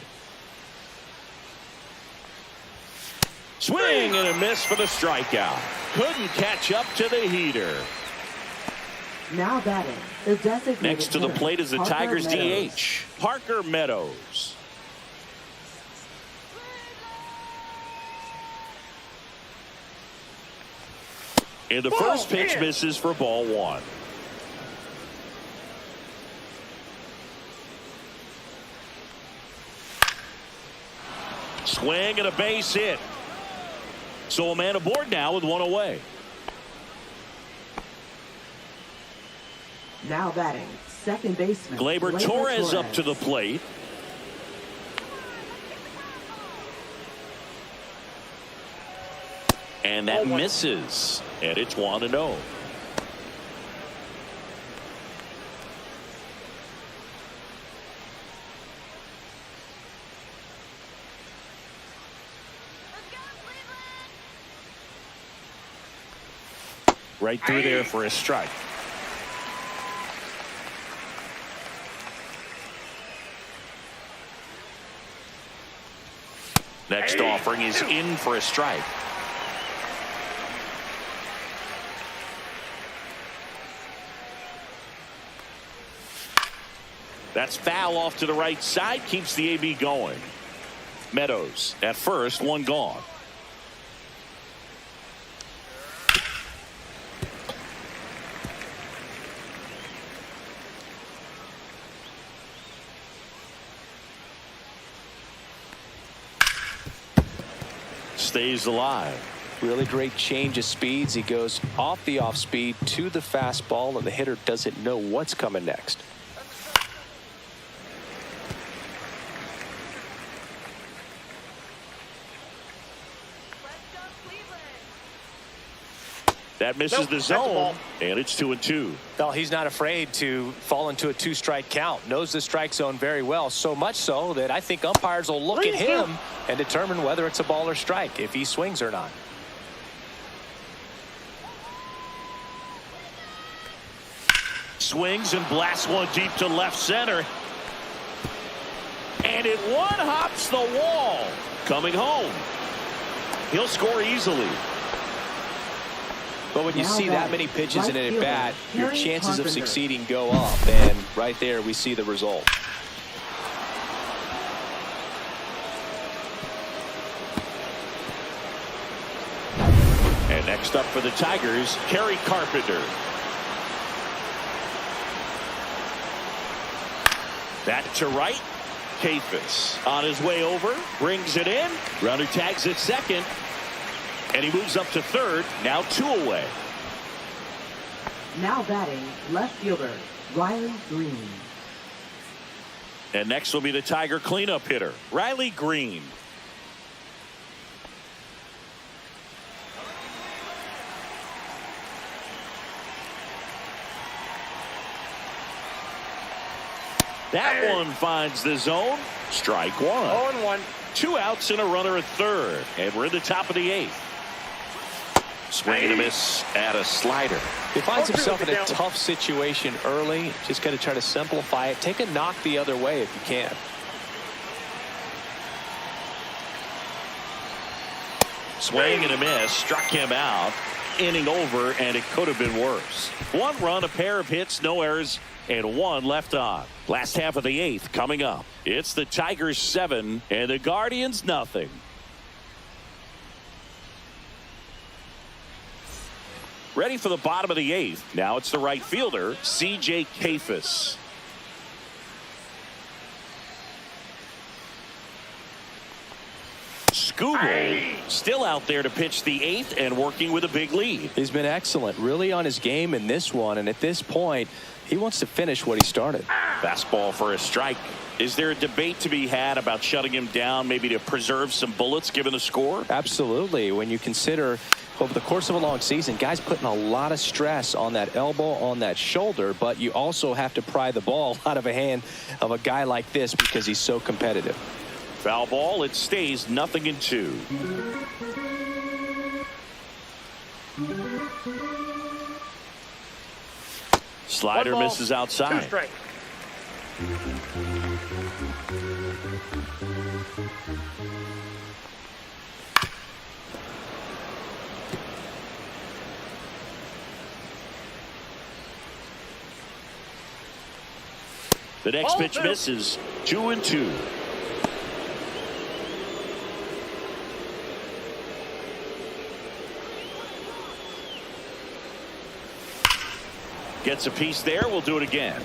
Swing and a miss for the strikeout. Couldn't catch up to the heater. Now batting, the designated Next to the hitter, plate is the Parker Tigers Meadows. DH, Parker Meadows. And the first pitch misses for ball 1. Swing and a base hit. So a man aboard now with 1 away. Now batting, second baseman Gleyber Torres up to the plate. And that misses. And it's 1-0. Right through there for a strike. Next offering is in for a strike. That's foul off to the right side. Keeps the AB going. Meadows at first, 1 gone. Stays alive. Really great change of speeds. He goes off the off speed to the fastball, and the hitter doesn't know what's coming next. That misses the zone, and it's 2-2. Well, he's not afraid to fall into a 2-strike count. Knows the strike zone very well, so much so that I think umpires will look at him and determine whether it's a ball or strike, if he swings or not. Swings and blasts one deep to left center. And it one-hops the wall. Coming home. He'll score easily. But when you see that many pitches in an at-bat, your chances of succeeding go up. And right there, we see the result. And next up for the Tigers, Kerry Carpenter. Back to right. Kafis on his way over, brings it in. Runner tags at second. And he moves up to third. Now 2 away. Now batting, left fielder, Riley Green. And next will be the Tiger cleanup hitter, Riley Green. That one finds the zone. Strike one. 0-1. 2 outs and a runner at third. And we're in the top of the 8th. Swing and a miss at a slider. He finds himself in a tough situation early. Just got to try to simplify it. Take a knock the other way if you can. Swing and a miss. Struck him out. Inning over, and it could have been worse. 1 run, a pair of hits, no errors, and 1 left on. Last half of the 8th coming up. It's the Tigers 7 and the Guardians nothing. Ready for the bottom of the 8th. Now it's the right fielder, C.J. Kafis. Skubal still out there to pitch the 8th and working with a big lead. He's been excellent, really on his game in this one. And at this point, he wants to finish what he started. Fastball for a strike. Is there a debate to be had about shutting him down, maybe to preserve some bullets given the score? Absolutely. When you consider over the course of a long season, guys putting a lot of stress on that elbow, on that shoulder, but you also have to pry the ball out of a hand of a guy like this because he's so competitive. Foul ball. It stays 0-2. Slider misses outside. 2 strikes. The next pitch misses. 2-2. Gets a piece there. We'll do it again.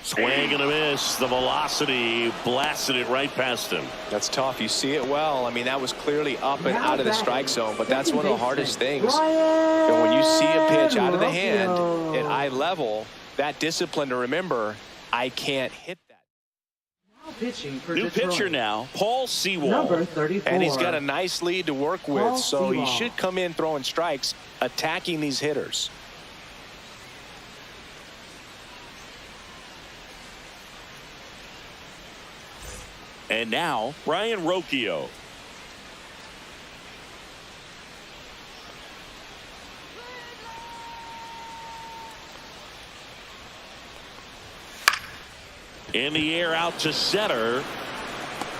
Swing and a miss. The velocity blasted it right past him. That's tough. You see it well. I mean, that was clearly up and out of the strike zone, but that's one of the hardest things. And when you see a pitch out of the hand at eye level, that discipline to remember, I can't hit that. Pitching for New Detroit. pitcher now, Paul Sewell. Number 34. And he's got a nice lead to work with, Paul so he Sewell. should come in throwing strikes, attacking these hitters. And now, Brian Rocchio. In the air out to center.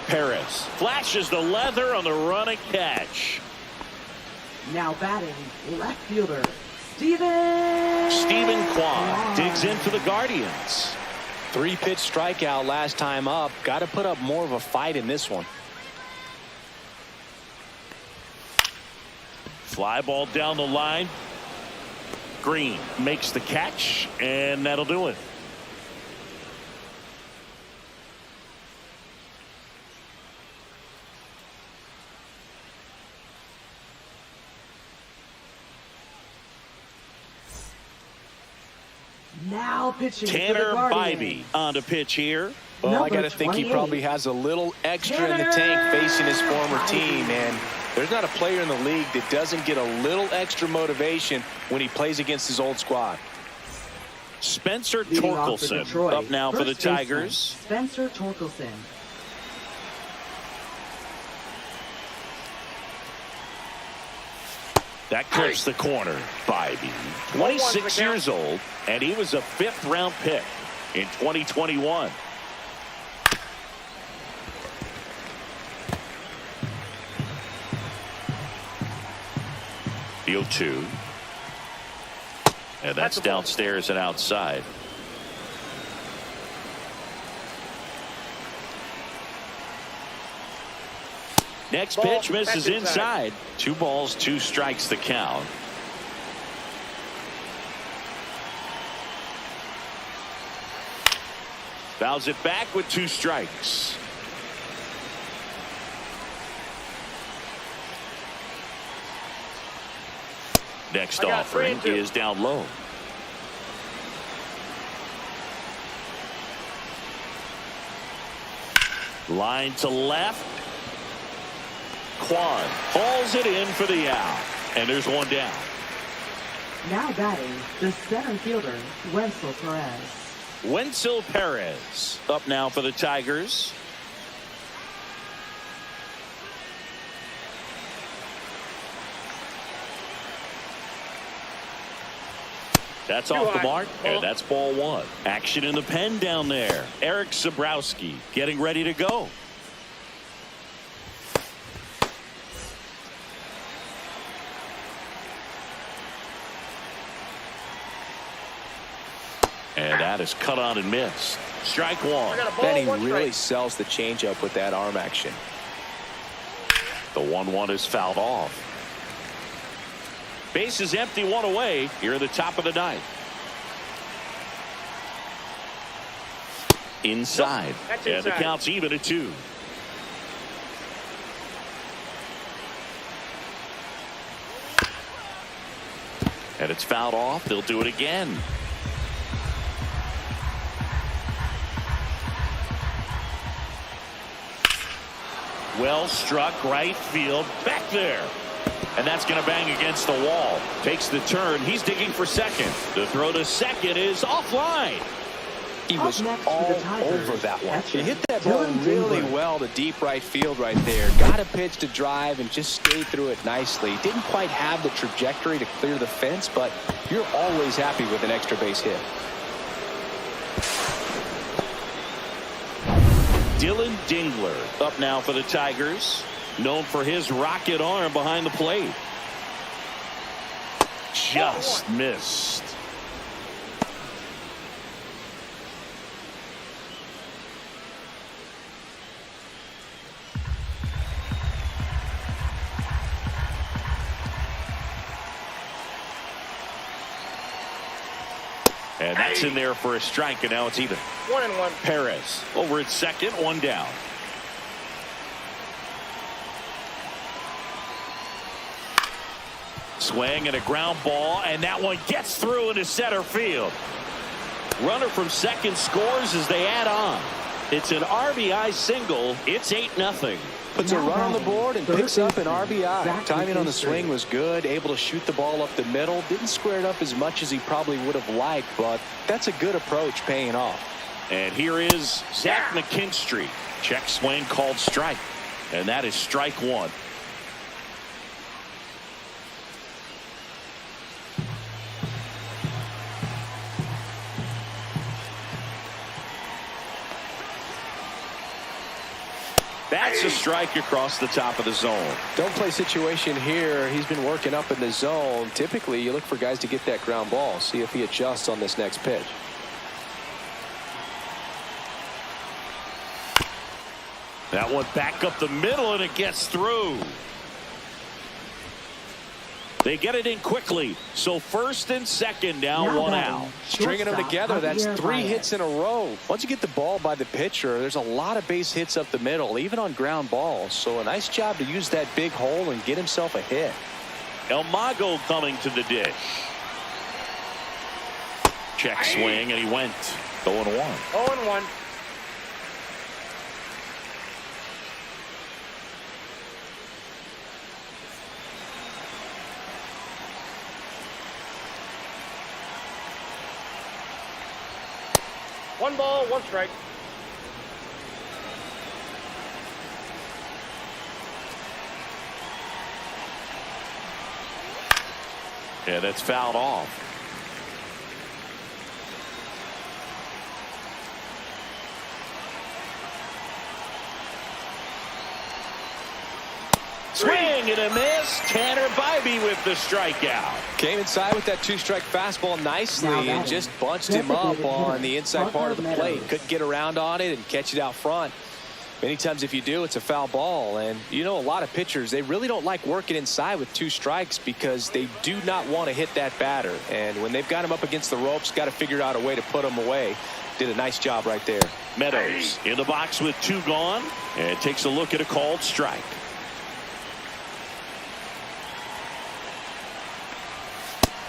Perez flashes the leather on the running catch. Now batting, left fielder, Steven Kwan digs in for the Guardians. 3-pitch strikeout last time up. Got to put up more of a fight in this one. Fly ball down the line. Green makes the catch, and that'll do it. Now pitching Tanner for the Guardians. Bybee on to pitch here. Well, I Number got to think he 28. probably has a little extra in the tank facing his former team. And there's not a player in the league that doesn't get a little extra motivation when he plays against his old squad. Spencer Leading off for Torkelson Detroit, up now for the first baseman, Tigers. Spencer Torkelson. That clips the corner. Bybee, 26 years old, and he was a 5th-round pick in 2021. The 0-2. And that's downstairs and outside. Next pitch misses inside. 2 balls, 2 strikes the count. Fouls it back with 2 strikes. Next offering is down low. Line to left. Quan hauls it in for the out. And there's 1 down. Now batting, the center fielder, Wenzel Perez. Wenzel Perez up now for the Tigers. That's off the mark, and that's ball 1. Action in the pen down there. Tarik Skubal getting ready to go. And that is cut on and missed. Strike 1. Then he really sells the changeup with that arm action. The 1-1 is fouled off. Base is empty, 1 away here at the top of the 9th. Inside. And the count's even at 2. And it's fouled off. They'll do it again. Well struck right field back there. And that's going to bang against the wall. Takes the turn. He's digging for second. The throw to second is offline. He was all over that one. He hit that ball really well to deep right field right there. Got a pitch to drive and just stayed through it nicely. Didn't quite have the trajectory to clear the fence, but you're always happy with an extra base hit. Dylan Dingler up now for the Tigers. Known for his rocket arm behind the plate. Just missed. And that's in there for a strike, and now it's even. 1-1. Perez over at second, 1 down. Swing and a ground ball, and that one gets through into center field. Runner from second scores as they add on. It's an RBI single. It's 8-0. Puts a run on the board and picks up an RBI. Timing on the swing was good. Able to shoot the ball up the middle. Didn't square it up as much as he probably would have liked, but that's a good approach, paying off. And here is Zach McKinstry. Check swing called strike. And that is strike 1. That's a strike across the top of the zone. Don't play situation here. He's been working up in the zone. Typically, you look for guys to get that ground ball. See if he adjusts on this next pitch. That one back up the middle, and it gets through. They get it in quickly. So first and second down, 1 out. Stringing them together, that's 3 hits in a row. Once you get the ball by the pitcher, there's a lot of base hits up the middle, even on ground balls. So a nice job to use that big hole and get himself a hit. Elmago coming to the dish. Check swing, and he went 0-1. 0-1. One ball, 1 strike. And that's fouled off. Swing and a miss. Tanner Bybee with the strikeout. Came inside with that two-strike fastball nicely and just bunched him up on the inside part of the plate. Couldn't get around on it and catch it out front. Many times if you do, it's a foul ball. And you know, a lot of pitchers, they really don't like working inside with two strikes because they do not want to hit that batter. And when they've got him up against the ropes, got to figure out a way to put him away. Did a nice job right there. Meadows in the box with 2 gone and takes a look at a called strike.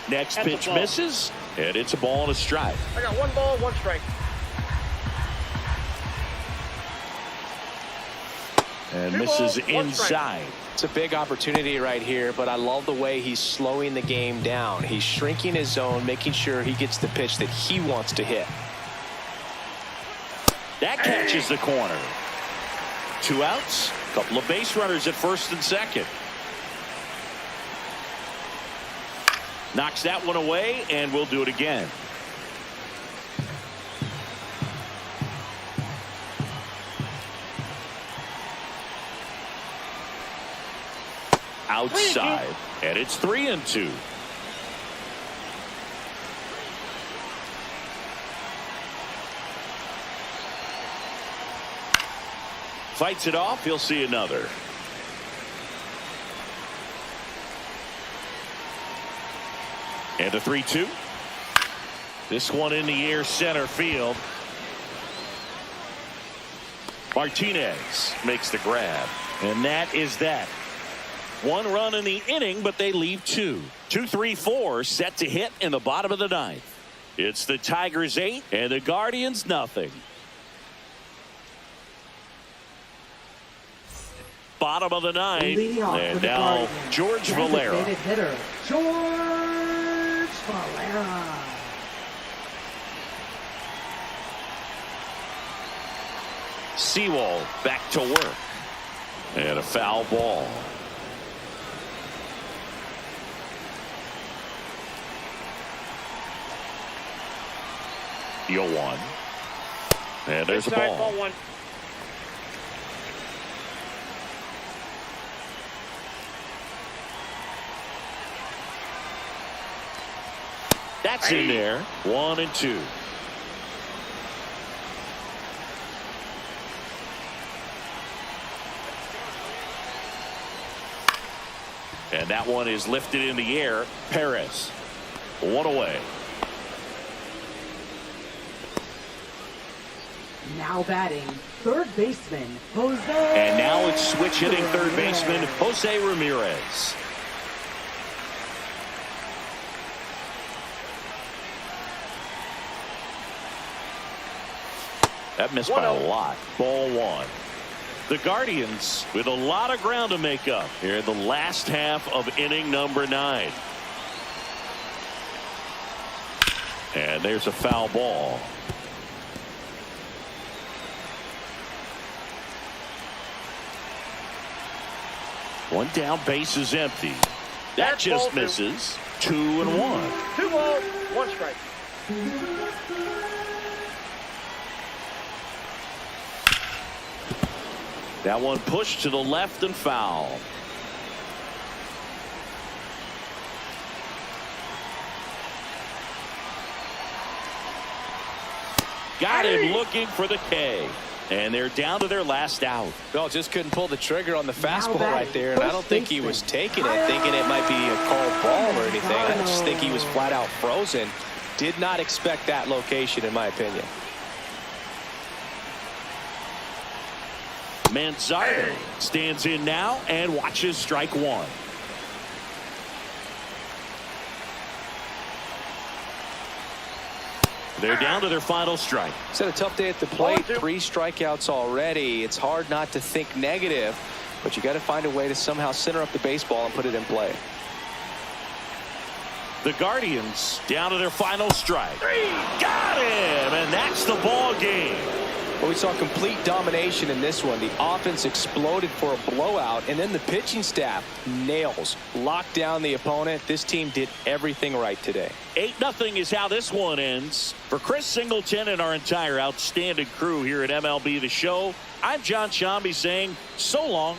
Next pitch misses, and it's a ball and a strike. I got 1 ball, 1 strike. And 2 misses balls, 1 strike. inside. It's a big opportunity right here, but I love the way he's slowing the game down. He's shrinking his zone, making sure he gets the pitch that he wants to hit. That catches the corner. 2 outs, couple of base runners at first and second. Knocks that one away, and we'll do it again. Outside, and it's 3-2. Fights it off. He'll see another. And a 3-2. This one in the air, center field. Martinez makes the grab. And that is that. 1 run in the inning, but they leave 2. 2-3-4 set to hit in the bottom of the 9th. It's the Tigers 8 and the Guardians nothing. Bottom of the 9th. And now George Valera. Hitter, George Valera. Sewell back to work. And a foul ball. The 0-1. And there's a ball. Ball 1. That's in there. 1-2. And that one is lifted in the air. Perez. 1 away. Now batting, third baseman, Jose. And now it's switch hitting third baseman, Jose Ramirez. That missed by a lot. Ball 1. The Guardians with a lot of ground to make up here in the last half of inning number 9. And there's a foul ball. One down, base is empty. That just misses. 2-1. 2 balls, 1 strike. That one pushed to the left and foul. Got him looking for the K. And they're down to their last out. Well, just couldn't pull the trigger on the fastball right there. And I don't think he was taking it, thinking it might be a called ball or anything. I just think he was flat out frozen. Did not expect that location, in my opinion. Manzardo stands in now and watches strike 1. They're down to their final strike. It's had a tough day at the plate. 3 strikeouts already. It's hard not to think negative, but you got to find a way to somehow center up the baseball and put it in play. The Guardians down to their final strike. Got him, and that's the ball game. Well, we saw complete domination in this one. The offense exploded for a blowout, and then the pitching staff nails, locked down the opponent. This team did everything right today. 8-0 is how this one ends. For Chris Singleton and our entire outstanding crew here at MLB The Show, I'm John Shambi saying so long.